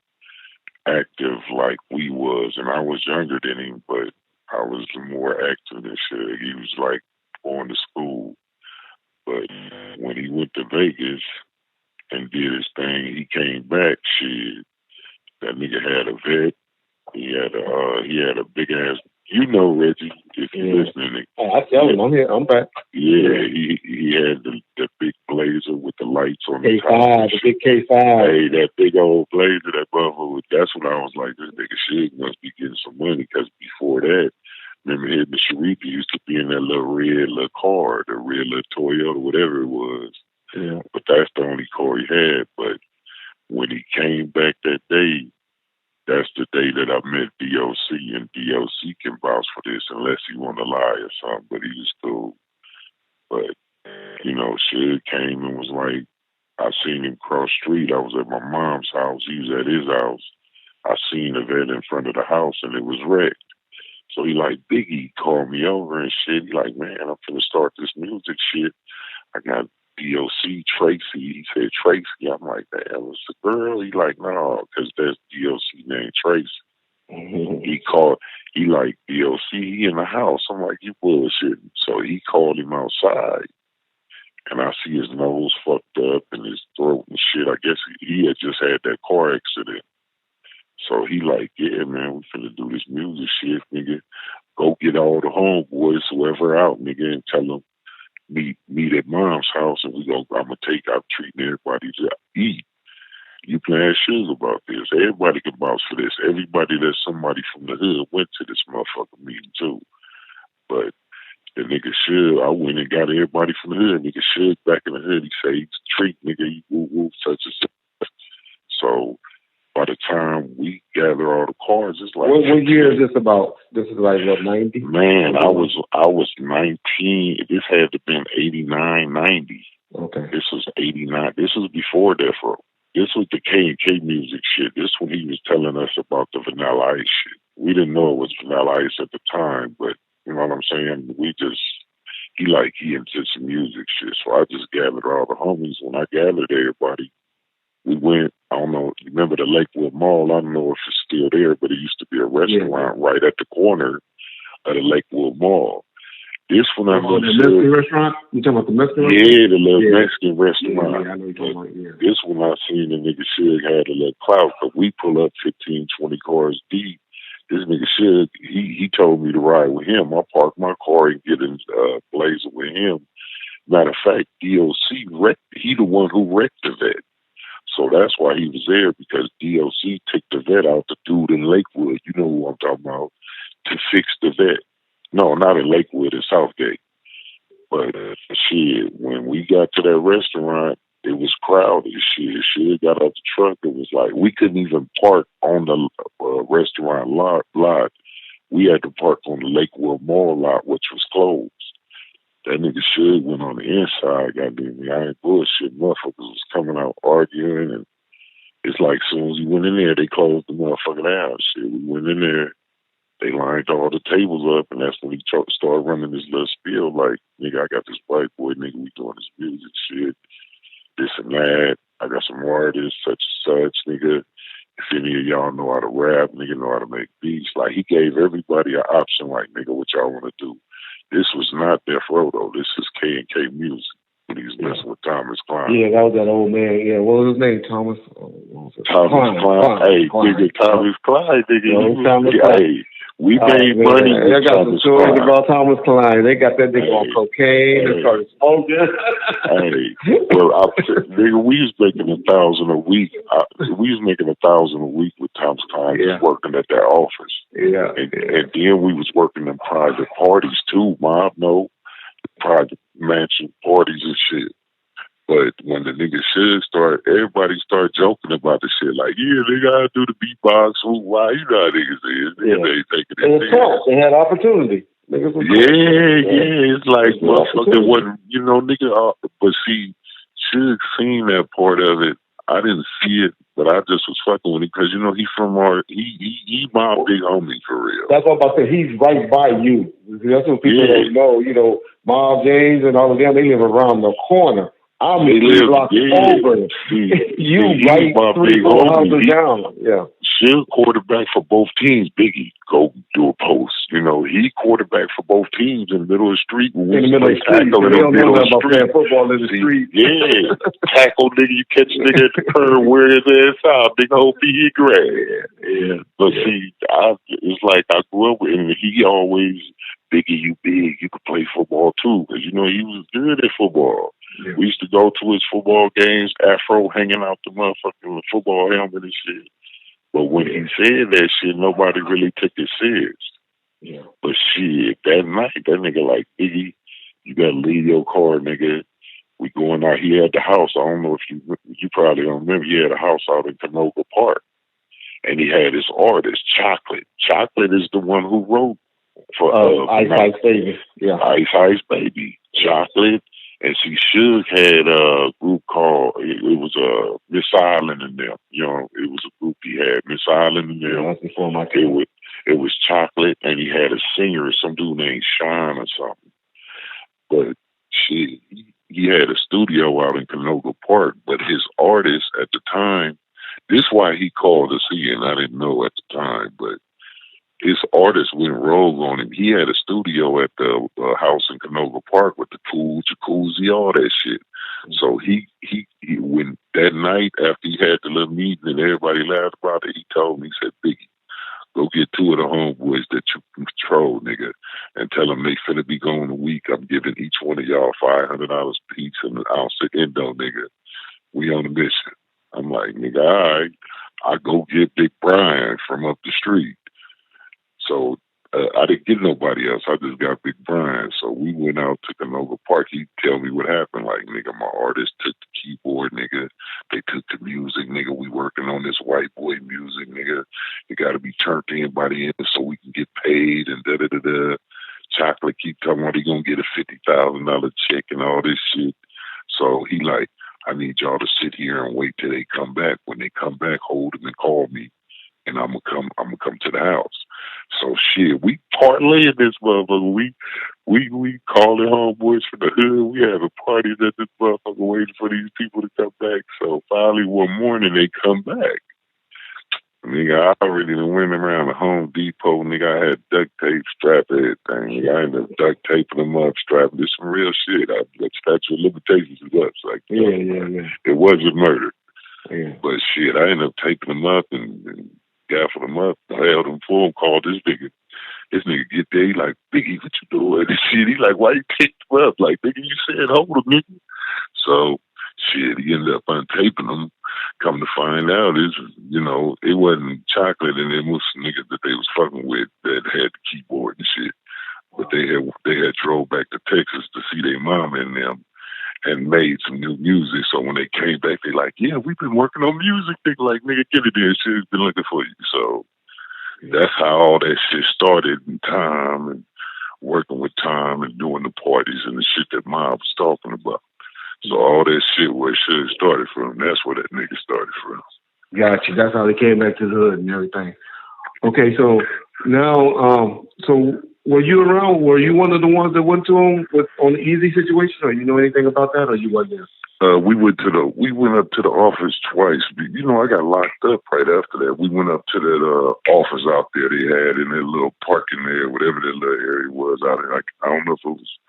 active like we was, and I was younger than him, but I was more active than shit. He was like going to school, but when he went to Vegas and did his thing, he came back. Shit, that nigga had a vet. He had a big ass. Reggie, if you're listening. I tell him I'm here. I'm back. Yeah, he had the big blazer with the lights on the top. K5, the big K5. Hey, that big old blazer, that motherfucker. That's when I was like, this nigga Suge must be getting some money, because before that, remember him and Sharif used to be in that little red little car, the red little Toyota, whatever it was. Yeah. But that's the only car he had. But when he came back that day, that's the day that I met DOC, and DOC can vouch for this unless he want to lie or something, but he was cool. But, Suge came and was like, I seen him cross street. I was at my mom's house. He was at his house. I seen a vet in front of the house, and it was wrecked. So he like, Biggie called me over and shit. He like, man, I'm finna start this music shit. I got DOC Tracy. He said Tracy. I'm like, damn, it's a girl. He like, no, because there's DOC named Tracy. Mm-hmm. He like, DOC, he in the house. I'm like, you bullshitting. So he called him outside, and I see his nose fucked up and his throat and shit. I guess he had just had that car accident. So he like, yeah, man, we finna do this music shit, nigga. Go get all the homeboys, whoever out, nigga, and tell them meet at mom's house, and I'm gonna take out treating everybody to eat. You can ask Suge about this. Everybody can vouch for this. Everybody that's somebody from the hood went to this motherfucker meeting too. But the nigga Suge, I went and got everybody from the hood. Nigga Suge back in the hood, he say, he's a treat, nigga, you woo, such and such. So by the time we gather all the cars, it's like, what year is this about? This is like what, 90? Man, I was 19. This had to been 89, 90. Okay. This was 89. This was before Death Row. This was the K&K music shit. This when he was telling us about the Vanilla Ice shit. We didn't know it was Vanilla Ice at the time, but you know what I'm saying? He into some music shit. So I just gathered all the homies. When I gathered everybody, we went, I don't know, you remember the Lakewood Mall? I don't know if it's still there, but it used to be a restaurant right at the corner of the Lakewood Mall. This one I know. The Mexican restaurant? You talking about the Mexican restaurant? Yeah, the little Mexican restaurant. Yeah, I know you're talking about, yeah. This one I seen the nigga Suge had a little clout, but we pull up 15, 20 cars deep. This nigga Suge, he told me to ride with him. I parked my car and get in Blazer with him. Matter of fact, DOC he the one who wrecked the vet. So that's why he was there, because DOC took the vet out, the dude in Lakewood, you know who I'm talking about, to fix the vet. No, not in Lakewood, in Southgate. But shit, when we got to that restaurant, it was crowded. Shit got out the truck. It was like we couldn't even park on the restaurant lot. We had to park on the Lakewood Mall lot, which was closed. That nigga Suge went on the inside, goddamn me. I ain't bullshit. Motherfuckers was coming out arguing, and it's like as soon as we went in there, they closed the motherfucker down. Shit, we went in there, they lined all the tables up, and that's when he started running this little spiel like, nigga, I got this white boy, nigga, we doing this music shit, this and that. I got some artists, such and such, nigga. If any of y'all know how to rap, nigga, know how to make beats. Like, he gave everybody an option, like, nigga, what y'all want to do? This was not Death Row, though. This is K&K Music. When he was messing with Thomas Klein. Yeah, that was that old man. Yeah, what was his name? Thomas Klein. Hey, nigga, Thomas Klein, nigga. Thomas Klein. Hey, we made money with I got some stories about Thomas Klein. They got that nigga on cocaine and started smoking. Well, nigga, we was making $1,000 a week. We was making $1,000 a week with Thomas Klein working at that office. Yeah. And then we was working in private parties too, Mob, no. Private mansion parties and shit. But when the nigga Suge started, everybody started joking about the shit. Like, yeah, they gotta do the beatbox. Why? You know how niggas is. Niggas ain't taking it serious. They had opportunity. It's like, motherfucker wasn't, you know, nigga. But see, Suge seen that part of it. I didn't see it, but I just was fucking with him because, you know, he's from he my big homie for real. That's what I'm about to say. He's right by you. That's what people don't know. You know, Mob James and all of them, they live around the corner. I'm a block over. You right 3-4 houses down. Yeah. Suge quarterback for both teams. Biggie go do a post. You know, he quarterback for both teams in the middle of the street. In the middle of the street. They don't know nothing about playing football in the street. Yeah. Tackle nigga, you catch nigga at the curb, wear his ass out. Big hope he grab. Yeah. But see, it's like I grew up with him, and he always, Biggie, you big, you could play football too. Because, you know, he was good at football. Yeah. We used to go to his football games, Afro hanging out the motherfucking football helmet and shit. But when he said that shit, nobody really took it serious. Yeah. But shit, that night, that nigga like, Biggie, you gotta leave your car, nigga. We going out. He had the house. I don't know if you probably don't remember. He had a house out in Canoga Park. And he had his artist, Chocolate. Chocolate is the one who wrote for Ice Baby. Yeah. Ice Baby. Chocolate. And see, Suge had a group called, it was Miss Island and them. You know, it was a group he had, Miss Island and them. Yeah, that's before my time. It was Chocolate, and he had a singer, some dude named Sean or something. But shit, he had a studio out in Canoga Park, but his artist at the time, this is why he called us in. I didn't know at the time, but his artist went rogue on him. He had a studio at the house in Canoga Park with the pool, jacuzzi, all that shit. So he when that night after he had the little meeting and everybody laughed about it, he told me, he said, Biggie, go get 2 of the homeboys that you control, nigga, and tell them they finna be gone a week. I'm giving each one of y'all $500 each and an ounce of endo, nigga. We on a mission. I'm like, nigga, all right. I go get Big Brian from up the street. So I didn't get nobody else. I just got Big Brian. So we went out to Canoga Park. He tell me what happened. Like, nigga, my artist took the keyboard, nigga. They took the music, nigga. We working on this white boy music, nigga. It got to be turned in by the end so we can get paid and da-da-da-da. Chocolate keep talking about he going to get a $50,000 check and all this shit. So he like, I need y'all to sit here and wait till they come back. When they come back, hold them and call me. And I'm gonna come to the house. So shit, we parlaying this motherfucker. We calling homeboys from the hood. We having parties at this motherfucker waiting for these people to come back. So finally one morning they come back. Nigga, I already went around the Home Depot, nigga. I had duct tape, strap everything. Nigga, I ended up duct taping them up, strapping. This some real shit. The statute of limitations is up. So yeah. It wasn't murder. Yeah. But shit, I ended up taping them up and gaffled them up, held them for him, called this nigga. This nigga get there, he like, Biggie, what you doing? And shit, he like, why you picked him up? Like, nigga, you said hold him, nigga. So, shit, he ended up untaping them. Come to find out, it wasn't Chocolate and them was niggas that they was fucking with that had the keyboard and shit. But they had drove back to Texas to see their mama and them and made some new music. So when they came back, they like, yeah, we've been working on music. They like, nigga, get it in. Shit's been looking for you. So that's how all that shit started in Time and working with Time and doing the parties and the shit that Mob was talking about. So all that shit where it should have started from, that's where that nigga started from. Gotcha. That's how they came back to the hood and everything. Okay, so now, so were you around? Were you one of the ones that went to him on the Easy situation, or you know anything about that, or you wasn't there? We went up to the office twice. You know, I got locked up right after that. We went up to that office out there they had in that little parking there, whatever that little area was out there. I don't know if it was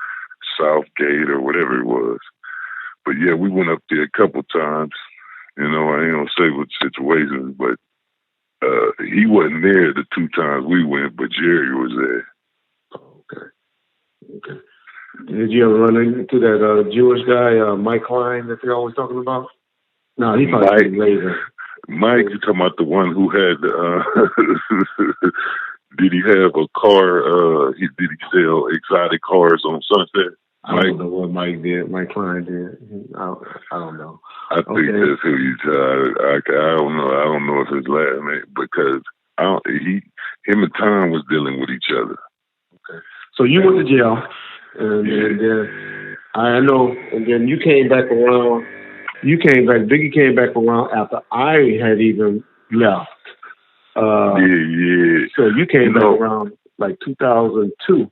Southgate or whatever it was. But yeah, we went up there a couple times. You know, I ain't gonna say what situations, but he wasn't there the 2 times we went, but Jerry was there. Okay. Did you ever run into that Jewish guy, Mike Klein, that they're always talking about? No, he probably later. Mike, you talking about the one who had? Did he have a car? Did he sell exotic cars on Sunset? I don't know what Mike did. Mike Klein did. I don't know. I think that's who you tell. I don't know. I don't know if his last name because him and Tom was dealing with each other. Okay. So you went to jail, and then I know, and then you came back around. Biggie came back around after I had even left. Yeah. So you came back around like 2002.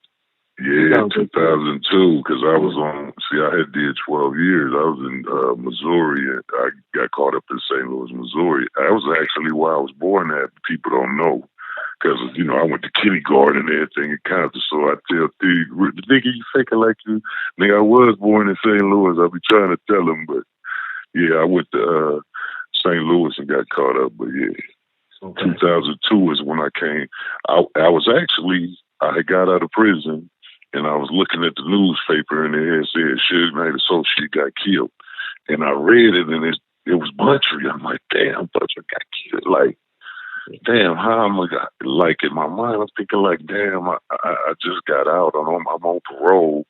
Yeah, 2002, because I was I had did 12 years. I was in Missouri, and I got caught up in St. Louis, Missouri. That was actually where I was born at. People don't know, because, you know, I went to kindergarten and everything in Compton, so I tell nigga, you faking like you, nigga, I was born in St. Louis. I be trying to tell him, but yeah, I went to St. Louis and got caught up, but yeah. Okay. 2002 is when I came. I was actually, I had got out of prison, and I was looking at the newspaper, and it had said Suge Knight associate got killed. And I read it, and it was Buntry. I'm like, damn, Buntry got killed. Like, damn, how am I got? Like, in my mind, I'm thinking, like, damn, I just got out. I'm on parole.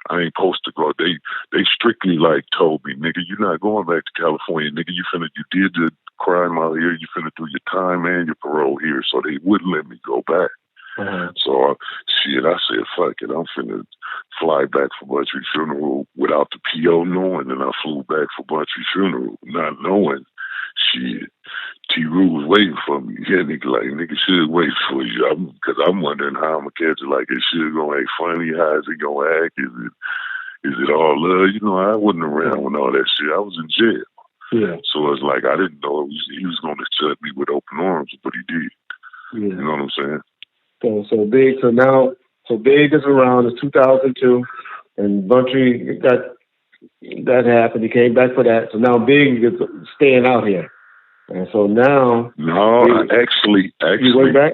I ain't supposed to go. They strictly, like, told me, nigga, you're not going back to California. Nigga, you did the crime out here. You finna do your time and your parole here. So they wouldn't let me go back. So, I said, fuck it, I'm finna fly back for Buntry's funeral without the PO knowing, and I flew back for Buntry's funeral, not knowing, T-Roo was waiting for me. Yeah, nigga should wait for you, because I'm wondering how I'm gonna catch it, like, is Suge gonna act funny, how is he gonna act, is it all love, you know, I wasn't around when all that shit, I was in jail. Yeah. So it's like, I didn't know he was gonna accept me with open arms, but he did. Yeah. You know what I'm saying? So Big is around. It's 2002, and Buntry that happened. He came back for that. So now Big is staying out here, and so now. No, actually, you went back.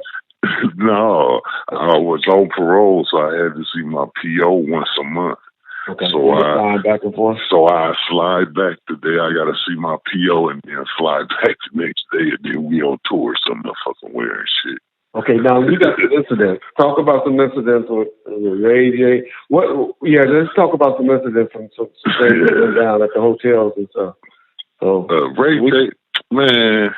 No, I was on parole, so I had to see my PO once a month. Okay. So I back and forth. So I slide back the day I got to see my PO, and then fly back the next day, and then we on tour, some motherfucking wearing shit. Okay, now you got some incidents. Talk about some incidents with Ray J. Let's talk about some incidents from some things that went down at the hotels and stuff. So Ray J, man,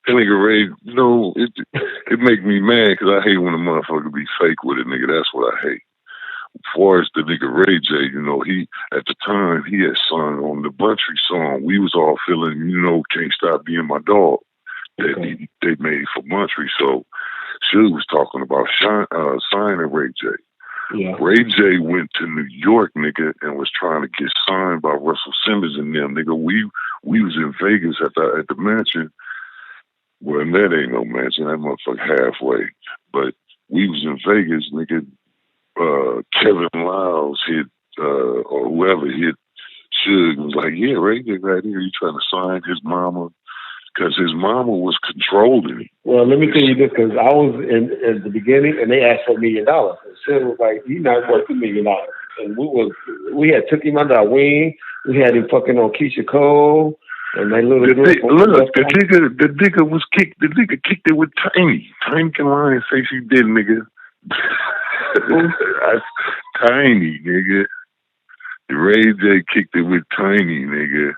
that nigga Ray, you know, it make me mad because I hate when a motherfucker be fake with it, nigga. That's what I hate. As far as the nigga Ray J, you know, he at the time he had sung on the Buntry song. We was all feeling, you know, Can't Stop Being My Dog that they made for Buntry. So Suge was talking about signing Ray J. Yeah. Ray J went to New York, nigga, and was trying to get signed by Russell Simmons and them, nigga. We was in Vegas at the mansion. Well, that ain't no mansion. That motherfucker halfway. But we was in Vegas, nigga. Kevin Lyles hit, or whoever hit Suge and was like, yeah, Ray J right here. You trying to sign his mama? Because his mama was controlling him. Well, let me tell you this, because I was at the beginning, and they asked for $1 million. And Sid was like, "He's not worth $1 million." And we had took him under our wing. We had him fucking on Keisha Cole and that little. The nigga was kicked. The nigga kicked it with Tiny. Tiny can lie and say she did, nigga. That's Tiny, nigga. Ray J kicked it with Tiny, nigga.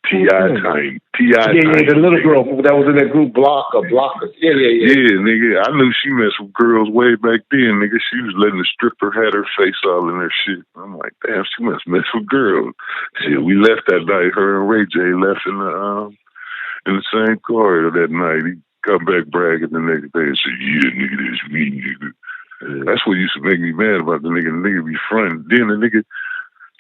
T.I. Tiny. T.I. Yeah, the little girl that was in that group Blockers. Yeah. Yeah, nigga. I knew she messed with girls way back then, nigga. She was letting the stripper had her face all in her shit. I'm like, damn, she must mess with girls. Shit, we left that night. Her and Ray J left in the same car that night. He come back bragging the next day and said, yeah, nigga, this me, nigga. Yeah. That's what used to make me mad about the nigga. The nigga be fronting. Then the nigga,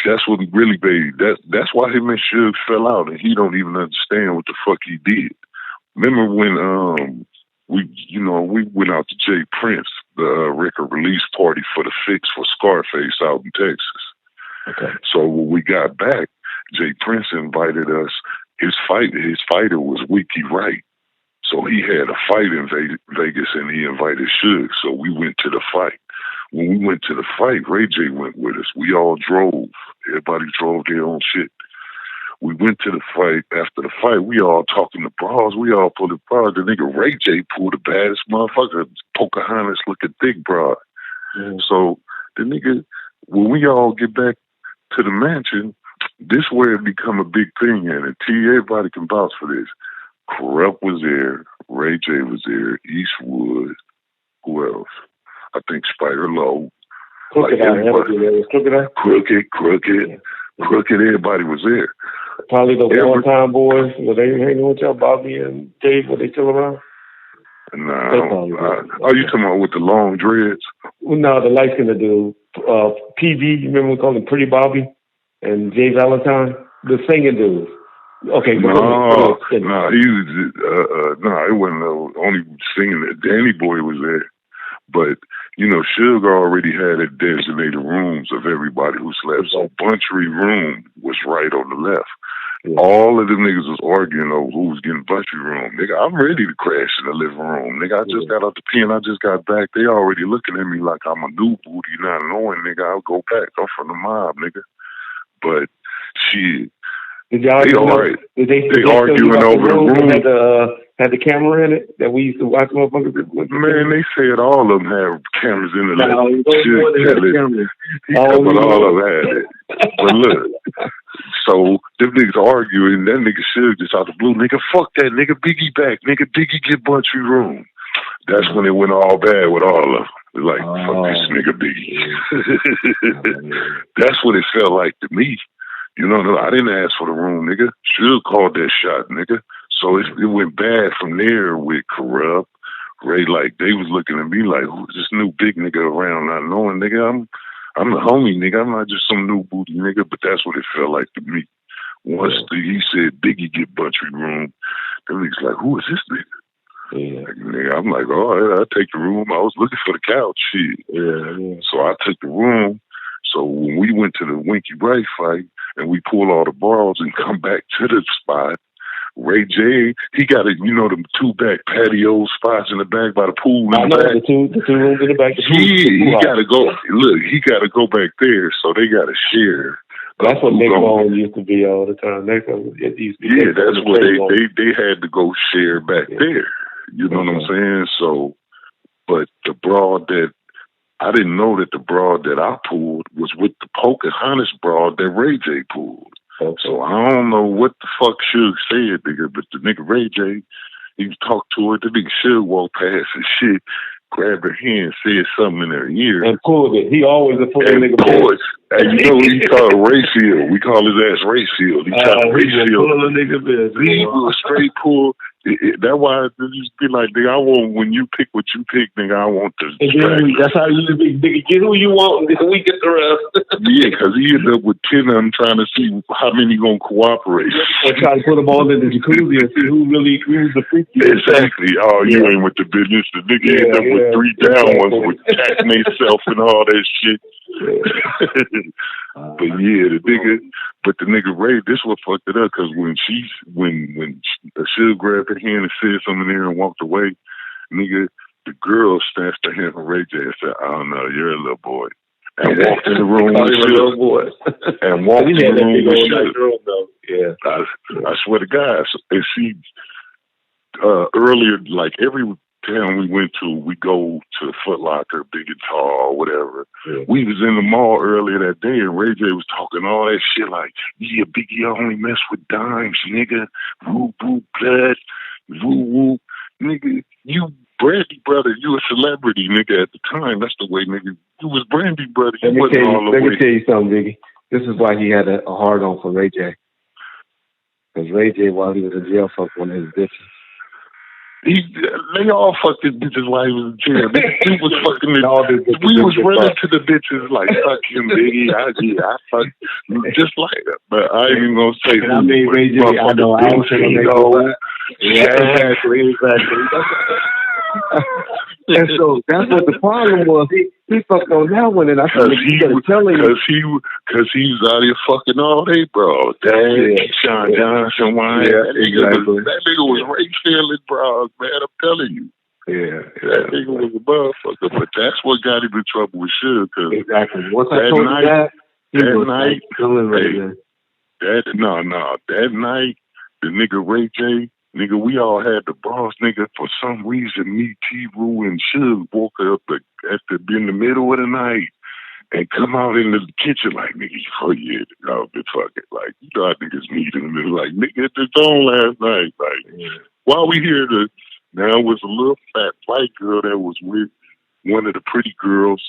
that's what really made. That's why him and Suge fell out, and he don't even understand what the fuck he did. Remember when we went out to Jay Prince, the record release party for the Fix for Scarface out in Texas. Okay. So when we got back, Jay Prince invited us. His fighter was Reggie Wright. So he had a fight in Vegas, and he invited Suge. So we went to the fight. When we went to the fight, Ray J went with us. We all drove. Everybody drove their own shit. We went to the fight. After the fight, we all talking to bras. We all pulled the bras. The nigga Ray J pulled the baddest motherfucker, Pocahontas looking thick broad. Mm. So the nigga, when we all get back to the mansion, this where it become a big thing, and everybody can vouch for this. Corrupt was there. Ray J was there. Eastwood. Who else? I think Spider Low. Crooked, everybody was there. Probably the one-time boys. Were they hanging with y'all, Bobby and Dave? Were they still around? No. You talking about with the long dreads? Well, no, the light-skinned dude. PV, you remember we called him Pretty Bobby? And Jay Valentine? The singing dude. Okay. No, he was, it wasn't only singing. Danny Boy was there. But, Suge already had a designated rooms of everybody who slept. So Buntry room was right on the left. Yeah. All of them niggas was arguing over who was getting Buntry room. Nigga, I'm ready to crash in the living room. Nigga, I just got out the pen. I just got back. They already looking at me like I'm a new booty, not knowing, nigga. I'll go back. I'm from the mob, nigga. But, shit. Did y'all they arguing over the room. Had the camera in it that we used to watch motherfuckers with? Man, they said all of them have cameras in it. But all of them had it. But look, so them niggas arguing, that nigga Suge just out the blue. Nigga, fuck that nigga. Biggie back. Nigga, Biggie get Buntry room. That's when it went all bad with all of them. Like, fuck this nigga Biggie. That's what it felt like to me. I didn't ask for the room, nigga. Suge called that shot, nigga. So it went bad from there with Corrupt. Ray, like, they was looking at me like, who's this new big nigga around not knowing, nigga? I'm the homie, nigga. I'm not just some new booty nigga, but that's what it felt like to me. Once he said Biggie get Buntry room, then he's like, who is this nigga? Yeah. Like, nigga, I'm like, I'll take the room. I was looking for the couch, shit. Yeah. So I took the room. So when we went to the Winky Wright fight and we pulled all the bras and come back to the spot, Ray J, he got them two back patio spots in the back by the pool. I know the two rooms in the back. He got to go. Look, he got to go back there, so they got to share. That's what Nick Bone used to be all the time. That's what they had to go share back there. You know what I'm saying? So, but the broad that I didn't know that the broad that I pulled was with the Pocahontas broad that Ray J pulled. Okay. So I don't know what the fuck Suge said, nigga, but the nigga Ray J, he talked to her. The nigga Suge walked past and shit, grabbed her hand, said something in her ear. And pulled it. He always a pulling nigga. Pulled. And he called Rayfield. We call his ass Rayfield. He tried Rayfield. He was straight pull. That's why it just be like, nigga, I want, when you pick what you pick, nigga, I want the that's how you be, nigga, get who you want, and then we get the rest. Yeah, because he ended up with 10 of them trying to see how many going to cooperate. And try to put them all in the jacuzzi and see who's the freaky. Exactly. Oh, you ain't with the business. The nigga ended up with 3 down ones with catching themselves and all that shit. But yeah, the nigga Ray, this what fucked it up, because when Suge grabbed her hand and said something there and walked away, nigga, the girl snatched her hand from Ray J and said, "Oh no, you're a little boy," and walked in the room with Suge. And walked in the room with Suge. Yeah, I swear to God, and she earlier, like every town we go to Foot Locker, Big and Tall, whatever. Yeah. We was in the mall earlier that day, and Ray J was talking all that shit like, yeah, Biggie only mess with dimes, nigga. Woo, woo, blood. Woo, woo. Nigga, you Brandy brother, you a celebrity, nigga, at the time. That's the way, nigga. You was Brandy brother. Let me tell you something, Biggie. This is why he had a hard-on for Ray J. Because Ray J, while he was in jail, fucked one of his bitches. They all fucked his bitches while he was in jail. He was fucking it. We was running to the bitches like, fuck him, Biggie. I fuck just like that. But I ain't even gonna say I mean, Ray J, I know. I was saying exactly. And so that's what the problem was. He fucked on that one, and I said, because he was out here fucking all day, bro. Sean Johnson, wine. Exactly. That nigga was Ray Shelley, bro. Man, I'm telling you. That nigga was a motherfucker. But that's what got him in trouble with Suge. Exactly. Once I told you that, that night, that night, the nigga Ray J. Nigga, we all had the bras, nigga. For some reason, me, T-Roo, and Suge woke up in the middle of the night and come out into the kitchen like, nigga, I'll be fucking. Like, you know how niggas meet in the middle. Like, nigga, at the zone last night. Like, while we here, now was a little fat white girl that was with one of the pretty girls.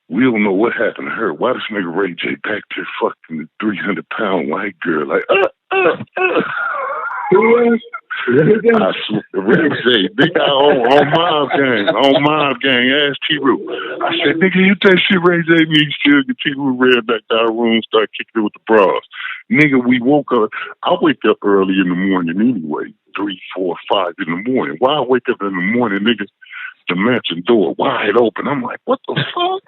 We don't know what happened to her. Why this nigga Ray J back there fucking the 300-pound white girl? Like, I swear, Ray J, big guy on Mob Gang, ask T-Roo. I said, nigga, you that shit Ray J means Suge, and T-Roo ran back to our room, started kicking it with the bras. Nigga, we woke up. I wake up early in the morning anyway, 3, 4, 5 in the morning. Why I wake up in the morning, nigga, the mansion door wide open. I'm like, what the fuck?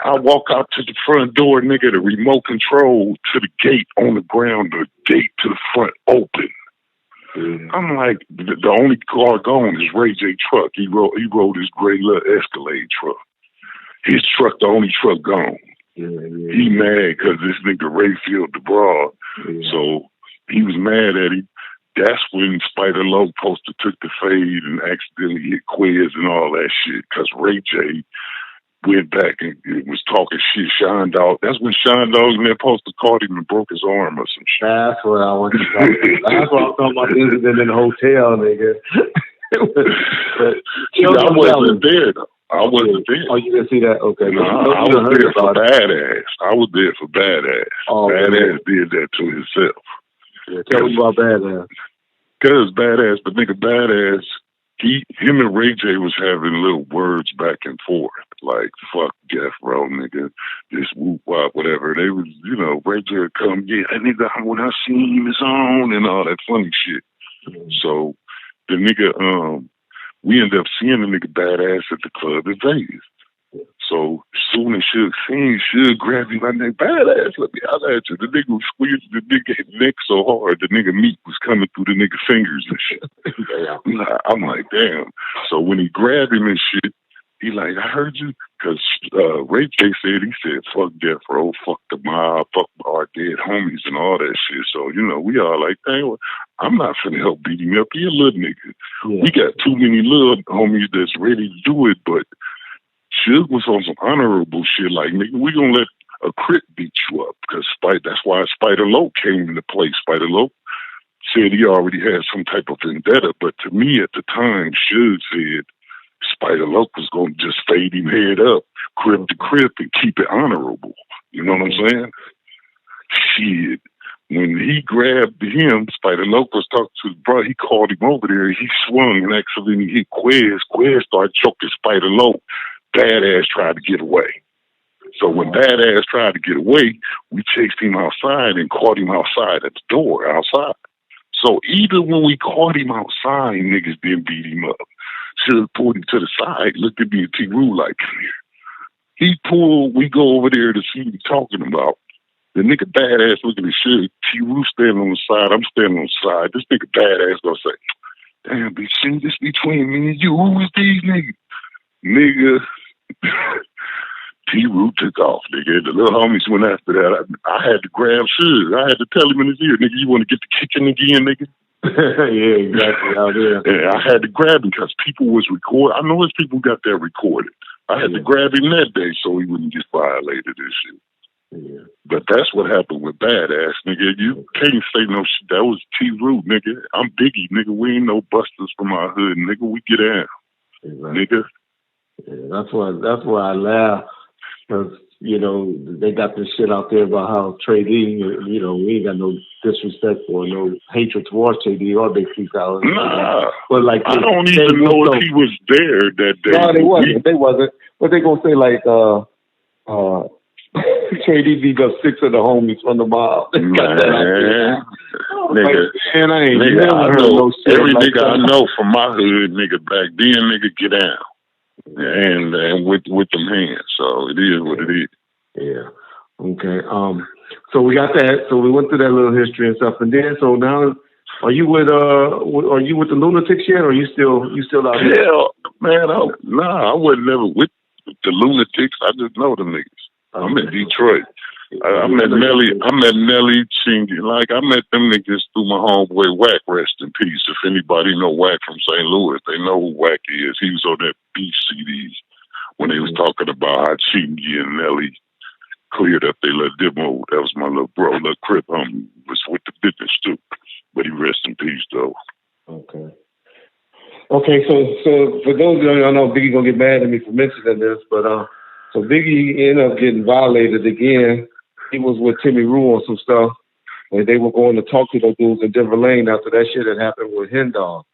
I walk out to the front door, nigga, the remote control to the gate on the ground, the gate to the front open. I'm like, the only car gone is Ray J truck. He rode his gray little Escalade truck. His truck, the only truck gone. He mad because this nigga Ray filled the bra. So he was mad at him. That's when Spider Low Poster took the fade and accidentally hit Quiz and all that shit. Because Ray J went back and was talking shit. Sean Dog. That's when Sean Dog and that poster caught him and broke his arm or some shit. That's what I want to talk about. That's what I'm talking about. Visiting in the hotel, nigga. I wasn't there though. I wasn't there. Oh, you didn't see that? Okay. No, I was there for Badass. I was there for Badass. Oh, Badass did that to himself. Yeah, tell me about Badass. Because Badass, but nigga Badass, him and Ray J was having little words back and forth, like fuck Jeff Rowe, nigga, this whoop wop, whatever. They was, Ray J would come, nigga, when I seen him, it's on, and all that funny shit. So the nigga, we ended up seeing the nigga Badass at the club in Vegas. So as soon as Suge grabbed him by the neck, Badass, let me out at you. The nigga was squeezing the nigga neck so hard, the nigga meat was coming through the nigga fingers and shit. I'm like, damn. So when he grabbed him and shit, he like, I heard you. Because Ray J said, fuck Death Row, fuck the mob, fuck our dead homies and all that shit. So, we all like, dang, I'm not finna help beat him up. He a little nigga. Yeah. We got too many little homies that's ready to do it, but Suge was on some honorable shit like, nigga, we gonna let a Crip beat you up. Because that's why Spider Low came into play. Spider Low said he already had some type of vendetta, but to me at the time, Suge said Spider Low was gonna just fade him head up, Crip to Crip, and keep it honorable. You know what I'm saying? Shit. When he grabbed him, Spider Low was talking to his brother. He called him over there. He swung and actually hit Quiz. Quiz started choking Spider Low. Badass tried to get away. So when Badass tried to get away, we chased him outside and caught him outside at the door outside. So even when we caught him outside, niggas didn't beat him up. Should have pulled him to the side, looked at me and T-Roo like, come here. We go over there to see what he's talking about. The nigga Badass looking at shit. T-Roo standing on the side, I'm standing on the side. This nigga Badass gonna say, damn, bitch, see this between me and you. Who is these niggas? Nigga, T-Roo took off, nigga. The little homies went after that. I had to grab Suge. I had to tell him in his ear, nigga, you want to get the kicking again, nigga? Yeah, exactly. Out there. And I had to grab him because people was recording. I know his people got that recorded. I had to grab him that day so he wouldn't get violated and shit. Yeah. But that's what happened with Badass, nigga. You can't say no shit. That was T-Root, nigga. I'm Biggie, nigga. We ain't no busters from our hood, nigga. We get out, nigga. Yeah, that's why I laugh, because they got this shit out there about how Kading, we ain't got no disrespect or no hatred towards Kading or Big Freestyle. Nah, but like I don't even know if he was there that day. No, they wasn't. But they gonna say like Kading beat up 6 of the homies from the mob. Man, nigga, and I ain't nigga, never I heard know no shit every like nigga that. I know from my hood, nigga, back then, nigga, get down. And with them hands, so it is what it is. Yeah. Okay. So we got that. So we went through that little history and stuff, and then so now, are you with the Lunatics yet, or are you still out here? Hell, man, I wasn't never with the Lunatics. I just know them niggas. I'm in Detroit. I met Nelly Chingy. Like, I met them niggas through my homeboy Wack, rest in peace. If anybody know Wack from St. Louis, they know who Wack is. He was on that beef CDs when they was talking about how Chingy and Nelly cleared up their little demo. That was my little bro, little Crip homie, was with the business too. But he rest in peace though. Okay. Okay, so for those of you, I know Biggie gonna get mad at me for mentioning this, but so Biggie ended up getting violated again. He was with Timmy Rue on some stuff, and they were going to talk to those dudes in Denver Lane after that shit had happened with Hen Dog.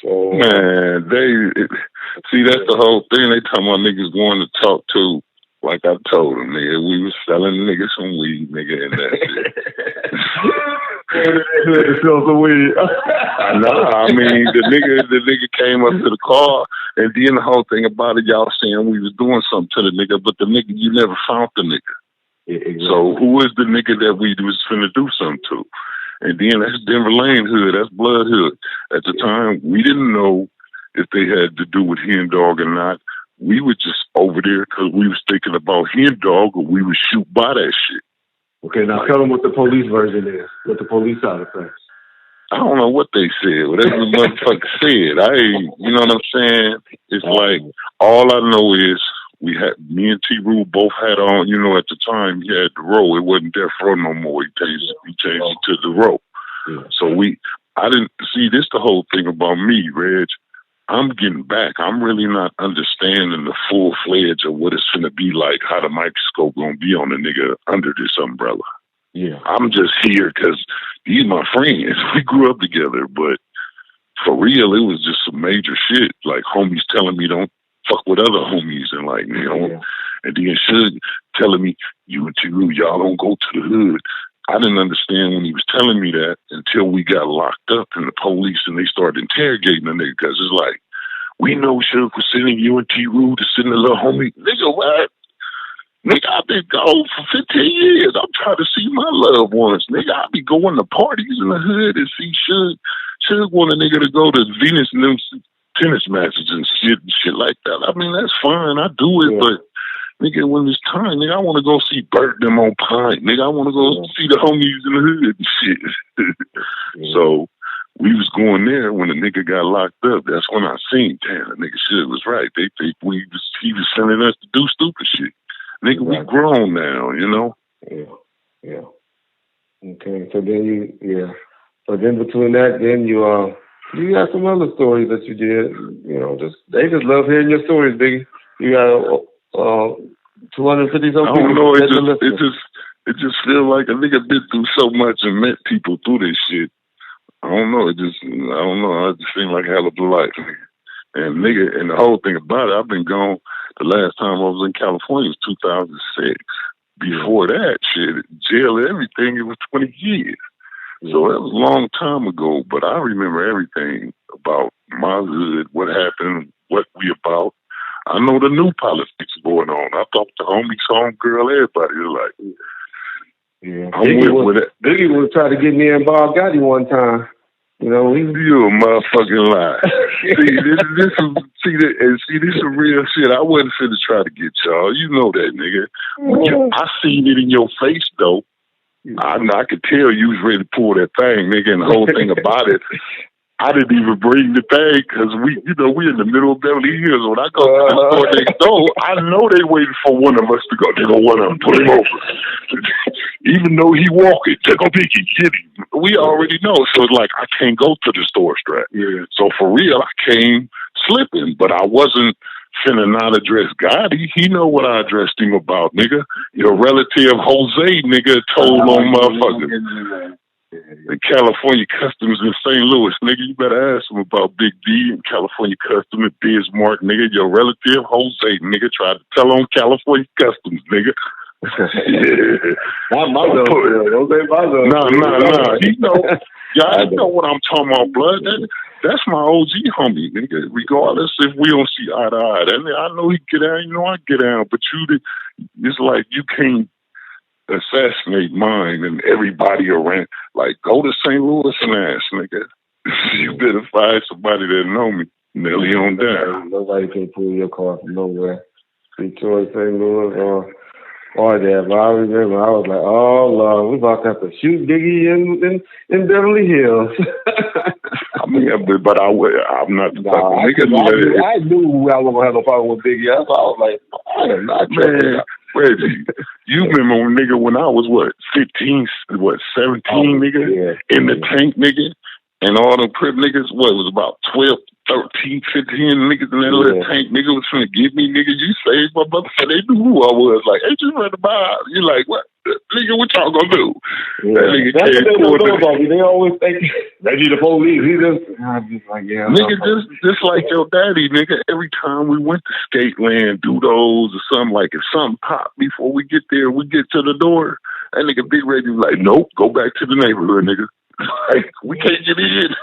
So man, see that's the whole thing. They talking about niggas going to talk to. Like I told them, nigga, we was selling niggas some weed, nigga, and that shit. Sell some weed. Nah, I mean the nigga came up to the car, and then the whole thing about it, y'all saying we was doing something to the nigga, but the nigga, you never found the nigga. Yeah, exactly. So who is the nigga that we was finna do something to? And then that's Denver Lane hood, that's Blood hood. At the time, we didn't know if they had to do with Hen Dog or not. We were just over there because we was thinking about Hen Dog, or we would shoot by that shit. Okay, now tell them what the police version is. What the police side of things. I don't know what they said. Whatever the motherfucker said, you know what I'm saying? It's like, all I know is me and T-Rule both had on, at the time he had the row. It wasn't Death Row no more. He changed it to the row. Yeah. So I didn't see this the whole thing about me, Reg. I'm getting back. I'm really not understanding the full-fledged of what it's going to be like, how the microscope going to be on a nigga under this umbrella. Yeah. I'm just here because these my friends. We grew up together, but for real, it was just some major shit. Like homies telling me don't fuck with other homies and like, and then Suge telling me, you and T-Roo, y'all don't go to the hood. I didn't understand when he was telling me that until we got locked up in the police and they started interrogating the nigga, because it's like, we know Suge was sending you and T-Roo to send a little homie. Nigga, what? Nigga, I've been gone for 15 years. I'm trying to see my loved ones. Nigga, I be going to parties in the hood and see Suge. Suge want a nigga to go to Venus and them tennis matches and shit like that. I mean, that's fine. I do it, but nigga, when it's time, nigga, I want to go see Bert them on Pine. Nigga, I want to go see the homies in the hood and shit. So we was going there when the nigga got locked up. That's when I seen, damn, the nigga shit was right. They think he was sending us to do stupid shit. Nigga, we grown now, Yeah. Okay, so then So then between that, then you got some other stories that you did. They just love hearing your stories, Biggie. You got 250 something. I don't know. It just feels like a nigga been through so much and met people through this shit. I don't know. I just seem like a hell of a life, nigga. And the whole thing about it, I've been gone. The last time I was in California was 2006. Before that shit, jail and everything, it was 20 years. So that was a long time ago, but I remember everything about my hood, what happened, what we about. I know the new politics going on. I talked to homies, homegirl, everybody was like, I'm with it. Biggie was trying to get me and Bob Gotti one time. You a motherfucking lie. This is real shit. I wasn't finna try to get y'all. You know that, nigga. I seen it in your face, though. I could tell you was ready to pull that thing, nigga, and the whole thing about it. I didn't even bring the thing because we in the middle of Beverly Hills. When I go to the store next door, I know they waiting for one of us to go. They go, one of them, pull him over. Even though he walking, take a Biggie, get him. We already know. So it's like, I can't go to the store strap. Yeah. So for real, I came slipping, but I wasn't finna not address Gotti. He know what I addressed him about, nigga. Your relative Jose, nigga, told on motherfucker. The California Customs in St. Louis, nigga, you better ask him about Big D and California Customs and Bismarck, nigga. Your relative Jose, nigga, tried to tell on California Customs, nigga. Not my Jose. Nah. He know. Y'all know what I'm talking about, blood. That's my OG homie, nigga. Regardless if we don't see eye to eye, and I know he get down, you know I get down, but it's like you can't assassinate mine and everybody around. Like, go to St. Louis and ask, nigga. You better find somebody that know me. Nelly on down. Nobody can pull your car from nowhere. Detroit, St. Louis, or that. But I remember I was like, oh Lord, we about to have to shoot Biggie in Beverly Hills. I mean, but I'm not the type of nigga. I knew I wasn't gonna have no problem with Biggie. That's why I was like, I am not man. Reggie, you remember when I was 17, nigga, in the tank, nigga, and all the crib niggas, it was about 12, 13, 15 niggas in that little tank, nigga was trying to give me, nigga, you saved my brother, so they knew who I was. Like, hey, just read about. You like, what? Nigga, what y'all gonna do? Yeah. That nigga that's what they don't know about me. They always think Reggie the police. I'm just like, yeah. Nigga, just like your daddy, nigga. Every time we went to Skateland, do those or something, like if something popped before we get there, we get to the door, that nigga Big Reggie was like, nope, go back to the neighborhood, nigga. Like, we can't get in.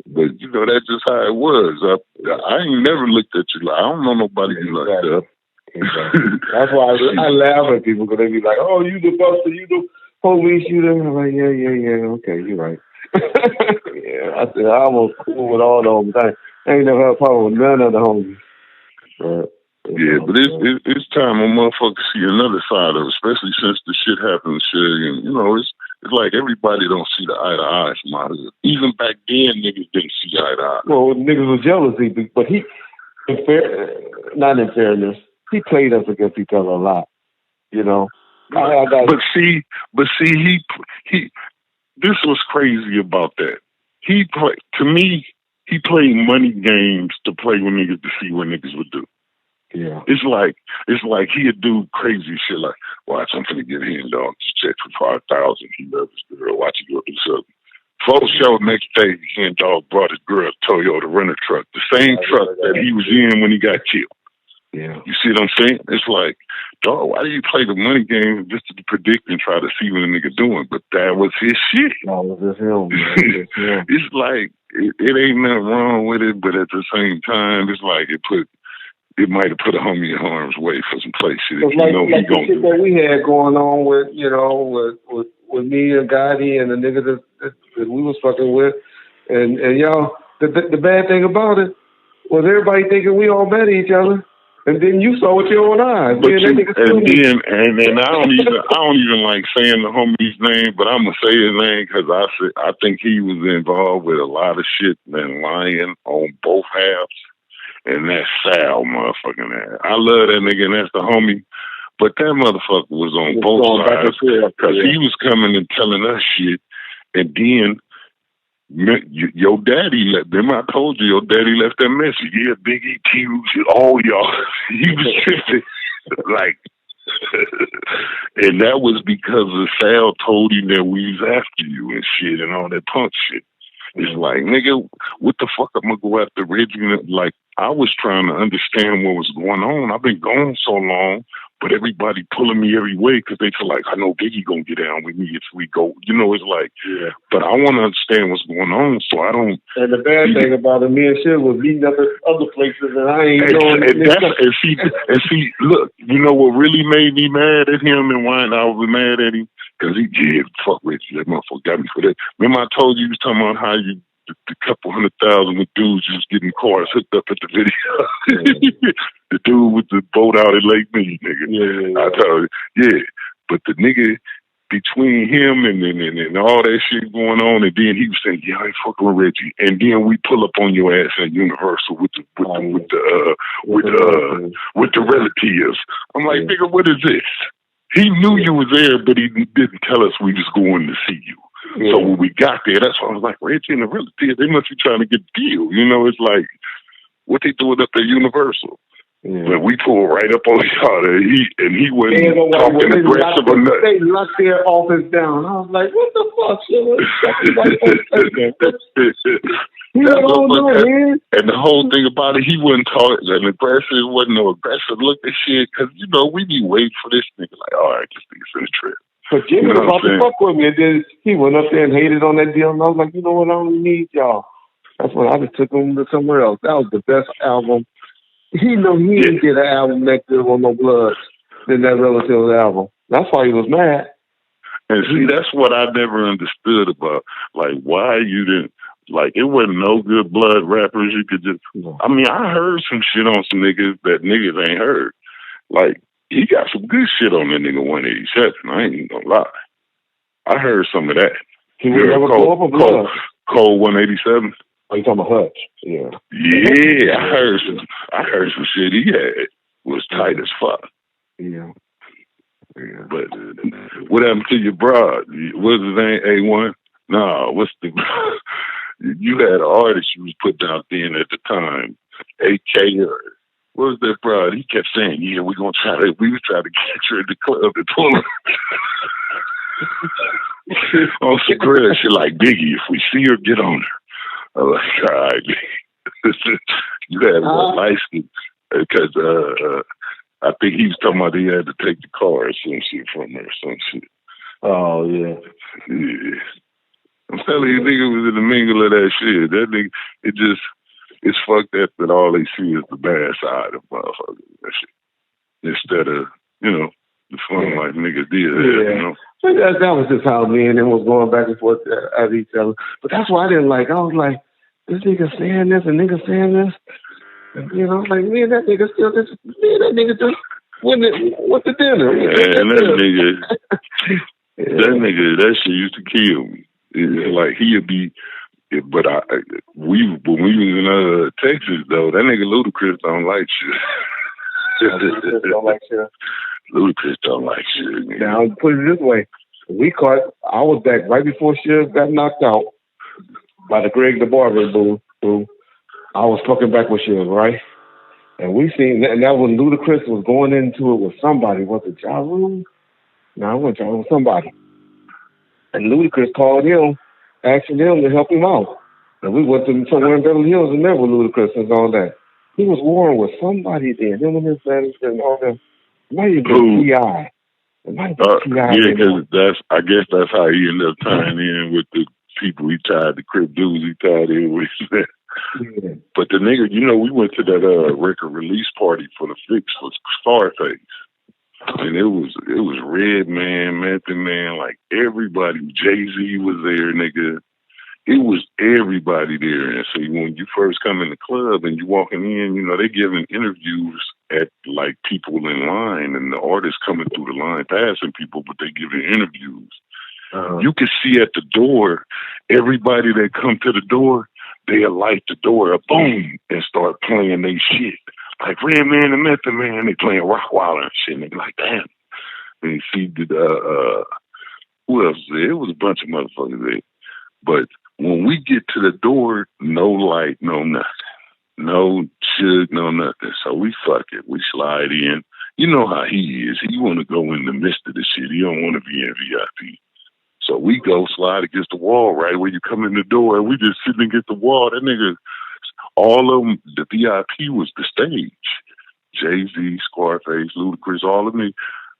But you know, that's just how it was. I ain't never looked at you like, I don't know nobody like that. Exactly. That's why I laugh at people because they be like, "Oh, you the buster, you the police, you the." I'm like, yeah, okay, you're right. Yeah, I said I was cool with all the homies. I ain't never had a problem with none of the homies. But it's time a motherfucker see another side of it, especially since the shit happened to Shug, and you know, it's like everybody don't see the eye to eye from out of it. Even back then, niggas didn't see eye to eye. Well, niggas was jealousy, but not in fairness. He played us against each other a lot, you know. But see, he this was crazy about that. He played money games to play with niggas to see what niggas would do. Yeah. It's like he'd do crazy shit like, watch, I'm finna get him, dog, check for 5,000. He loves his girl. Watch he go do something. Full show next day, he and dog brought his girl a Toyota Renner truck, the same truck that he was in when he got killed. Yeah. You see what I'm saying? It's like, dog, why do you play the money game just to predict and try to see what a nigga doing? But that was his shit. That was just him, man. It's like, it ain't nothing wrong with it, but at the same time, it's like it might have put a homie in harm's way for some play shit. Like the shit that we had going on with, you know, with me and Gotti and the nigga that we was fucking with. And y'all, the bad thing about it was everybody thinking we all met each other. And then you saw with your own eyes. And then I don't even like saying the homie's name, but I'm gonna say his name because I think he was involved with a lot of shit and lying on both halves. And that's Sal, motherfucking ass. I love that nigga, and that's the homie. But that motherfucker was on both sides because he was coming and telling us shit, and then. Your daddy left. Remember I told you your daddy left that message. Yeah, Biggie, Q, all y'all. He was tripping. Like, and that was because of Sal told him that we was after you and shit and all that punk shit. It's like, nigga, what the fuck I'm gonna go after Reggie? Like, I was trying to understand what was going on. I've been gone so long, but everybody pulling me every way because they feel like, I know Biggie gonna get down with me if we go. You know, it's like, yeah. But I want to understand what's going on, so I don't. And the bad thing about it, me and shit was meeting up at other places, and I ain't knowing. And see, look, you know what really made me mad at him and why I was mad at him? Because he did fuck Reggie. That motherfucker got me for that. Remember I told you, he was talking about how you the couple 100,000 with dudes just getting cars hooked up at the video. The dude with the boat out at Lake Mead, nigga. Yeah. I told you, yeah. But the nigga between him and all that shit going on, and then he was saying, "Yeah, I ain't fucking with Reggie," and then we pull up on your ass at Universal with the relatives. I'm like, nigga, what is this? He knew you was there, but he didn't tell us we was going to see you. Yeah. So when we got there, that's why I was like, Reggie and the relatives, they must be trying to get a deal. You know, it's like what they doing up at Universal. Yeah. But we pulled right up on each other. He wasn't talking aggressive or nothing. They locked their office down. I was like, what the fuck, And the whole thing about it, he wasn't talking aggressive. It wasn't no aggressive look at shit. Because, you know, we be waiting for this nigga. Like, all right, this nigga's in the trip. But Jimmy was about to fuck with me. And then he went up there and hated on that deal. And I was like, you know what? I don't need y'all. That's when I just took him to somewhere else. That was the best album. He knew he didn't get an album that good on no blood than that Relatives album. That's why he was mad. And see, that's what I never understood about, like, why you didn't, like, it wasn't no good blood rappers. You could just, I mean, I heard some shit on some niggas that niggas ain't heard. Like, he got some good shit on that nigga 187. I ain't even gonna lie. I heard some of that. He would never go up a blood. Cold 187. Oh, you talking about Hutch? Yeah. Yeah, I heard some shit he had was tight as fuck. Yeah. But what happened to your broad? What's his name? A1? No, what's the? You had an artist you was putting out then at the time, AK or what was that broad? He kept saying, "Yeah, we was trying to get her in the club and pull her." On some crazy shit like Biggie. If we see her, get on her. I was like, all right, you had one license because I think he was talking about he had to take the car or some shit from her or some shit. Oh, yeah. Yeah. I'm telling you, nigga was in the mingle of that shit. That nigga, it's fucked up that all they see is the bad side of motherfuckers. That shit. Instead of, you know, the fun like niggas did, you know. That was just how me and him was going back and forth at each other. But that's why I didn't like. I was like, this nigga saying this and nigga saying this. And, you know, like, me and that nigga still just, me and that nigga just went to dinner. And that shit used to kill me. It's like he'd be, but when we was in Texas though, that nigga Ludacris don't like shit. Don't like shit. Ludacris don't like shit. Man. Now, put it this way. I was back right before Suge got knocked out by the Greg the Barber boo. I was fucking back with Suge, right? And we seen, and that was Ludacris was going into it with somebody. Was it Ja Rule? No, it wasn't Ja Rule, somebody. And Ludacris called him, asking him to help him out. And we went to somewhere in Beverly Hills and met with Ludacris and all that. He was warring with somebody then. Him and his friends and all that. It might have been T.I. Yeah, because I guess that's how he ended up tying in with the people he tied, the Crip dudes he tied in with. Yeah. But the nigga, you know, we went to that record release party for the Fix for Scarface. And it was Redman, Method Man, like everybody. Jay-Z was there, nigga. It was everybody there. And so when you first come in the club and you walking in, you know, they giving interviews at like people in line and the artists coming through the line passing people, but they giving interviews. You can see at the door, everybody that come to the door, they'll light the door up, boom, and start playing they shit. Like Redman and Method Man, they playing Rockwaller and shit. And they be like, damn. And you see who else was there? It was a bunch of motherfuckers there. But when we get to the door, no light, no nothing. No Suge, no nothing. So we fuck it. We slide in. You know how he is. He want to go in the midst of the shit. He don't want to be in VIP. So we go slide against the wall right where you come in the door. And we just sitting against the wall. That nigga, all of them, the VIP was the stage. Jay-Z, Scarface, Ludacris, all of me.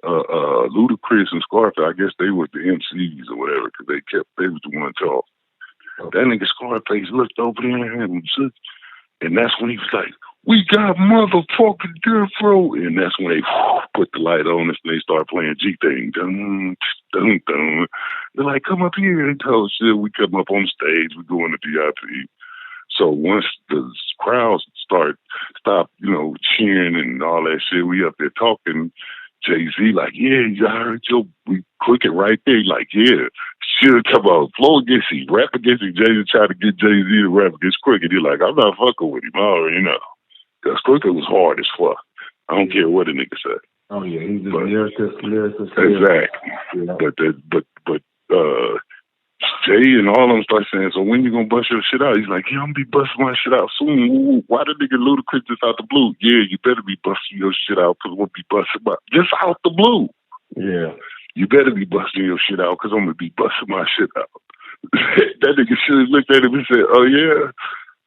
Ludacris and Scarface, I guess they were the MCs or whatever, because they was the one talk. That nigga Scarface looked over there and that's when he was like, we got motherfucking Death Row. And that's when they put the light on us and they start playing G-Thing. Dun, dun, dun. They're like, come up here. They told shit. We come up on stage. We go in the VIP. So once the crowds stop, you know, cheering and all that shit, we up there talking. Jay-Z like, yeah, you heard your Cricket right there. Like, yeah, should come on, flow against him, rap against him. Jay-Z tried to get Jay-Z to rap against Cricket. He's like, I'm not fucking with him. I already know. Because Cricket was hard as fuck. I don't care what a nigga say. Oh yeah, he's just lyricist. Exactly. Yeah. But Jay and all of them start saying, so when you gonna bust your shit out? He's like, yeah, I'm gonna be busting my shit out soon. Ooh, why the nigga Ludacris just out the blue? Yeah, you better be busting your shit out because we'll be busting my just out the blue. Yeah. You better be busting your shit out because I'm gonna be busting my shit out. That nigga should have looked at him and said, oh yeah.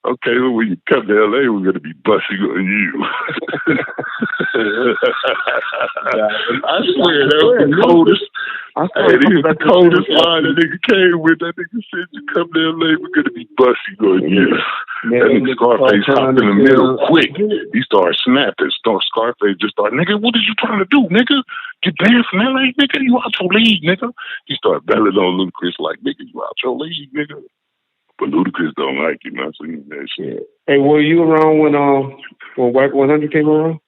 Okay, well, when you come to LA, we're gonna be busting on you. I swear that was the coldest. The coldest line that nigga came with. That nigga said, "You come to LA, we're gonna be busting on you." That nigga Scarface hopped in the middle quick. He started snapping. Scarface just started, nigga, what are you trying to do, nigga? Get banned from LA, nigga? You out your league, nigga? He started belling on Ludacris like, nigga, you out your league, nigga. But Ludacris don't like him. I seen that shit. Hey, were you around when Wack 100 came around?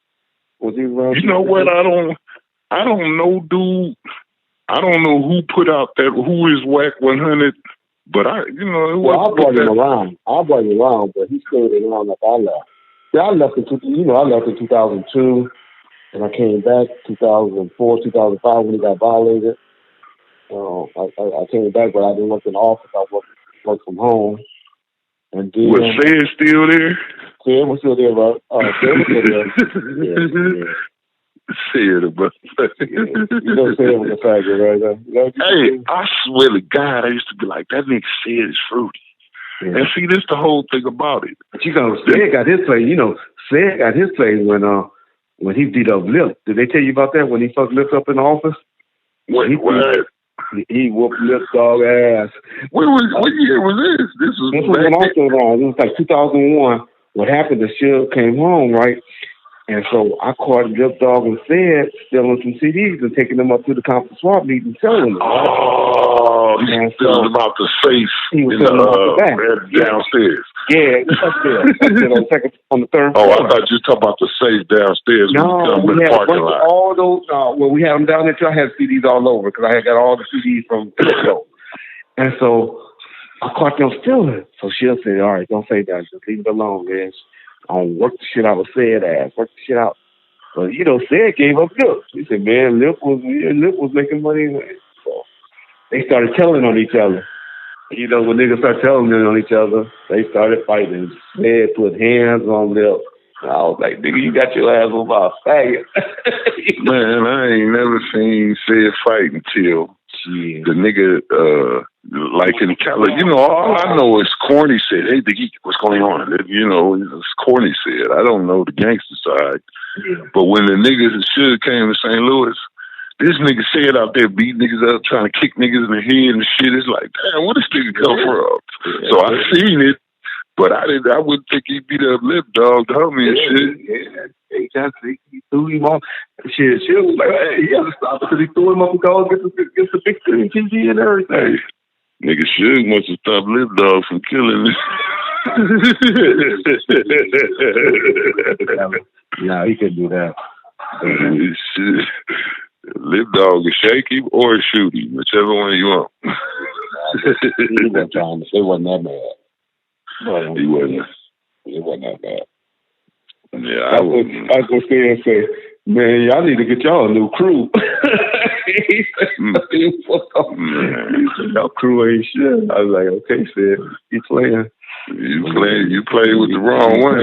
Was he around? You know what? I don't know, dude. I don't know who put out that. Who is Wack 100? But I brought him around. I brought him around, but he stayed around like I left. Yeah, I left in 2002, and I came back 2004, 2005 when he got violated. I came back, but I didn't work in the office. I worked from home. And then, was Sid still there? Sid was still there, bro. Sid was still there. Yeah. Sid, bro. You know Sid was a faggot, right? Hey, I swear to God, I used to be like, that nigga Sid is fruity. Yeah. And see, this the whole thing about it. But Sid got his play. Sid got his play when he beat up Lip. Did they tell you about that when he fucked Lip up in the office? What? He whooped Lip dog ass. What year was this? This was when I was around. It was like 2001. What happened? The Suge came home, right? And so I caught Lip Dog and Sid stealing some CDs and taking them up to the conference swap meet and selling them. Right? Oh, he was selling them out the safe in the downstairs. Yeah, upstairs. on the third floor. Oh, I thought you were talking about the safe downstairs. No, we had all those. Well, we had them down there too. I had CDs all over because I had got all the CDs from the show. And so I caught them stealing. So she'll say, all right, don't say that. Just leave it alone, man. Work the shit out of Sid ass. Work the shit out. But, Sid gave up Lip. He said, man, Lip was making money. So they started telling on each other. When niggas start telling on each other, they started fighting. Sid put hands on Lip. I was like, nigga, you got your ass on my faggot. Man, I ain't never seen Sid fight until the nigga, like in Cali, all I know is Corny said, hey, Biggie, what's going on? It's Corny said. I don't know the gangster side. Yeah. But when the niggas should came to St. Louis, this nigga said out there beating niggas up, trying to kick niggas in the head and shit. It's like, damn, where this nigga come from? Yeah. So I seen it, but I wouldn't think he beat up Lip Dog, the homie and shit. Yeah, he threw him off. Shit was like, hey, he had to stop because he threw him up and go against the big screen TV and everything. Hey, nigga Suge must have stopped Lip Dog from killing him. No, he couldn't do that. Lip Dog is shake him or shoot him, whichever one you want. They wasn't that bad. He wasn't. It wasn't that bad. Yeah, I was gonna stay and say, man, y'all need to get y'all a new crew. Y'all crew ain't shit. I was like, okay, Sid, you playing. You played with the wrong one.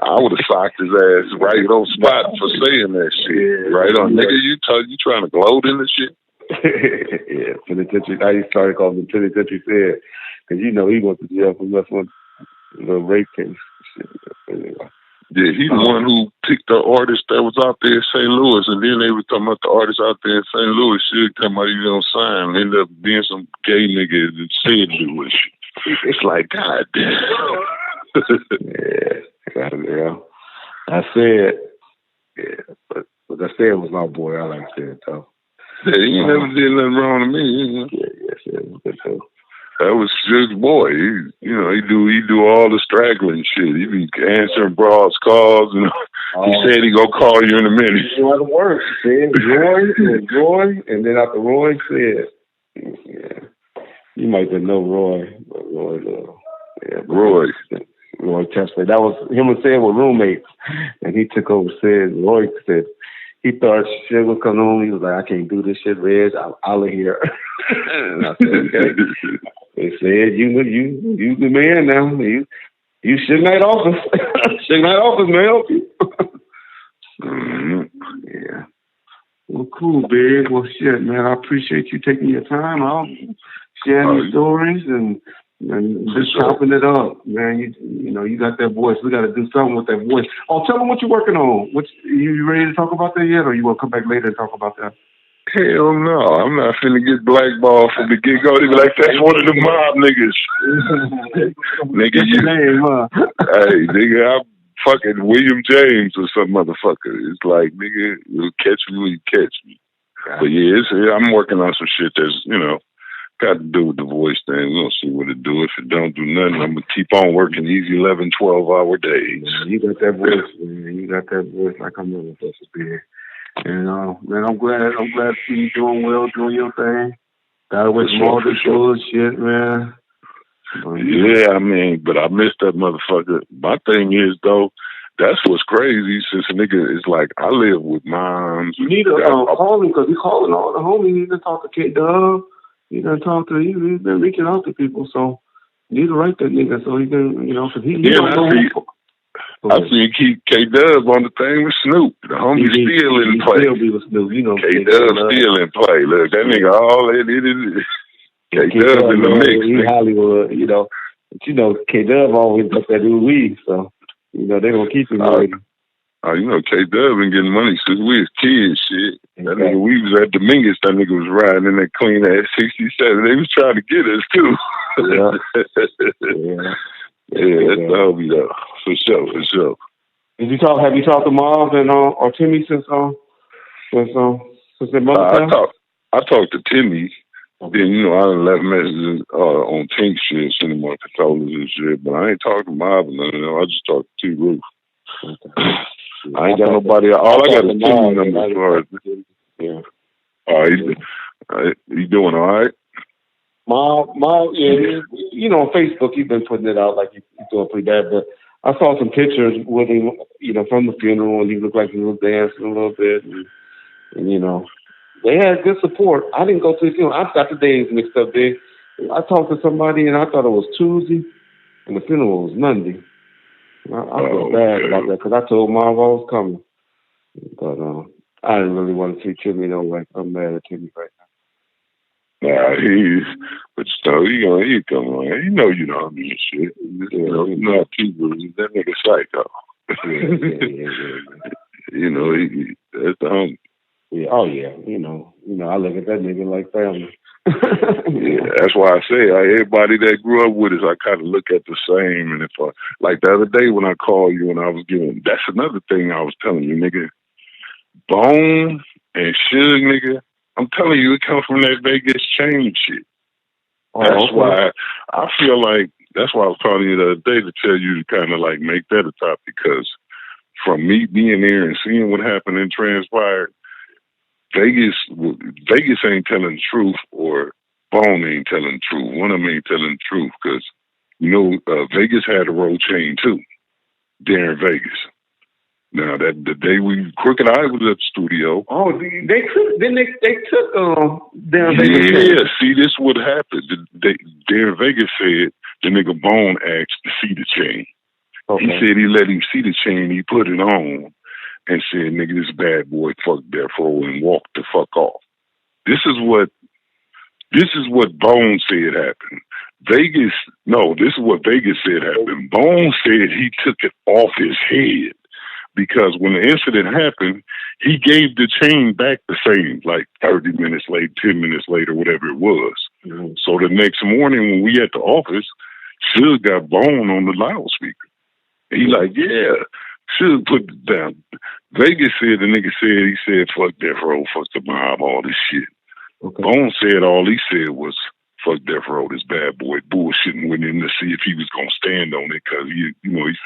I would have socked his ass right on spot for saying that shit. Yeah, right on, nigga. You trying to gloat in the shit? Yeah, penitentiary. I started calling him penitentiary Sid because he went to jail for messing with the rape case. Yeah, he's the one who picked the artist that was out there in St. Louis, and then they were talking about the artist out there in St. Louis. Shit, talking about you don't sign, ended up being some gay nigga that said Louis. It's like, God damn. Yeah. I said, but I said it was my boy. I like Sid though. Yeah, he never did nothing wrong to me. Yeah, Sid was good too. That was Suge's boy. He do all the straggling shit. He be answering broads calls and He said he gonna call you in a minute. He know how to work. He said Roy, and then after Roy said, yeah, you might have know Roy, but Roy Tesla. That was him and Sid were roommates, and he took over Sid. Roy said he thought shit was coming on. He was like, I can't do this shit, Reg. I'm out of here. And I said, okay. They said, you the man now. You Suge Knight office. Suge Knight office, man. Help you. Yeah. Well, cool, Big. Well, shit, man. I appreciate you taking your time out, sharing these stories, and just chopping it up, man. You know, you got that voice. We got to do something with that voice. Oh, tell them what you're working on. You ready to talk about that yet, or you want to come back later and talk about that? Hell no, I'm not finna get blackballed from the get-go. They be like, that's one of the mob niggas. Nigga, hey, nigga, I'm fucking William James or some motherfucker. It's like, nigga, you'll catch me when you catch me. But yeah, I'm working on some shit that's, you know, got to do with the voice thing. We'll see what it do. If it don't do nothing, I'm going to keep on working these 11, 12-hour days. Man, you got that voice, man. You got that voice like I'm really supposed to be. And man, I'm glad to see you doing well, doing your thing. Got away from all this bullshit, man. Yeah, I mean, but I missed that motherfucker. My thing is though, that's what's crazy. Since a nigga is like, I live with moms. You need to call him because he's calling all the homies. You need to talk to K Dub. You got to talk to. He's been reaching out to people, so you need to write that nigga so he can, you know, because he don't know. I seen K-Dub on the thing with Snoop. The homie still in play. K-Dub still in play. Look, that nigga all it is. K-Dub in the mix. He Hollywood, you know. But you know, K-Dub always got that new weed, so, you know, they gonna keep him waiting. You know, K-Dub been getting money since we was kids, shit. That nigga, we was at Dominguez, that nigga was riding in that clean ass 67. They was trying to get us, too. Yeah, that's the homie though. For sure. Have you talked to Marv and or Timmy since their mother? I talked to Timmy. Then, you know, I done left messages on Tink shit, sending more controllers and shit, but I ain't talked to Marv or nothing. I just talked to T-Roof. Okay. I ain't got nobody. All I got is Timmy numbers for it. Yeah. All right. You doing all right? Marv, yeah, you know, on Facebook, he's been putting it out like he's doing pretty bad, but I saw some pictures with him, you know, from the funeral, and he looked like he was dancing a little bit, and you know, they had good support. I didn't go to the funeral. I got the days mixed up there. I talked to somebody, and I thought it was Tuesday, and the funeral was Monday. I felt bad about that, because I told Marv I was coming, but I didn't really want to see Timmy no way. I'm mad at Timmy right now. Nah, but still, he come on. You know I mean shit. You know, not people. That nigga psycho. You know, that's the homie. Yeah, oh yeah, you know, I look at that nigga like family. Yeah, that's why I say everybody that grew up with us, I kind of look at the same. And if like the other day when I called you and I was giving, that's another thing I was telling you, nigga. Bone and Suge, nigga. I'm telling you, it comes from that Vegas chain shit. That's why I feel like, that's why I was calling you the other day to tell you to kind of like make that a topic, because from me being there and seeing what happened and transpired, Vegas ain't telling the truth, or Bone ain't telling the truth. One of them ain't telling the truth, because, you know, Vegas had a road chain too, there in Vegas. Now that the day Crooked Eye was at the studio. Oh, they took Darren Vegas. Yeah, see, this would happen. Darren Vegas said the nigga Bone asked to see the chain. Okay. He said he let him see the chain. He put it on and said, "Nigga, this bad boy fucked Death Row," and walked the fuck off. This is what Bone said happened. This is what Vegas said happened. Bone said he took it off his head. Because when the incident happened, he gave the chain back the same, like 30 minutes late, 10 minutes later, whatever it was. Mm-hmm. So the next morning when we at the office, Suge got Bone on the loudspeaker. He like, yeah. Suge put it down. Vegas said, the nigga said, he said, fuck Death Row, fuck the mob, all this shit. Okay. Bone said all he said was, fuck Death Row, this bad boy bullshitting with him to see if he was going to stand on it, because he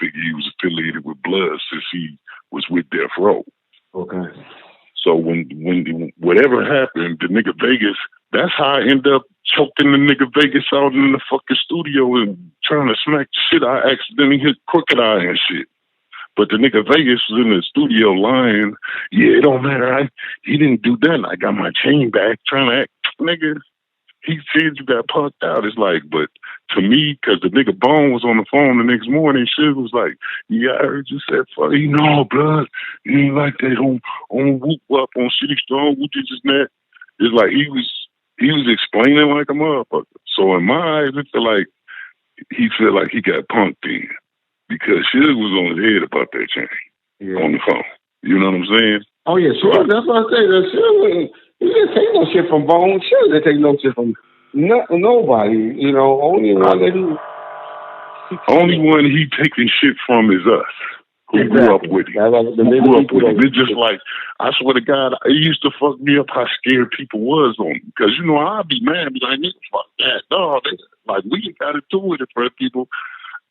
figured he was affiliated with Blood since he was with Death Row. Okay. So when whatever happened, the nigga Vegas, that's how I end up choking the nigga Vegas out in the fucking studio and trying to smack the shit. I accidentally hit Crooked Eye and shit. But the nigga Vegas was in the studio lying. Yeah, it don't matter. He didn't do that. I got my chain back trying to act. Nigga, he said you got punked out. It's like, but to me, because the nigga Bone was on the phone the next morning, shit was like, yeah, I heard you said, fuck, you know, blood, you ain't like that on Whoop Up, on City Strong, what you just net. It's like he was explaining like a motherfucker. So in my eyes, it feel like he got punked in because shit was on his head about that chain on the phone. You know what I'm saying? Oh yeah, sure. That's what I say. That shit. He didn't take no shit from Bone. Sure, they take no shit from nobody. You know, only one he taking shit from is us. Who grew up with him. It's just like, I swear to God, it used to fuck me up how scared people was on him. Because, you know, I'd be mad, be like, nigga, fuck that. No, like, we got to do it in front of people.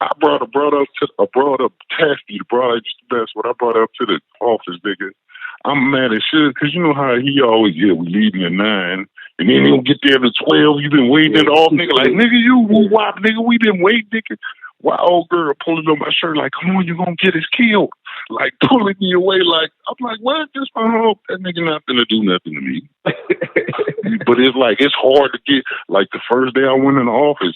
I brought up Tasty, that's what I brought up to the office, nigga. I'm mad as shit, because you know how he always, we leaving at 9, and then he'll get there at 12, you been waiting at all, nigga, like, nigga, you woo-wop, nigga, we been waiting, nigga. Why old girl pulling on my shirt like, come on, you gonna get us killed. Like, pulling me away like, I'm like, what? Just my home. That nigga not gonna do nothing to me. But it's like, it's hard to get, like, the first day I went in the office,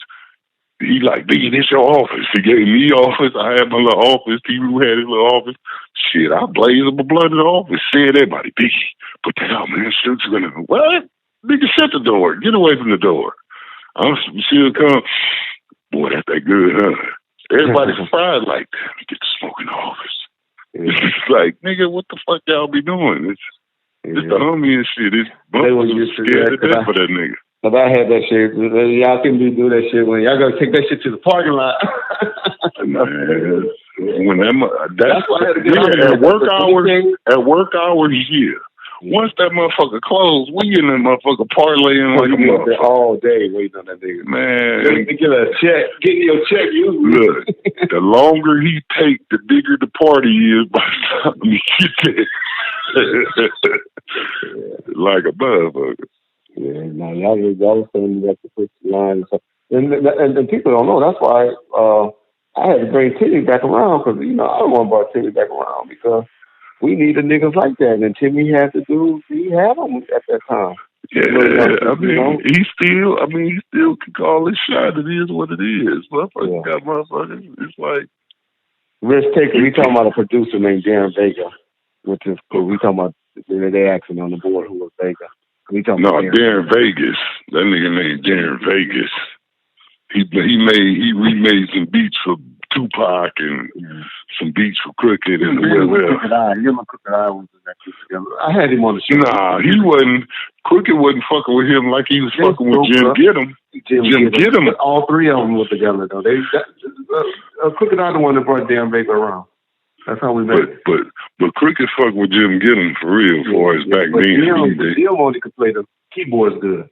he like, Biggie, this your office. He gave me office. I had my little office. T-Roo had his little office. Shit, I blazed up a blood in the office. Said everybody, Biggie, put that out, man. Shit's gonna, what? Nigga, shut the door. Get away from the door. She'll come. Boy, that's that good, huh? Everybody's surprised like, get the smoke in the office. It's like, nigga, what the fuck y'all be doing? It's the homie and shit. It's bumpers scared to death for that nigga. But I had that shit. Y'all couldn't do that shit when y'all gotta take that shit to the parking lot. Man, when that's why I had to get at work hours, yeah. Once that motherfucker closed, we in that motherfucker parlaying like a motherfucker all day waiting on that nigga. Man, get a check, getting your check. Look, the longer he take, the bigger the party is by the time you get there. Like a motherfucker. Yeah, no, y'all was telling me that to push the line and stuff. And people don't know. That's why I had to bring Timmy back around because, you know, I don't want to bring Timmy back around because we needed niggas like that. And Timmy had to do, he had them at that time. Yeah, he still can call his shot. It is what it is. Motherfuckers got motherfuckers. It's like. Risk Taker, we talking about a producer named Darren Vega, which is cool. We talking about, they asking on the board who was Vega. Darren Vegas. That nigga named Darren Vegas. He remade some beats for Tupac and some beats for Crooked and whoever else. I had him on the show. Nah, he wasn't. Crooked wasn't fucking with him like he was fucking with Jim Giddem. Jim Giddem. All three of them were together though. Crooked I the one that brought Darren Vega around. That's how we met. But Crooked fucked with Jim Giddem for real for his back then. Jim only could play the keyboards good.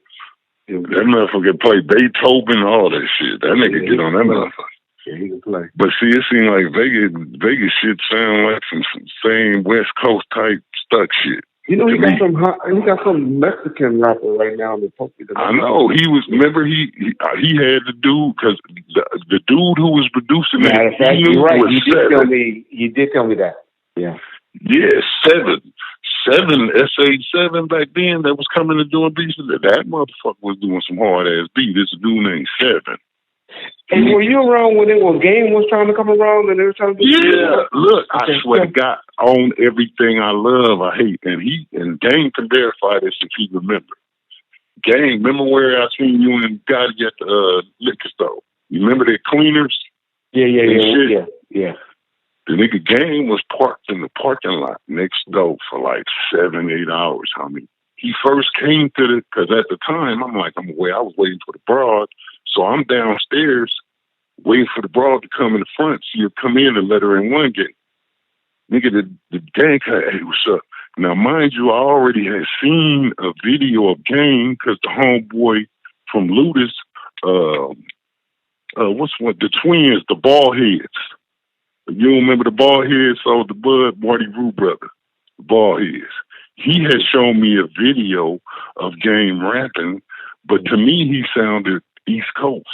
That motherfucker play Beethoven, all that shit. That nigga get on that motherfucker. Yeah, he can play. But see, it seemed like Vegas shit sound like some same West Coast type stuck shit. You know, he got some Mexican rapper right now in the Pokey. I know. He was, remember, he had the dude, because the dude who was producing that, you're right. You did tell me that. Yeah. Yeah, seven SH7 back then that was coming and doing beats. That motherfucker was doing some hard ass beat. It's a dude named Seven. And were you around when Game was trying to come around and they were trying to do look, I swear to God, I own everything I love, I hate. And Game can verify this if he remember. Game, remember where I seen you and Gotti at the liquor store? You remember the cleaners? Yeah. The nigga Game was parked in the parking lot next door for like 7-8 hours. I mean, he first came to because at the time, I was waiting for the broad. So I'm downstairs waiting for the broad to come in the front. So you come in and let her in one gate. Nigga, the gang cut, hey, what's up? Now, mind you, I already had seen a video of Game because the homeboy from Ludus, the twins, the bald heads. You don't remember the bald head sold the bud, Marty Rue brother, the bald heads. He had shown me a video of Game rapping, but to me he sounded East Coast.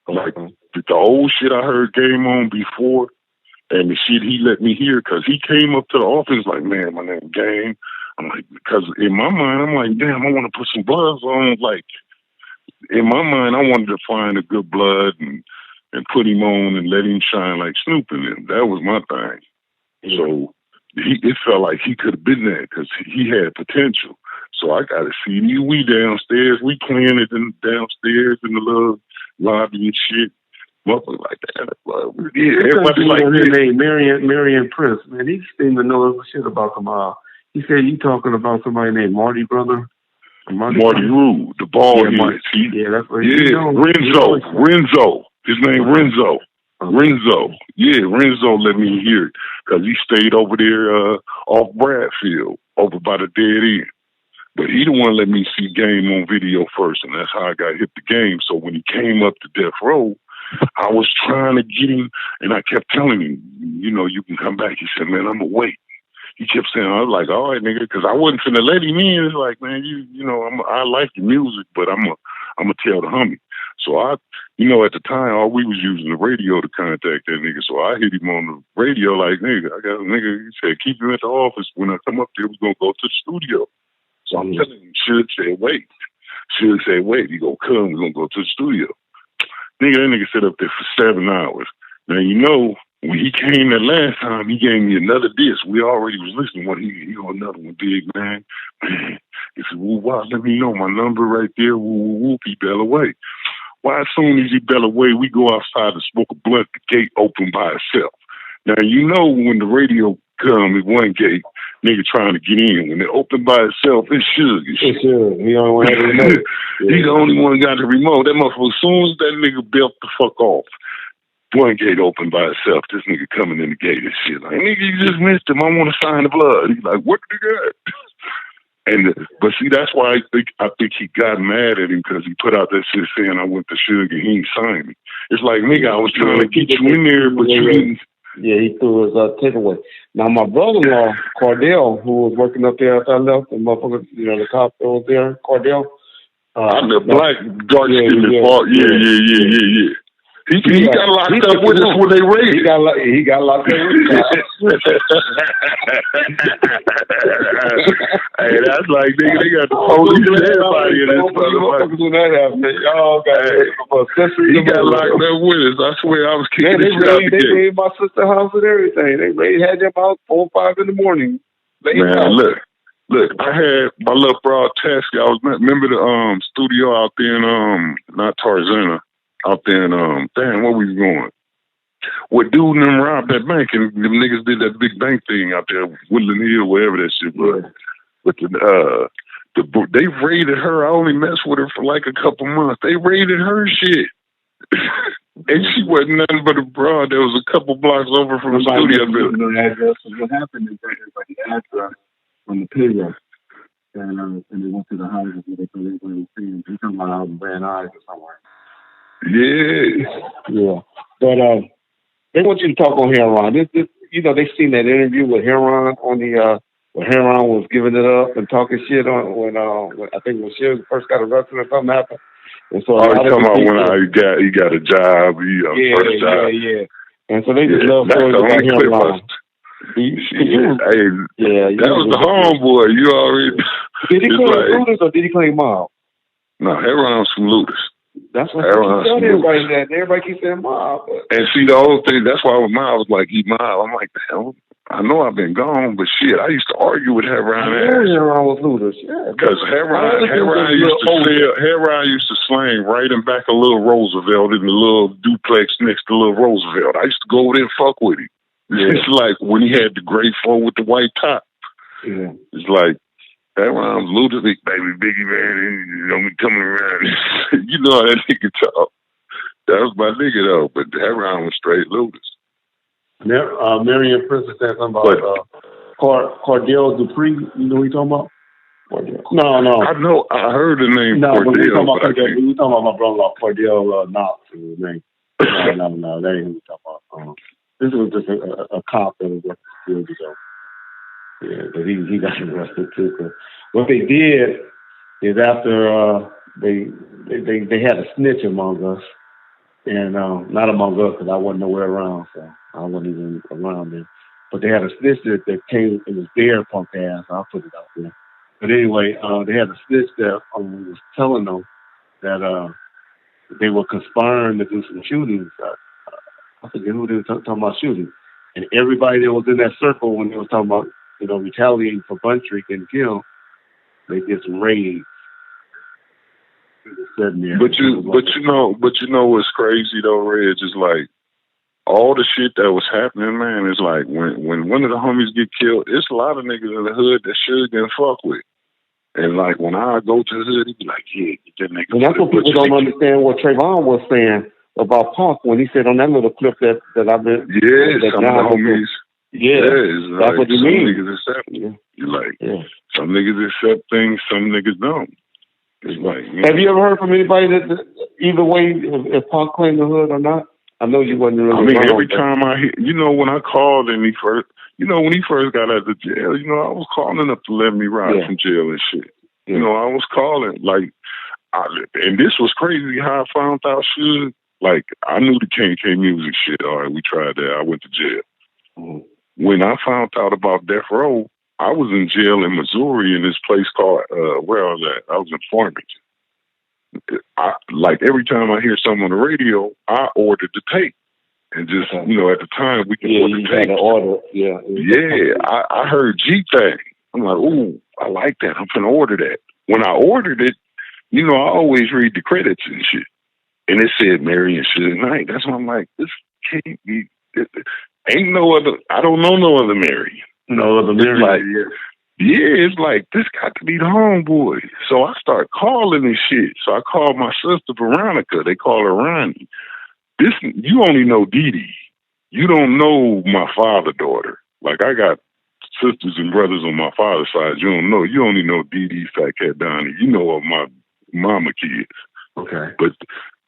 Like the old shit I heard Game on before, and the shit he let me hear, because he came up to the office like, man, my name Game. I'm like, because in my mind, I'm like, damn, I want to put some bloods on. Like, in my mind, I wanted to find a good blood and put him on and let him shine like Snoop and them. That was my thing. So it felt like he could have been there because he had potential. So I got to see you. We downstairs. We playing it downstairs in the little lobby and shit. Motherfuckers like that. Yeah, everybody like his name, Marion Prince. Man, he seemed to know shit about them. He said you talking about somebody named Marty brother. Marty Rue, the bald head. That's what Renzo. His name Renzo. Renzo. Yeah, Renzo let me hear it because he stayed over there off Bradfield, over by the dead end. But he the one let me see Game on video first, and that's how I got hit the Game. So when he came up to Death Row, I was trying to get him, and I kept telling him, you can come back. He said, man, I'm going to wait. He kept saying, I was like, all right, nigga, because I wasn't finna let him in. It's like, man, I like the music, but I'm gonna tell the homie. So at the time, all we was using the radio to contact that nigga. So I hit him on the radio like, nigga, I got a nigga. He said, keep him at the office. When I come up there, we're gonna go to the studio. So I'm telling him, Suge said, wait. Suge said, wait. He gonna come. We're gonna go to the studio. Nigga, that nigga sat up there for 7 hours. Now when he came that last time, he gave me another disc. We already was listening. He got another one, big man. He said, wow, let me know my number right there. Woo, he bail away. Why, as soon as he bail away, we go outside to smoke a blunt, the gate open by itself. Now, when the radio come at one gate, nigga trying to get in. When it open by itself, it's Suge. It's Suge. He only one had the remote. He's the only one got the remote. That motherfucker, as soon as that nigga built the fuck off, one gate open by itself, this nigga coming in the gate and shit. Like, nigga, you just missed him. I want to sign the blood. He's like, what the God? But see, that's why I think he got mad at him because he put out that shit saying I went to Suge and he ain't signed me. It's like, nigga, I was trying to get you in there, but you didn't. Yeah, he threw his takeaway. Now, my brother-in-law, Cordell, who was working up there after I left, the motherfucker, the cop that was there, Cordell. The black, dark-skinned part. Yeah. He got locked up with us when they raided. He got locked up with us. Hey, that's like, nigga, they got the police and everybody in this motherfucker. When that happened, y'all he got locked up with us. I swear I was kicking his shit out the gate. They raided my sister's house and everything. They had them out 4 or 5 in the morning. Man, look, I had my little broad Tasky. I was remember the studio out there in not Tarzana. Out there in, where we was going? What dude and them robbed that bank, and them niggas did that big bank thing out there, Woodland Hill, wherever that shit was. But they raided her. I only messed with her for like a couple months. They raided her shit. And she wasn't nothing but a broad. There was a couple blocks over from the studio building. What happened is that everybody address from the payroll. And they went to the houses where they thought everybody was seeing. They're talking about out in Van Nuys or somewhere. Yeah. But they want you to talk on Heron. This, they seen that interview with Heron on the when Heron was giving it up and talking shit on when I think when Suge first got arrested or something happened. And so he's talking about when he got a job, first job. Yeah. And so they just love stories about Heron. That was the homeboy. You already did he claim Ludus or did he claim Mob? No, Heron's from Ludus. That's what I keep telling everybody that. Everybody keeps saying Mob. And see, the whole thing, that's why with Mob, I was like, he Mob. I'm like, damn, I know I've been gone, but shit, I used to argue with Heron. Heron was Ludus, yeah. Because Heron used to slang right in back of Little Roosevelt in the little duplex next to Little Roosevelt. I used to go over there and fuck with him. Yeah. It's like when he had the gray floor with the white top. Yeah. It's like, Heron's Ludus, baby, Biggie, man, me coming around. You know how that nigga talk. That was my nigga, though, but Heron was straight Ludus. Marion Prince said something about Cordell Dupree. You know what he's talking about? Cordell. No. I know. I heard the name Cordell. We're talking about my brother-in-law, Cordell Knox. His name. No, that ain't who we talking about. This was just a cop that was years ago. Yeah, but he got arrested too. Cause what they did is after they had a snitch among us, and not among us because I wasn't nowhere around, so I wasn't even around then. But they had a snitch that came and was there, punk ass. I'll put it out there. But anyway, they had a snitch that was telling them that they were conspiring to do some shootings. I forget who they were talking about shooting. And everybody that was in that circle when they were talking about, retaliating for Buntrick and Kill, they did some raids. But you know what's crazy though, Reg, is like all the shit that was happening, man, is like when one of the homies get killed, it's a lot of niggas in the hood that should get fucked with. And like when I go to the hood, he be like, yeah, get that nigga. And that's what people don't understand what Trayvon was saying about Punk when he said on that little clip that I've been. Yeah, some of the homies. Yeah, that's like, what you some mean. Niggas accept. Yeah. You like some niggas accept things, some niggas don't. It's like, have you ever heard from anybody that either way if Punk claimed the hood or not? I know you wasn't really. I mean, every time I hear, when I called him, when he first got out of jail, I was calling up to let me ride from jail and shit. Yeah. I was calling and this was crazy how I found out shit. Like I knew the KK music shit. All right, we tried that. I went to jail. Mm-hmm. When I found out about Death Row, I was in jail in Missouri in this place called, where I was at? I was in Farmington. Every time I hear something on the radio, I ordered the tape. And just, at the time, we could order tape. Yeah, I heard G-Thang. I'm like, ooh, I like that. I'm going to order that. When I ordered it, I always read the credits and shit. And it said Mary and Suge Knight. That's why I'm like, this can't be, ain't no other, I don't know no other Mary. No other Mary. It's like, this got to be the homeboy. So I start calling this shit. So I called my sister Veronica. They call her Ronnie. You only know Dee Dee. You don't know my father daughter. Like I got sisters and brothers on my father's side. You don't know. You only know Dee Dee, Fat Cat Donnie. You know of my mama kids. Okay. But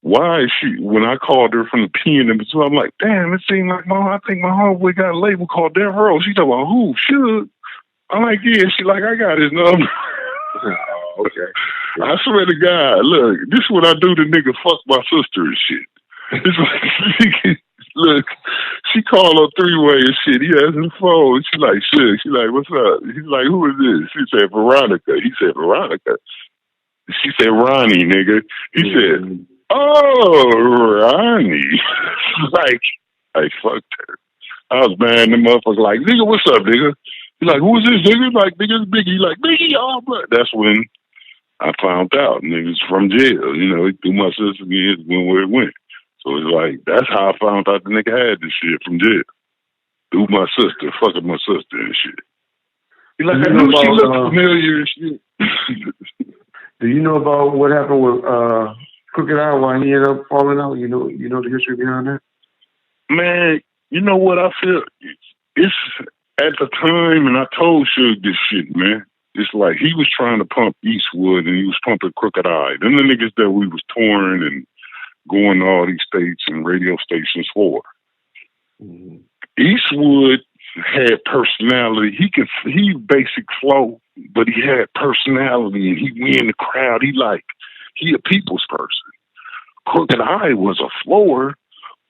why is she, when I called her from the pen, so I'm like, damn, it seemed like I think my homeboy got a label called Death Row. She talking about who? Suge. I'm like, yeah. She like, I got his number. Oh, okay. I swear to God, look, this is what I do to nigga fuck my sister and shit. It's like, look, she called on three-way and shit. He has his phone. She like, Suge. She like, what's up? He's like, who is this? She said, Veronica. He said, Veronica. She said, Ronnie, nigga. He said, oh, Ronnie. I fucked her. I was mad. The motherfucker like, nigga, what's up, nigga? He's like, who is this, nigga? Like, nigga, it's Biggie. Like, Biggie, all blood. That's when I found out. Niggas from jail. He threw my sister again, went where it went. So it's like, that's how I found out the nigga had this shit from jail. Through my sister, fucking my sister and shit. He like, I knew she looked familiar and shit. Do you know about what happened with Crooked Eye, why he ended up falling out? You know the history behind that? Man, you know what I feel? It's at the time, and I told Suge this shit, man. It's like he was trying to pump Eastwood and he was pumping Crooked Eye. Them the niggas that we was touring and going to all these states and radio stations for. Mm-hmm. Eastwood had personality. He basic flow, but he had personality and he win the crowd. He a people's person. Crooked Eye was a flower,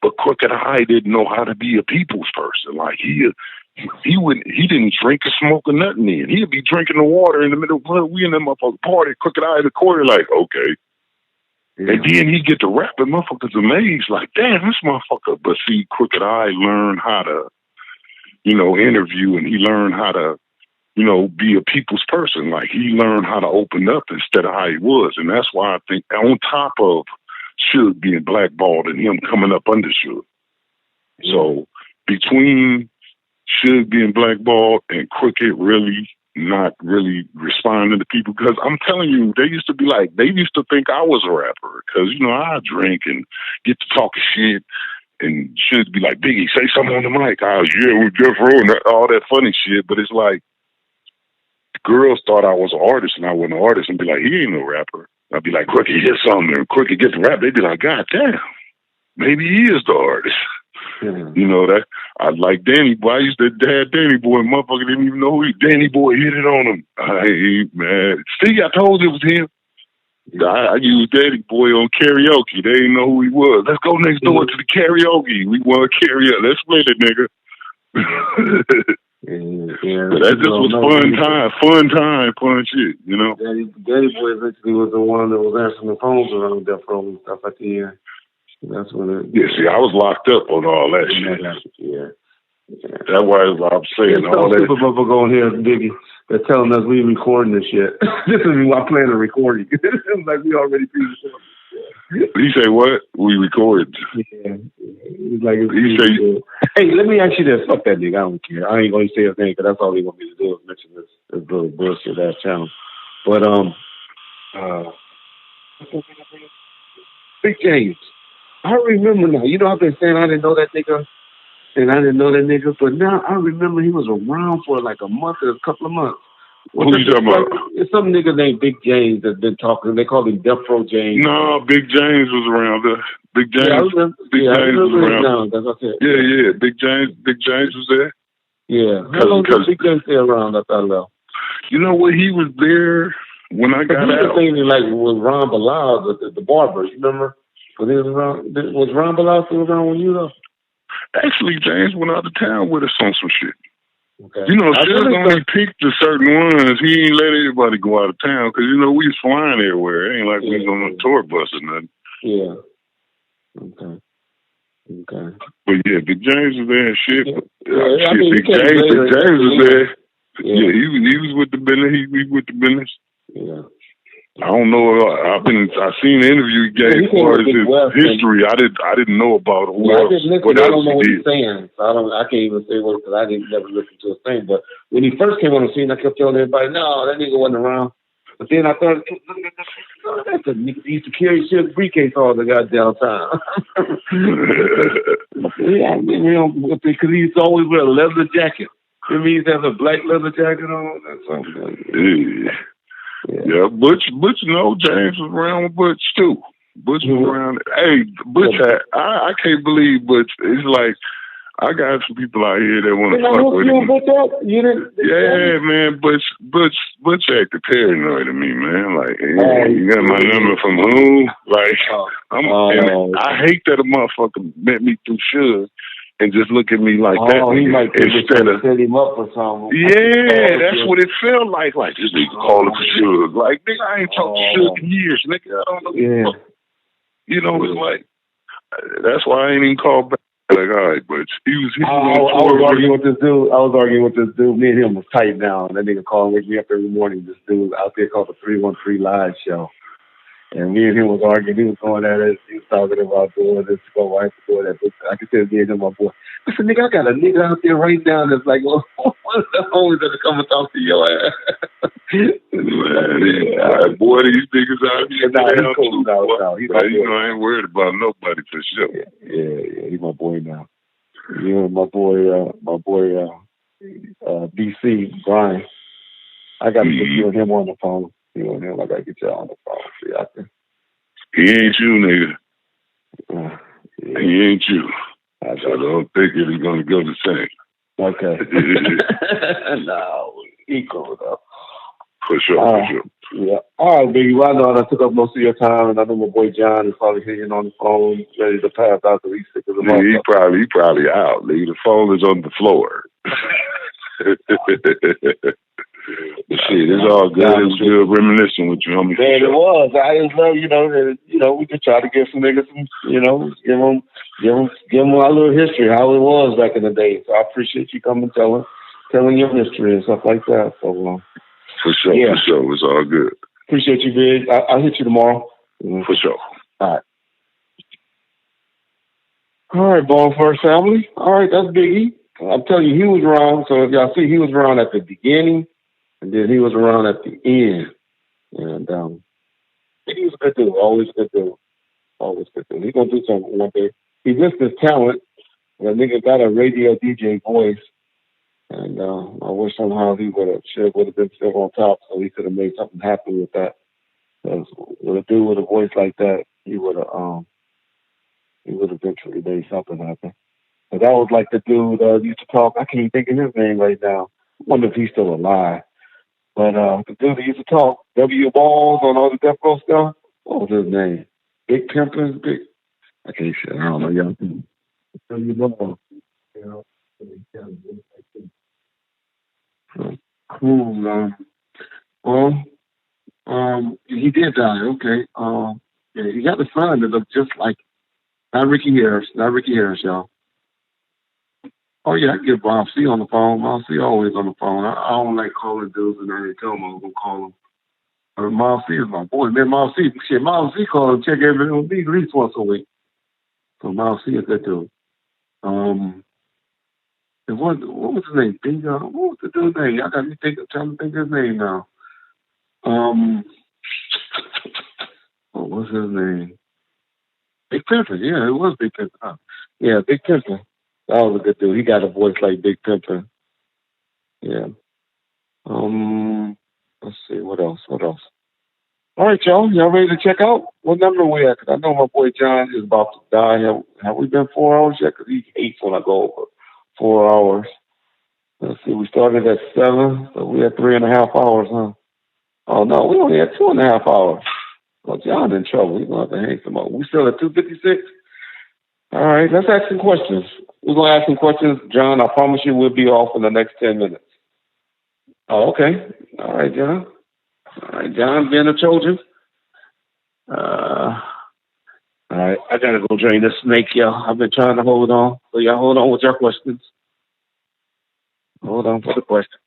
but Crooked Eye didn't know how to be a people's person. Like he didn't drink or smoke or nothing then. He'd be drinking the water in the middle of we in that motherfucker party, Crooked Eye in the corner, like, okay. Yeah. And then he get to rap and motherfuckers amazed, like, damn, this motherfucker. But see, Crooked Eye learned how to, interview, and he learned how to, be a people's person. Like he learned how to open up instead of how he was. And that's why I think on top of Suge being blackballed and him coming up under Suge. So between Suge being blackballed and Crooked really not really responding to people, because I'm telling you, they used to think I was a rapper because, I drink and get to talking shit and should be like, Biggie, say something on the mic. With Jeff Rowe and all that funny shit. But it's like, girls thought I was an artist and I wasn't an artist and be like, he ain't no rapper. I'd be like, Crooked hit something and Crooked get to rap. They'd be like, God damn, maybe he is the artist. Mm-hmm. That I like Danny Boy. I used to dad Danny Boy. Motherfucker didn't even know who Danny Boy hit it on him. Hey, man. See, I told you it was him. I used Danny Boy on karaoke. They didn't know who he was. Let's go next door to the karaoke. We want karaoke. Let's play it, nigga. But that just was fun shit, you know. Danny Boy eventually was the one that was answering the phones around Death Row and stuff at the end. That's when it. Yeah, see, I was locked up on all that shit. Yeah. That's why I'm saying all that. Super Bubba going here, Biggie. They're telling us we recording this shit. This is why I'm playing a recording. It's like we already pre-recorded. He say what? We recorded. Yeah. Like he say, hey, let me ask you this. Fuck that nigga. I don't care. I ain't going to say his name because that's all he want me to do is mention this little bullshit ass channel. But Big James. I remember now. You know, I've been saying I didn't know that nigga. And I didn't know that nigga, but now I remember he was around for like a month or a couple of months. Who you talking about? It's some nigga named Big James that's been talking. They call him Death Row James. No, Big James was around there. Big James. Yeah, I remember was around. Now, that's what I said. Yeah. Big James was there. Yeah. How long did Big James stay around after I left? You know what? He was there when I got out. He was like with Ron Bilal, the barber. You remember? Because he was around. Was Ron Bilal still around when you left? Actually, James went out of town with us on some shit. Okay. You know, Suge only picked the certain ones. He ain't let anybody go out of town because, you know, we was flying everywhere. It ain't like we was on a tour bus or nothing. Yeah. Okay. But yeah, Big James was there and shit. Big James was there. Yeah, he was with the business. He with the business. Yeah. I don't know. I seen the interview he gave as far as his history. I didn't know about who else. I don't know what he's saying. So I can't even say what because I didn't never listen to his thing. But when he first came on the scene, I kept telling everybody, "No, that nigga wasn't around." But then I thought, that's a nigga used to carry shit briefcase all the goddamn time. Yeah, you know, because he used to always wear a leather jacket. It means he has a black leather jacket on. That's something. Yeah, Butch, no, James was around with Butch too. Butch was around. Hey, Butch, I can't believe Butch. It's like, I got some people out here that want to fuck with him. Yeah, man, Butch acted paranoid to me, man. Like, hey, you got my number from who? Like, and I hate that a motherfucker met me through Suge. And just look at me like that. He might instead of set him up or something. Yeah, that's what it felt like. Like, this nigga calling for Suge. Like, nigga, I ain't talked to Suge in years. Nigga, I don't know. Yeah. You know, it's like, that's why I ain't even called back. Like, all right, but he was I was arguing with this dude. Me and him was tight now. And that nigga called and wake me up every morning. This dude out there called the 313 Live Show. And me and him was arguing. He was going at it. He was talking about doing this, go right before that. I could tell me and him, my boy. I said, nigga, I got a nigga out there right now that's like, well, one of the homies that come and talk to your ass. Man, boy, these niggas out here. He's cool now. You know, I ain't worried about nobody for sure. Yeah, he's my boy now. You and my boy, BC, Brian. I got to get you and him on the phone. You and him, I got to get y'all on the phone. See, I think. He ain't you, nigga. He ain't you. I don't think he's going to go the same. Okay. No, equal though. For sure. Yeah. All right, baby. Well, I know I took up most of your time, and I know my boy John is probably hitting on the phone, ready to pass out because he's sick of the month. He probably out. The phone is on the floor. Shit, it's all good. It was good reminiscing with you, homie. Man, it was. I just love, we could try to give some niggas some, give them our little history, how it was back in the day. So I appreciate you coming telling your history and stuff like that. So, for sure. It's all good. Appreciate you, Big. I'll hit you tomorrow. For sure. All right, Bone First Family. All right, that's Biggie. I'm telling you, he was around. So if y'all see, he was around at the beginning. And then he was around at the end. And he was a good dude. Always a good dude. He's going to do something one day. He missed his talent. That nigga got a radio DJ voice. And I wish somehow he would have been still on top so he could have made something happen with that. Because with a dude with a voice like that, he would have eventually made something happen. So that was like the dude used to talk. I can't think of his name right now. I wonder if he's still alive. But the dude that used to talk, W. Balls on all the Death Row stuff. What was his name? Big Pimpin'? Big. I can't say. I don't know. Y'all. W. Balls. You know. Cool. Well, he did die. Okay. Yeah, he got a son that looked just like not Ricky Harris, y'all. Oh yeah, I get Bob C on the phone. Bob C always on the phone. I don't like calling dudes and I didn't tell him I was gonna call him. Miles C is my boy. Man, Miles C, shit, Miles C call him, check everything with me at least once a week. So Miles C is that dude. And what was his name? Big, what was the dude's name? Y'all got me trying to think of his name now. What was his name? Big Pimpin', yeah, it was Big Pimpin'. Yeah, Big Pimpin'. That was a good dude. He got a voice like Big Pimpin'. Yeah. Let's see, what else? All right, y'all ready to check out? What number are we at? 'Cause I know my boy John is about to die. Have we been 4 hours yet? 'Cause he hates when I go over 4 hours. Let's see, we started at 7, so we had 3.5 hours, huh? Oh, no, we only had 2.5 hours. Well, John's in trouble. He's going to have to hang some more. We still at 2:56? All right, let's ask some questions. We're going to ask some questions. John, I promise you we'll be off in the next 10 minutes. Oh, okay. All right, John. Being a Trojan. All right, I got to go drain this snake, y'all. I've been trying to hold on. So y'all hold on with your questions. Hold on for the question.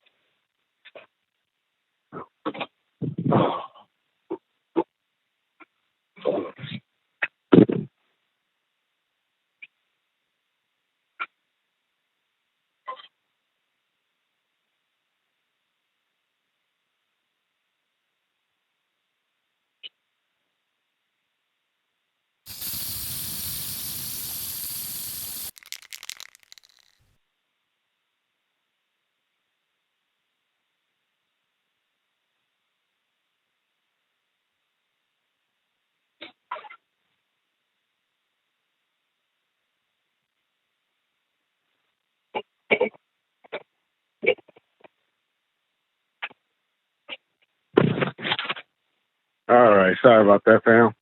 All right, sorry about that, fam.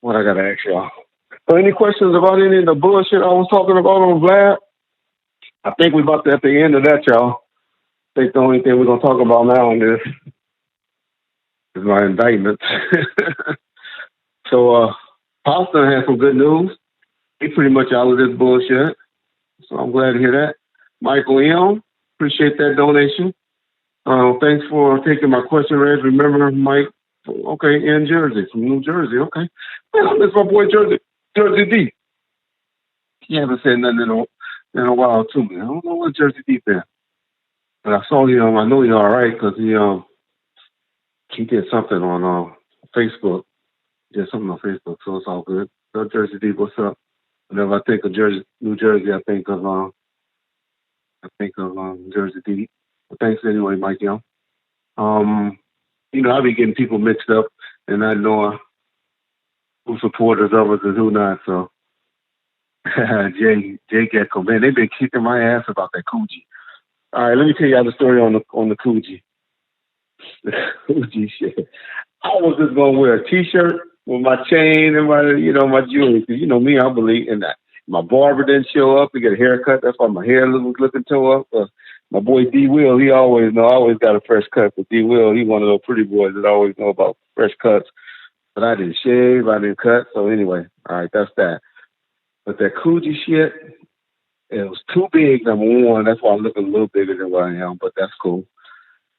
What I got to ask y'all? So any questions about any of the bullshit I was talking about on Vlad? I think we're about to at the end of that, y'all. I think the only thing we're going to talk about now on this is my indictment. So, Austin had some good news. He pretty much out of this bullshit. So I'm glad to hear that. Michael M., appreciate that donation. Thanks for taking my question, Reg. Remember, Mike, okay, in Jersey, from New Jersey, okay. Man, I miss my boy Jersey D. He hasn't said nothing in a while, too, man. I don't know what Jersey D is. But I saw him, I know he's all right, because he did something on Facebook. He did something on Facebook, so it's all good. So Jersey D, what's up? Whenever I think of New Jersey, I think of Jersey D. But thanks anyway, Mike Young. I be getting people mixed up and not knowing who supporters of us and who not. So, Jay Gecko, man, they've been kicking my ass about that Coogee. All right, let me tell you the story on the Coogee. The Coogee shit. I was just gonna wear a T-shirt with my chain and my jewelry. Cause you know me, I believe in that. My barber didn't show up to get a haircut. That's why my hair was looking tore up. My boy D Will, he always got a fresh cut. But D Will, he one of those pretty boys that always know about fresh cuts. But I didn't shave, I didn't cut. So anyway, all right, that's that. But that Coogee shit, it was too big, number one. That's why I look a little bigger than what I am, but that's cool.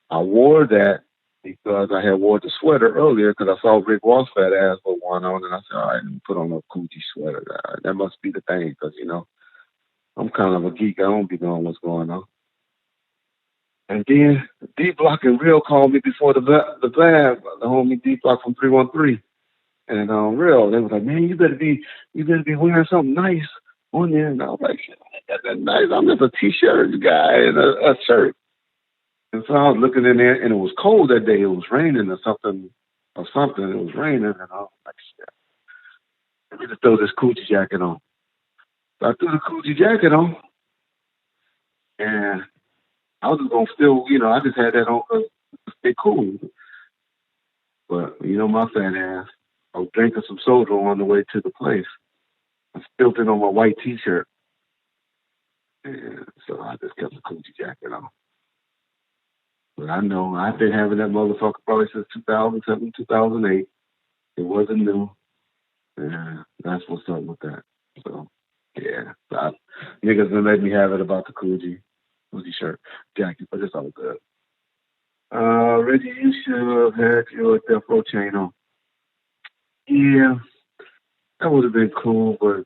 I wore that because I had wore the sweater earlier because I saw Rick Ross' fat ass with one on, and I said, all right, let me put on a Coogee sweater. That must be the thing because, I'm kind of a geek. I don't be knowing what's going on. And then D-Block and Real called me before the homie D-Block from 313. And Real, they was like, man, you better be wearing something nice on there. And I was like, that's nice. I'm just a T-shirt guy and a shirt. And so I was looking in there, and it was cold that day. It was raining or something. It was raining, and I was like, shit. let me just throw this coochie jacket on. So I threw the coochie jacket on, and I was just gonna still, I just had that on to stay cool. But my fat ass, I was drinking some soda on the way to the place. I spilled it on my white T-shirt, and so I just kept the coochie jacket on. But I know I've been having that motherfucker probably since 2007, 2008. It wasn't new. Yeah, that's what's up with that. So, yeah. Niggas been letting me have it about the coochie shirt, jacket, but it's all good. Reggie, you should have had your Death Row chain on. Yeah, that would have been cool, but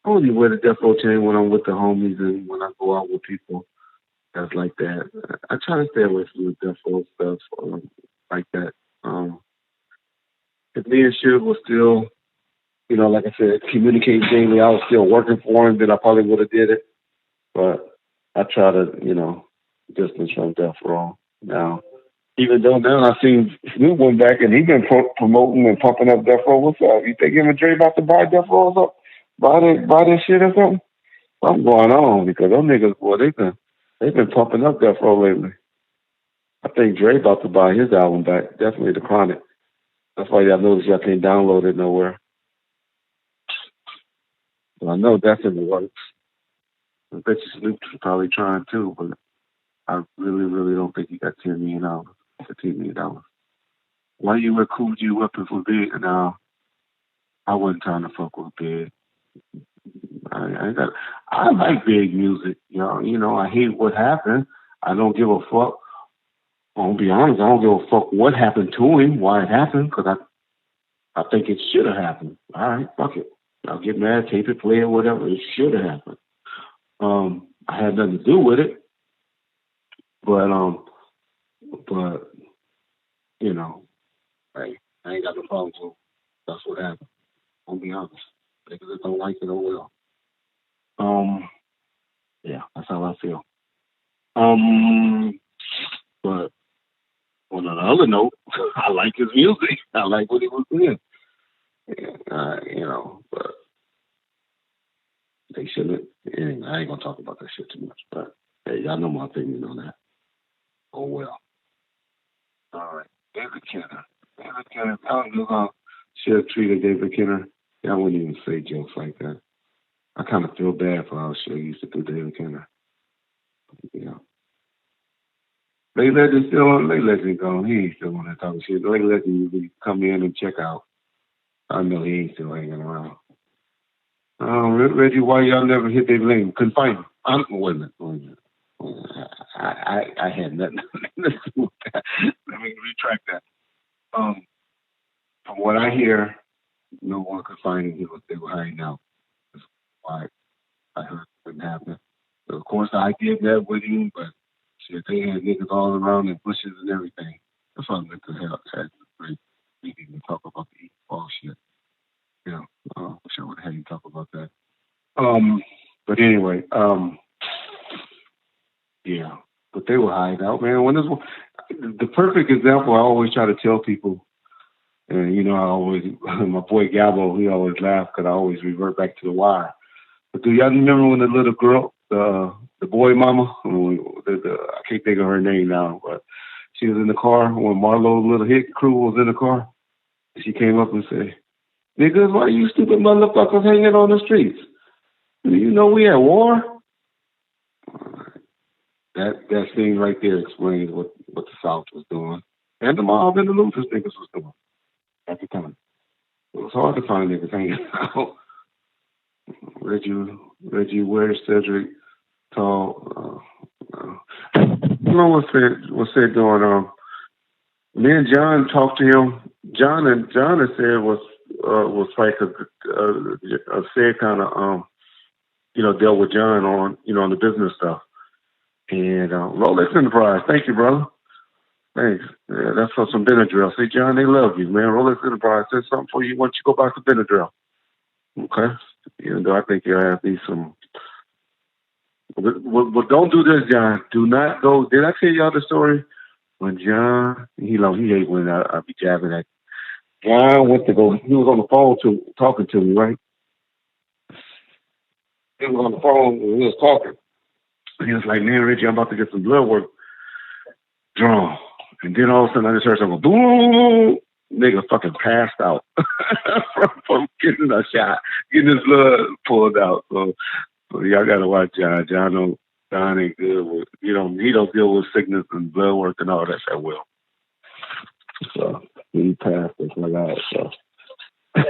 I only wear the Death Row chain when I'm with the homies and when I go out with people. That's like that. I try to stay away from the Death Row stuff like that. If me and Suge was still, like I said, communicating daily, I was still working for him, then I probably would have did it. But I try to, distance from Death Row now. Even though now I seen Snoop went back and he been promoting and pumping up Death Row. What's up? You think him and Dre about to buy Death Row up? Buy this shit or something? Something going on because those niggas, boy, they've been pumping up Death Row lately. I think Dre about to buy his album back. Definitely the Chronic. That's why y'all notice y'all can't download it nowhere. But I know that's in the works. I bet you Snoop's probably trying too, but I really, really don't think he got $10 million. $15 million. Why you wear Cool G weapon for Big? No, I wasn't trying to fuck with Big. I like Big music. I hate what happened. I don't give a fuck. I'll be honest, I don't give a fuck what happened to him, why it happened, because I think it should have happened. All right, fuck it. I'll get mad, tape it, play it, whatever. It should have happened. I had nothing to do with it. But hey, I ain't got no problem with it. That's what happened. I'll be honest. Niggas that don't like it, oh well. Yeah, that's how I feel. But on another note, I like his music. I like what he was doing. But they shouldn't. And I ain't gonna talk about that shit too much. But hey, y'all know my opinion on that. Oh well. All right, David Kenner. I don't know how should have treated David Kenner. I wouldn't even say jokes like that. I kind of feel bad for how she used to do David Kenner. Lay Legend still on. Lay Legend gone. He ain't still on that type of shit. Lay Legend usually come in and check out. I know he ain't still hanging around. Reggie, why y'all never hit their lane? Couldn't find him. Wait a minute. I had nothing to do with that. Let me retract that. From what I hear, no one could find him. They were hiding out. That's why I heard it couldn't happen. So of course, I did that with him, but shit, they had niggas all around in bushes and everything. That's why I meant to have had a great meeting to talk about the ball shit. I wish I would have had you talk about that. But anyway, yeah. But they were hiding out, man. When the perfect example I always try to tell people, and I always, my boy Gabo, he always laughed because I always revert back to The Wire. But do y'all remember when the little girl, the boy mama, I can't think of her name now, but she was in the car when Marlowe's little hit crew was in the car? She came up and said, "Niggas, why you stupid motherfuckers hanging on the streets? You know we at war?" That thing right there explains what the South was doing. And the mob and the Luthers niggas was doing at the time. It was hard to find niggas hanging out. Reggie, where's Cedric? Tall. What said during me and John talked to him. John had said was like said kind of dealt with John on on the business stuff. And Rolex Enterprise, thank you, brother. Thanks. Yeah, that's for some Benadryl. Say, John, they love you, man. Rolex Enterprise said something for you. Why don't you go buy some Benadryl? Okay. Even though I think you'll have these some. But don't do this, John. Do not go. Did I tell y'all the story when John? He hate when I be jabbing at John went to go. He was on the phone talking to me, right? He was on the phone and we was talking. He was like, "Man, Reggie, I'm about to get some blood work drawn." And then all of a sudden I just heard something go boom. Nigga fucking passed out from getting a shot, getting his blood pulled out. So y'all gotta watch John. John ain't good with, he don't deal with sickness and blood work and all that well. So he passed us like that. So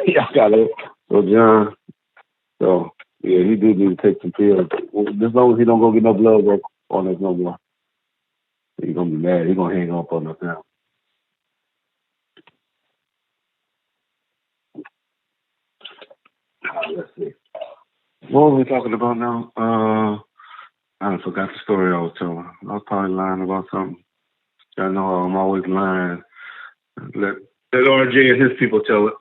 y'all gotta. So John. So yeah, he do need to take some pills. As long as he don't go get no blood work on us no more, he's gonna be mad. He's gonna hang up on us now. Let's see. What were we talking about now? I forgot the story I was telling. I was probably lying about something. I know I'm always lying. Let RJ and his people tell it.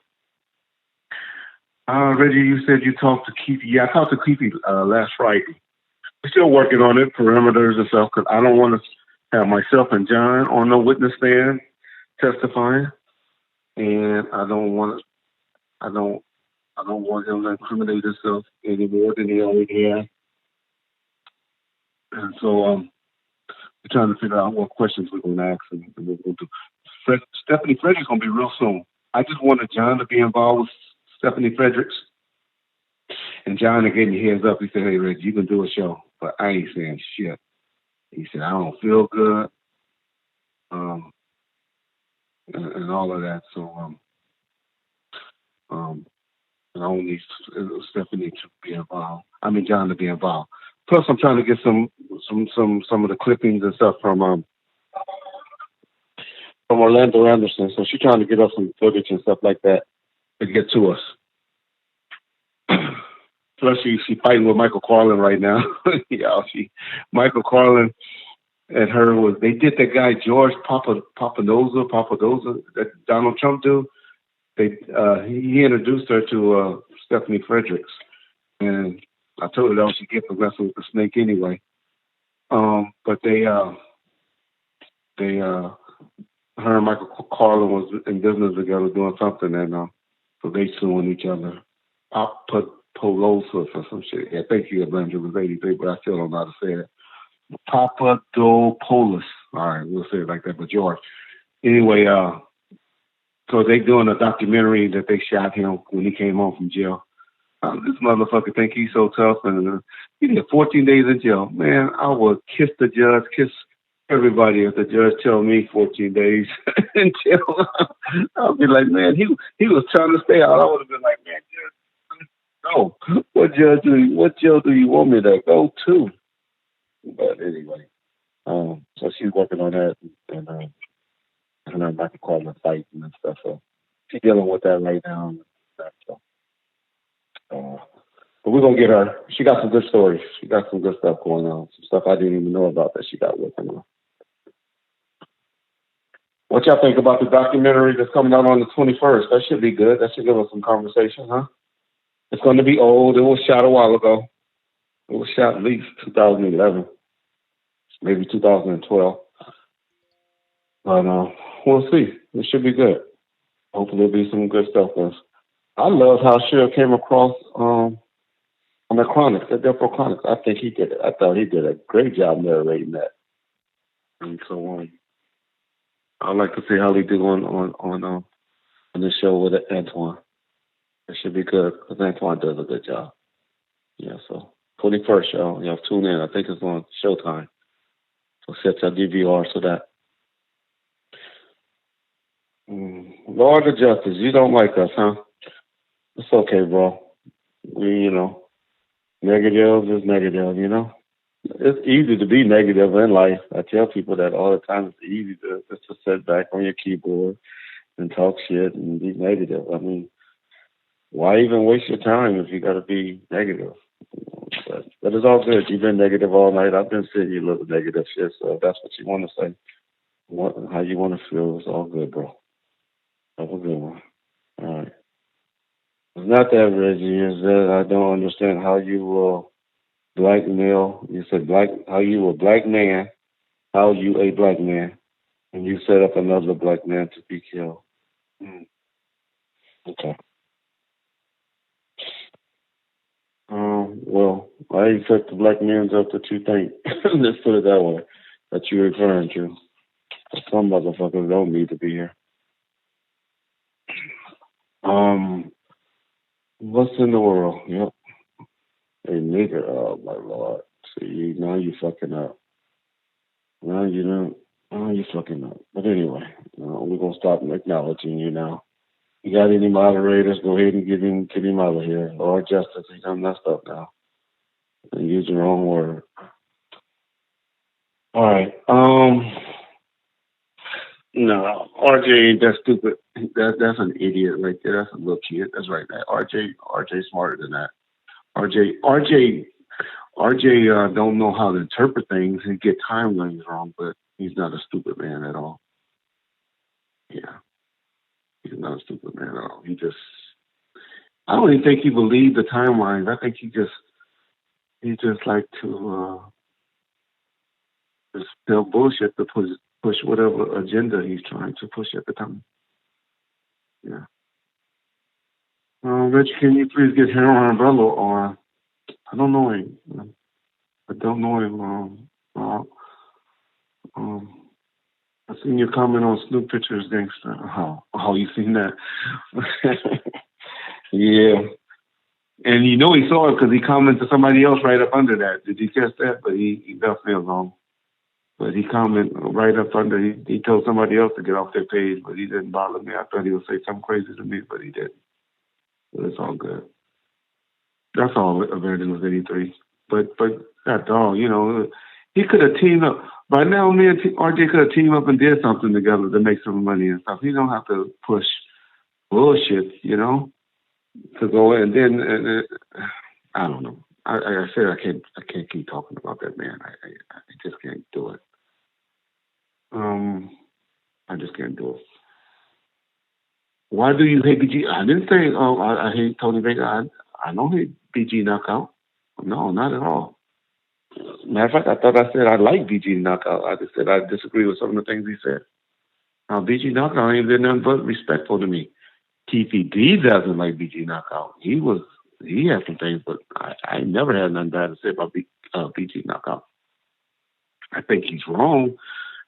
Reggie, you said you talked to Keefe. Yeah, I talked to Keefe last Friday. We're still working on it, perimeters and stuff, because I don't want to have myself and John on the witness stand testifying, and I don't want him to incriminate himself any more than he already has. And so we're trying to figure out what questions we're going to ask and what we're going to do. Stephanie Fredericks going to be real soon. I just wanted John to be involved with Stephanie Fredericks. And John gave me heads up. He said, "Hey, Reggie, you can do a show." But I ain't saying shit. He said, "I don't feel good." And all of that. So I don't need Stephanie to be involved. I mean John to be involved. Plus I'm trying to get some of the clippings and stuff from Orlando Anderson. So she's trying to get us some footage and stuff like that to get to us. Plus she's fighting with Michael Carlin right now. Yeah, Michael Carlin and her they did that guy George Papadoza that Donald Trump do. He introduced her to Stephanie Fredericks, and I told her that she get for messing with the snake anyway. But her and Michael Carlin was in business together doing something, and so they suing each other. Papadopoulos or some shit. Yeah, thank you, Atlanta was 83, but I still don't know how to say it. Papadopoulos. All right, we'll say it like that. But George. Anyway, so they doing a documentary that they shot him when he came home from jail. This motherfucker think he's so tough, and he did 14 days in jail. Man, I would kiss the judge, kiss everybody if the judge tell me 14 days in jail. I'll be like, man, he was trying to stay out. I would have been like, man, judge, no. What jail do you want me to go to? But anyway, so she's working on that, and I'm about to call her fighting and stuff. So she's dealing with that right now. And stuff, so. But we're gonna get her. She got some good stories. She got some good stuff going on. Some stuff I didn't even know about that she got working on. What y'all think about the documentary that's coming out on the 21st? That should be good. That should give us some conversation, huh? It's going to be old. It was shot a while ago. It was shot at least 2011, maybe 2012. But we'll see. It should be good. Hopefully there'll be some good stuff for us. I love how Cheryl came across on the Chronics, the Death Row Chronics. I think he did it. I thought he did a great job narrating that. And so I'd like to see how he do on the show with Antoine. It should be good because Antoine does a good job. Yeah, so 21st, y'all tune in. I think it's on Showtime. So set your DVRs for that. Lord of Justice, you don't like us, huh? It's okay, bro. Negative is negative, It's easy to be negative in life. I tell people that all the time. It's easy just to sit back on your keyboard and talk shit and be negative. I mean, why even waste your time if you got to be negative? But it's all good. You've been negative all night. I've been sitting here little negative shit. So if that's what you want to say, how you want to feel, it's all good, bro. Have a good one. All right. It's not that, Reggie. It's that I don't understand how you will blackmail. You said how you a black man, how you a black man, and you set up another black man to be killed. Why you set the black men's up that you think? Let's put it that way. That you're referring to. Some motherfuckers don't need to be here. What's in the world? Yep. Hey, nigga. Oh my lord. See, now you fucking up. Now you know. Now you fucking up. But anyway, we're gonna stop acknowledging you now. You got any moderators? Go ahead and get him out of here. Or Justice, he done messed up now. And use the wrong word. All right. No, RJ ain't that stupid. That's an idiot right there. That's a little kid. That's right. That RJ smarter than that. RJ don't know how to interpret things and get timelines wrong, but he's not a stupid man at all. Yeah, he's not a stupid man at all. I don't even think he believed the timelines. I think he just like to just tell bullshit to push whatever agenda he's trying to push at the time. Yeah. Rich, can you please get Harold Umbrella on? I don't know him. I don't know him. I seen your comment on Snoop Pictures Gangster. How you seen that? Yeah. And you know he saw it because he commented to somebody else right up under that. Did you catch that? But he definitely was wrong. But he commented right up under. He told somebody else to get off their page, but he didn't bother me. I thought he would say something crazy to me, but he didn't. But it's all good. That's all Evangelist 83. But that dog, he could have teamed up. By now, me and RJ could have teamed up and did something together to make some money and stuff. He don't have to push bullshit, to go in. And then I don't know. I said I can't keep talking about that man. I just can't do it. I just can't do it. Why do you hate BG? I didn't say I hate Tony Vega. I don't hate BG Knockout. No, not at all. Matter of fact, I thought I said I like BG Knockout. I just said I disagree with some of the things he said. Now, BG Knockout ain't been nothing but respectful to me. TPD doesn't like BG Knockout. He had some things, but I never had nothing bad to say about BG Knockout. I think he's wrong,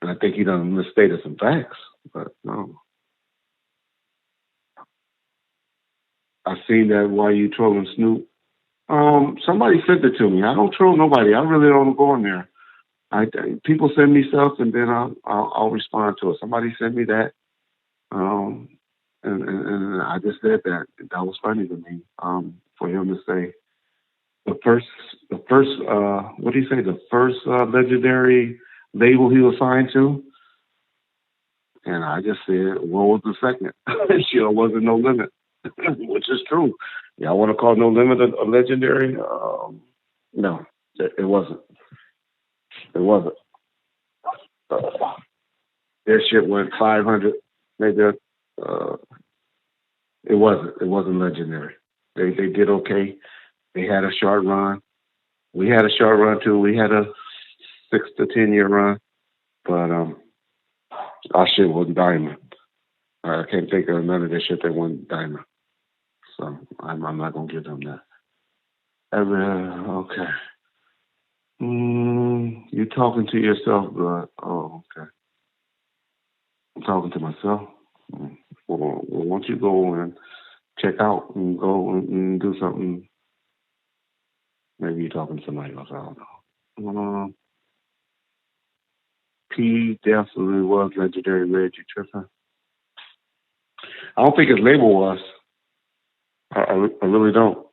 and I think he done misstated some facts, but no. I seen that while you trolling Snoop. Somebody sent it to me. I don't troll nobody. I really don't go in there. People send me stuff, and then I'll respond to it. Somebody sent me that, and I just said that. That was funny to me. For him to say the first what do you say? The first legendary label he was signed to, and I just said, what was the second? Sure, wasn't No Limit. Which is true. Yeah, I want to call No Limit a legendary. No, it wasn't. It wasn't. Their shit went 500. Maybe it wasn't. It wasn't legendary. They did okay. They had a short run. We had a short run too. We had a 6 to 10 year run, but our shit wasn't diamond. I can't think of none of this shit that went diamond. So I'm not gonna give them that. Okay. You talking to yourself, but okay. I'm talking to myself. Well, why don't you go and check out and go and do something? Maybe you're talking to somebody else. I don't know. P definitely was legendary. Reggie tripping. I don't think his label was. I really don't.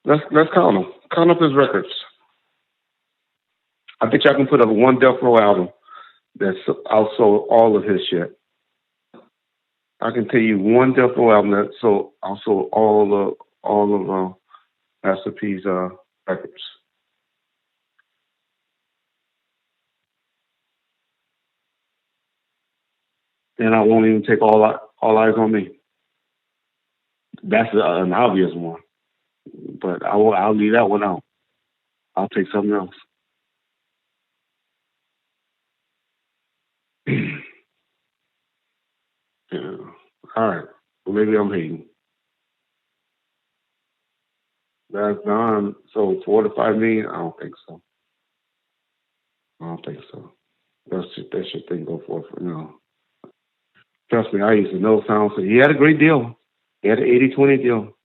Let's count them. Count up his records. I bet y'all can put up one Death Row album that's outsold all of his shit. I can tell you one Death Row album that outsold all of Master P's records. And I won't even take all eyes on me. That's an obvious one, but I'll leave that one out. I'll take something else. Yeah. All right. Well, maybe I'm hating. Last Don sold 4 to 5 million. I don't think so. I don't think so. That shit didn't go for Trust me, I used to know Sound. So he had a great deal. He had an 80-20 deal.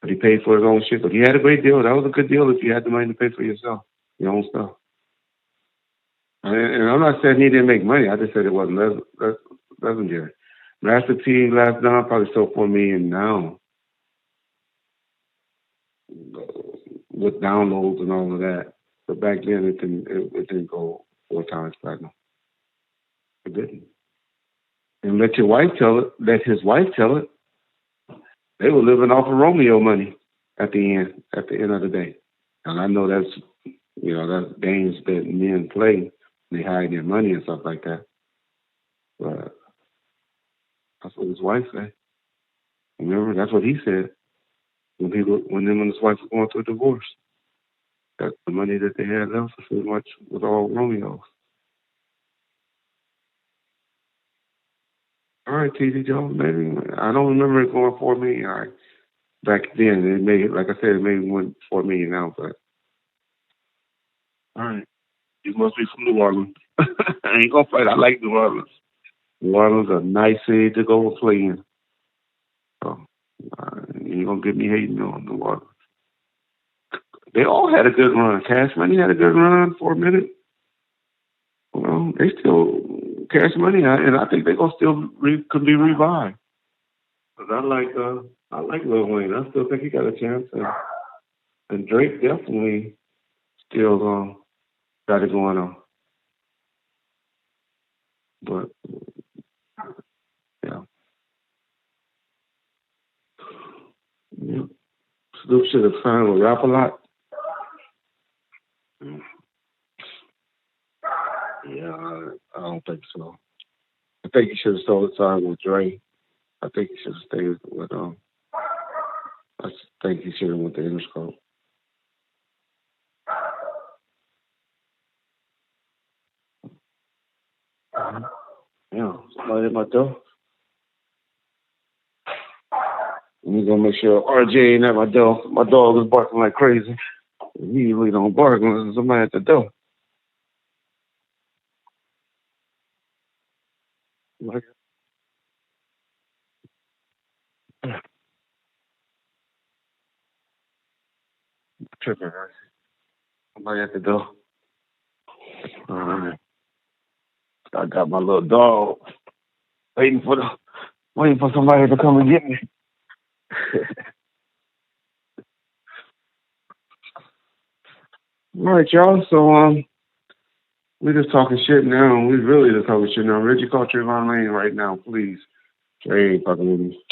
But he paid for his own shit. But he had a great deal. That was a good deal if you had the money to pay for yourself, your own stuff. And I'm not saying he didn't make money. I just said it wasn't legendary. Master P, Last Don probably sold 4 million now with downloads and all of that. But back then it didn't go 4 times platinum. It didn't. And let his wife tell it. They were living off of Romeo money at the end of the day. And I know that's games that men play. They hide their money and stuff like that. But that's what his wife said. Remember, that's what he said when him and his wife were going through a divorce. That the money that they had left was pretty much with all Romeo's. All right, TD Jones, maybe I don't remember it going 4 million. Back then, it may, like I said, it may went 4 million now, but all right. You must be from New Orleans. I ain't gonna fight. I like New Orleans. New Orleans a nice city to go play in. So you ain't gonna get me hating on New Orleans. They all had a good run. Cash Money had a good run for a minute. Well, they still Cash Money, and I think they're gonna still could be revived. Cause I like Lil Wayne. I still think he got a chance, and Drake definitely still got it going on. But yeah. Snoop should have signed with Rap a Lot. Yeah, I don't think so. I think he should have signed with Dre. I think he should have stayed with I think he should have went to Interscope. Yeah, somebody at my door. Let me go make sure RJ ain't at my door. My dog is barking like crazy. He usually don't bark unless there's somebody at the door. Like, tripping, right? Somebody at the door. All right. I got my little dog waiting for somebody to come and get me. All right, y'all. So we're just talking shit now. We really just talking shit now. Reggie, call Trayvon Lane right now, please. Trey ain't fucking with me.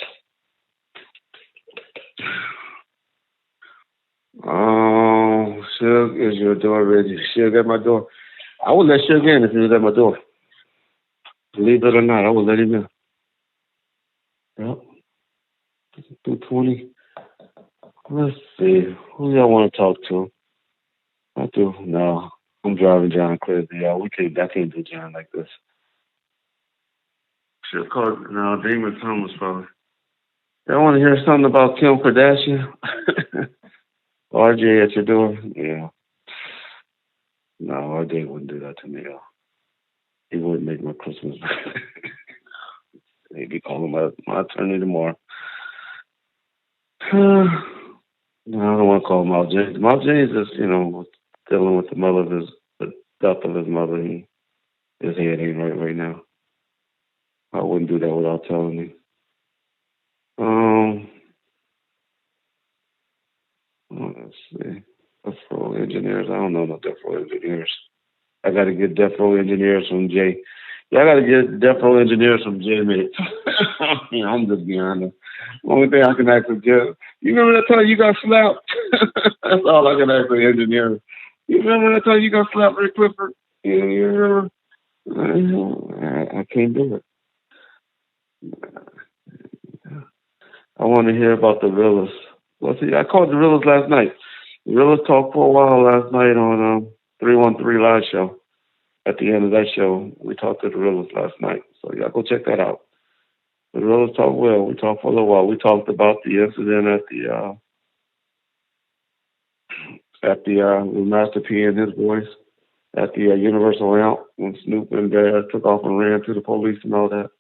Oh, Suge is your door, Reggie. Suge at my door. I would let Suge in if he was at my door. Believe it or not, I would let him in. Yep. 220. Let's see. Who y'all want to talk to? I do. No. I'm driving John crazy, y'all. I can't do John like this. Should call Damon Thomas probably. Y'all want to hear something about Kim Kardashian? RJ at your door? Yeah. No, RJ wouldn't do that to me, y'all. He wouldn't make my Christmas. Maybe calling my attorney tomorrow. No, I don't want to call Mount James. Mount James is, dealing with the death of his mother. His head ain't right now. I wouldn't do that without telling him. Let's see. Death Row engineers. I don't know no Death Row engineers. I got to get Death Row engineers from Jay. Yeah, I got to get Death Row engineers from Jay Mix. I'm just being honest. Only thing I can ask is, you remember that time you got slapped? That's all I can ask the engineer. You remember that time you got slapped, Rick Clifford? You remember? I can't do it. I want to hear about the Realers. Well, see, I called the Realers last night. The Realers talked for a while last night on 313 Live Show. At the end of that show, we talked to the Realers last night. So y'all go check that out. The Realers talked well. We talked for a little while. We talked about the incident at the at the with Master P and his voice at the Universal Amp when Snoop and took off and ran to the police and all that.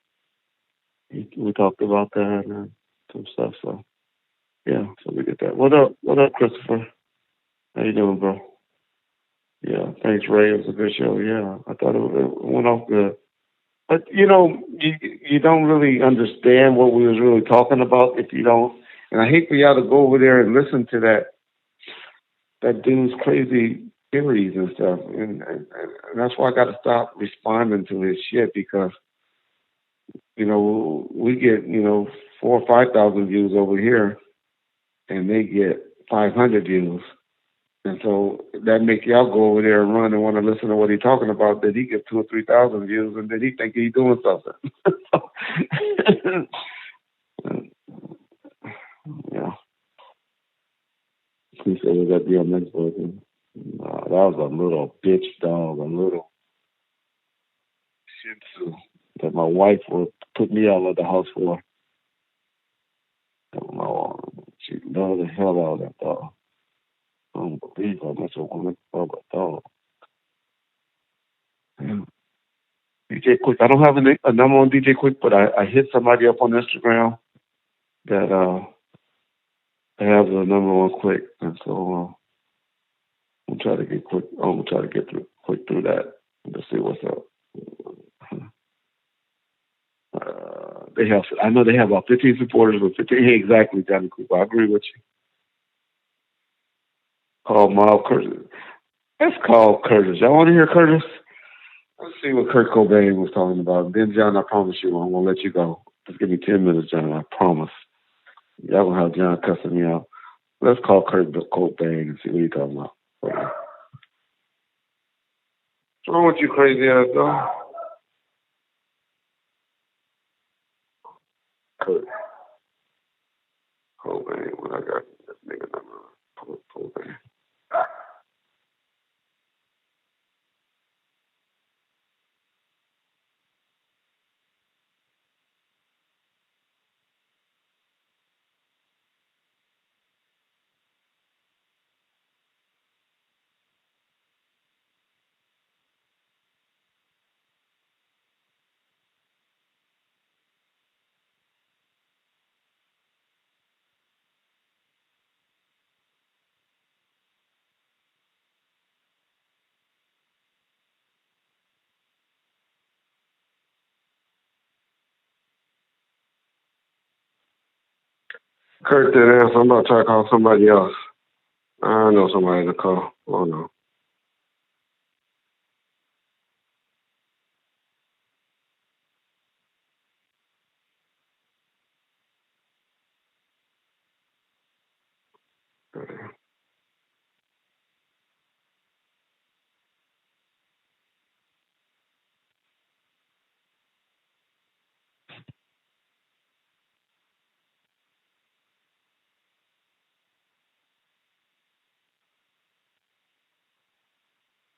We talked about that and some stuff. So yeah, so we did that. What up, Christopher? How you doing, bro? Yeah, thanks, Ray. It was a good show. Yeah, I thought it went off good. But you don't really understand what we was really talking about if you don't. And I hate for y'all to go over there and listen to that dude's crazy theories and stuff. And that's why I got to stop responding to his shit because we get 4,000 or 5,000 views over here, and they get 500 views. And so that make y'all go over there and run and want to listen to what he's talking about. That he get 2,000 or 3,000 views, and then he think he's doing something. Yeah. He said we got the next person. That was a little bitch dog, a little Shih Tzu that my wife would put me out of the house for. She loved the hell out of that dog. I don't believe how much a woman love a dog. Yeah. DJ Quick, I don't have a number on DJ Quick, but I hit somebody up on Instagram that have the number on Quick, and so I'm trying to get Quick. I'm gonna try to get Quick through that to see what's up. I know they have about 15 supporters with 15. Hey, exactly, Johnny Cooper. I agree with you. Call Miles Curtis. Let's call Curtis. Y'all want to hear Curtis? Let's see what Kurt Cobain was talking about. Then, John, I promise you, I'm gonna let you go. Just give me 10 minutes, John. I promise. Y'all gonna have John cussing me out. Let's call Kurt Cobain and see what he's talking about. What's wrong with you, crazy ass dog? Kurt Cobain. What I got this nigga number. Kurt Cobain. Kurt didn't answer. I'm about to try to call somebody else. I know somebody to call. Oh no.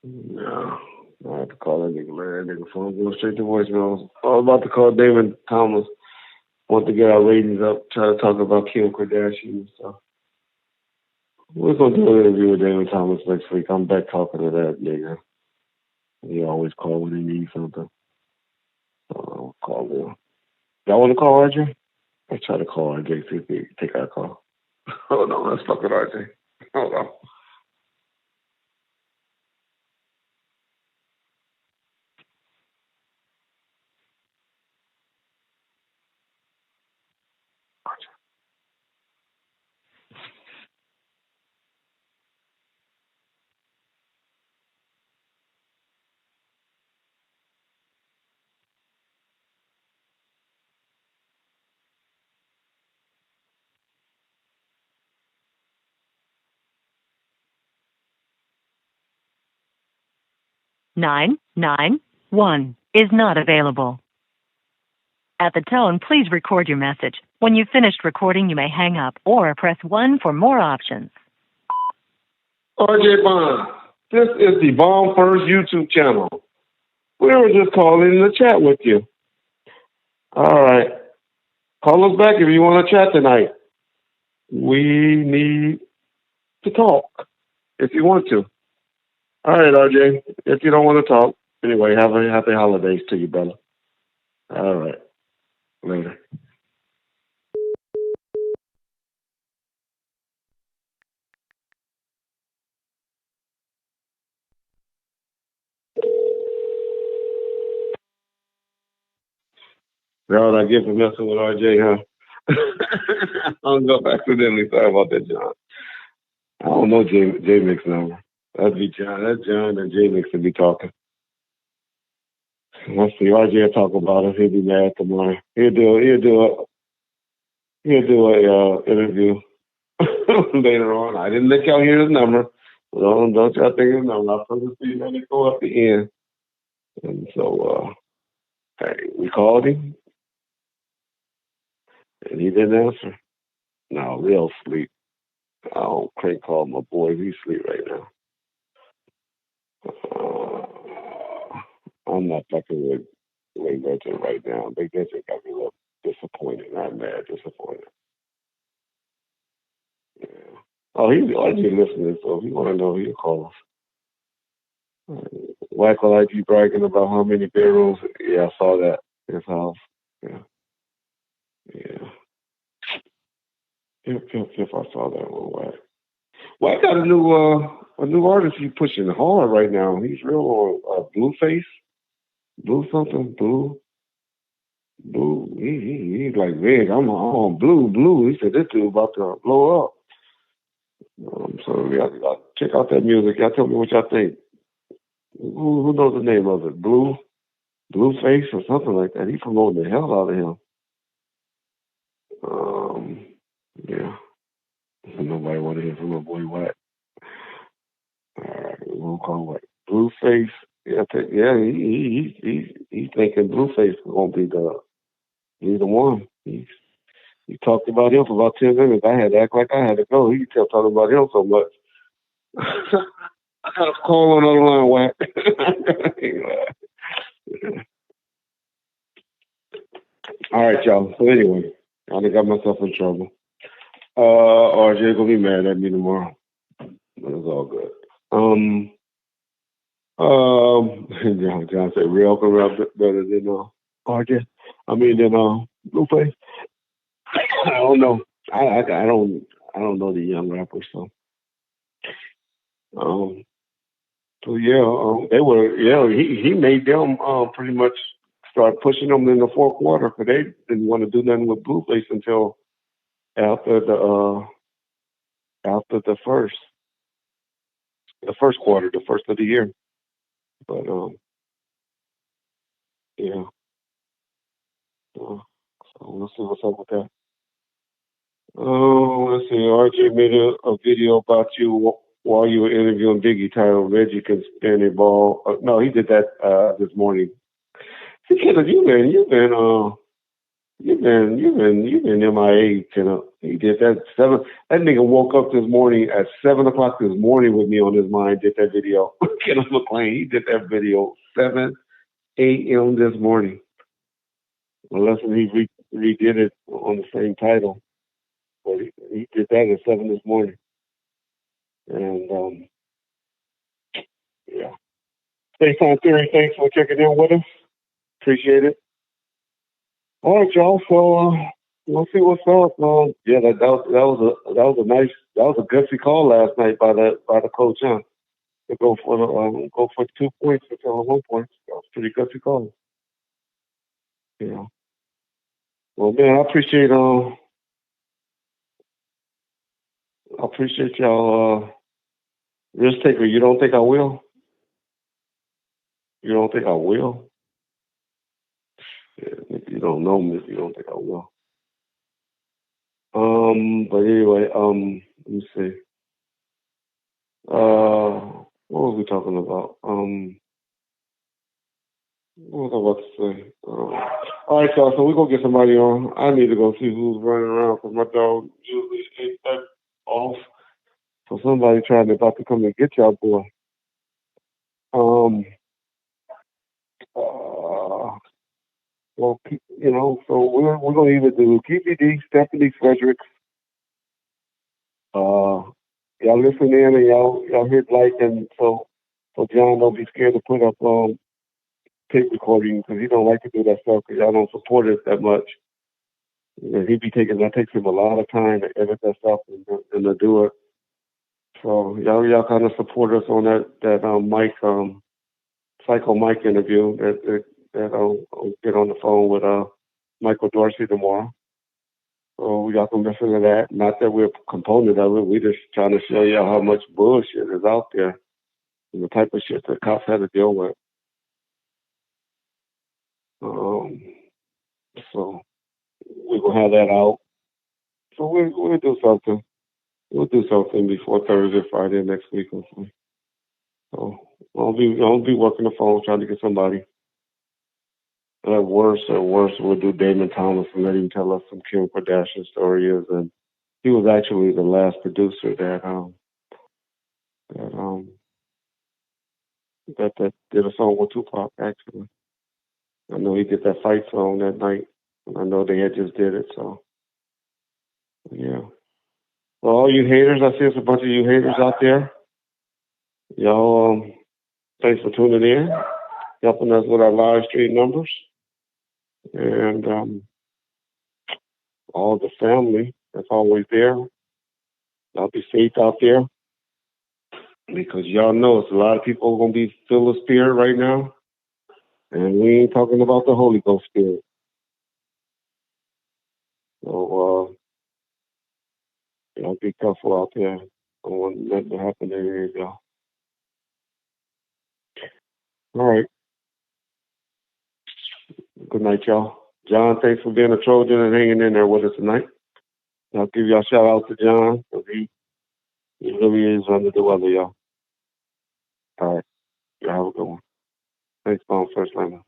No. I have to call that nigga, man. That nigga phone goes straight to voicemail. I was about to call David Thomas. Want to get our ratings up, try to talk about Kim Kardashian and stuff. We're going to do an interview with David Thomas next week. I'm back talking to that nigga. He always call when he needs something. So I'll call him. Y'all want to call RJ? Let's try to call RJ, see if he can take our call. Hold on, let's fuck with RJ. Hold on. Nine nine one is not available. At the tone, please record your message. When you've finished recording, you may hang up or press 1 for more options. RJ Bond, this is the Bomb First YouTube channel. We were just calling to chat with you. All right. Call us back if you want to chat tonight. We need to talk. if you want to. All right, RJ. If you don't want to talk, anyway, have a happy holidays to you, brother. All right. Later. Well, I get for messing with RJ, huh? I'll go accidentally. Sorry about that, John. I don't know J Mix number. That'd be John. That's John and J Mix to be talking. Let's see. RJ will talk about it. He'll be mad tomorrow. He'll do a interview later on. I didn't let y'all hear his number. Don't y'all think his number. I'm supposed to see when it go up the end. And so, hey, we called him, and he didn't answer. No, they'll sleep. I don't crank call my boy. He sleep right now. I'm not fucking with Legend right now. Legend got me a little disappointed. Not mad, disappointed. Yeah. Oh, he's already listening, so if you want to know, he'll call us. Wacko like you bragging about how many bedrooms. Yeah, I saw that. His house. Yeah. Yeah. If I saw that one, Wack. Wack got a new artist he's pushing hard right now. He's real on Blueface. Blue something, blue. He's like, Vig, I'm on blue. He said, this dude about to blow up. So y'all check out that music. Y'all tell me what y'all think. Who knows the name of it? Blueface or something like that. He promoting the hell out of him. Yeah. Nobody want to hear from my boy White. All right, we'll call White. Blueface. Yeah, he's thinking Blueface is gonna be the one. He talked about him for about 10 minutes. I had to act like I had to go. He kept talking about him so much. I got a call on the other line, Whack. All right, y'all. So anyway, I done got myself in trouble. RJ gonna be mad at me tomorrow. But it's all good. John said real can rap better than RJ. I mean than Blueface. I don't know. I don't know the young rappers, so so yeah, they were he made them pretty much start pushing them in the fourth quarter because they didn't want to do nothing with Blueface until after the first quarter, the first of the year. But yeah, so we'll see what's up with that. Oh, let's see. RJ made a video about you while you were interviewing Biggie, titled "Reggie Can Spin a Ball." No, he did that this morning. See, Kenneth, you've been MIA, Kenneth. He did that 7. That nigga woke up this morning at 7 o'clock this morning with me on his mind. Did that video, Kenneth McLean. He did that video 7 a.m. this morning. Unless he redid it on the same title, but he did that at 7 this morning. And yeah. Space Theory, thanks for checking in with us. Appreciate it. All right, y'all. So we'll see what's up. Yeah, that was a gutsy call last night by the coach, huh? To go for 2 points instead of 1 point. That was pretty gutsy call. Yeah. Well, man, I appreciate y'all. Risk taker. You don't think I will? You don't think I will? Yeah, if you don't know me, you don't think I will. But anyway, let me see. What was we talking about? What was I about to say? All right, y'all. So we're gonna get somebody on. I need to go see who's running around because my dog usually ain't that off. So somebody about to come and get y'all boy. Well, so we're gonna either do PPD, Stephanie Fredericks, y'all listen in and y'all hit like, and so John don't be scared to put up tape recording because he don't like to do that stuff because y'all don't support it that much. And that takes him a lot of time to edit that stuff and to do it. So y'all kind of support us on that Mike Psycho Mike interview that I'll get on the phone with Michael Dorsey tomorrow. So y'all can listen to that. Not that we're a component of it. We're just trying to show y'all how much bullshit is out there and the type of shit that cops had to deal with. So we're gonna have that out. So we'll do something. We'll do something before Thursday, Friday next week, hopefully. So I'll be working the phone trying to get somebody. At worst, we'll do Damon Thomas and let him tell us some Kim Kardashian stories. And he was actually the last producer that did a song with Tupac. Actually, I know he did that fight song that night. I know they had just did it. So yeah. Well, all you haters, I see there's a bunch of you haters out there. Y'all, thanks for tuning in, helping us with our live stream numbers, and all the family that's always there. Y'all be safe out there because y'all know it's a lot of people gonna be filled with spirit right now, and we ain't talking about the Holy Ghost spirit. So y'all be careful out there. I don't want nothing to happen to any of y'all. All right. Good night, y'all. John, thanks for being a Trojan and hanging in there with us tonight. I'll give y'all a shout out to John. He really is under the weather, y'all. All right. Y'all have a good one. Thanks, First Liner.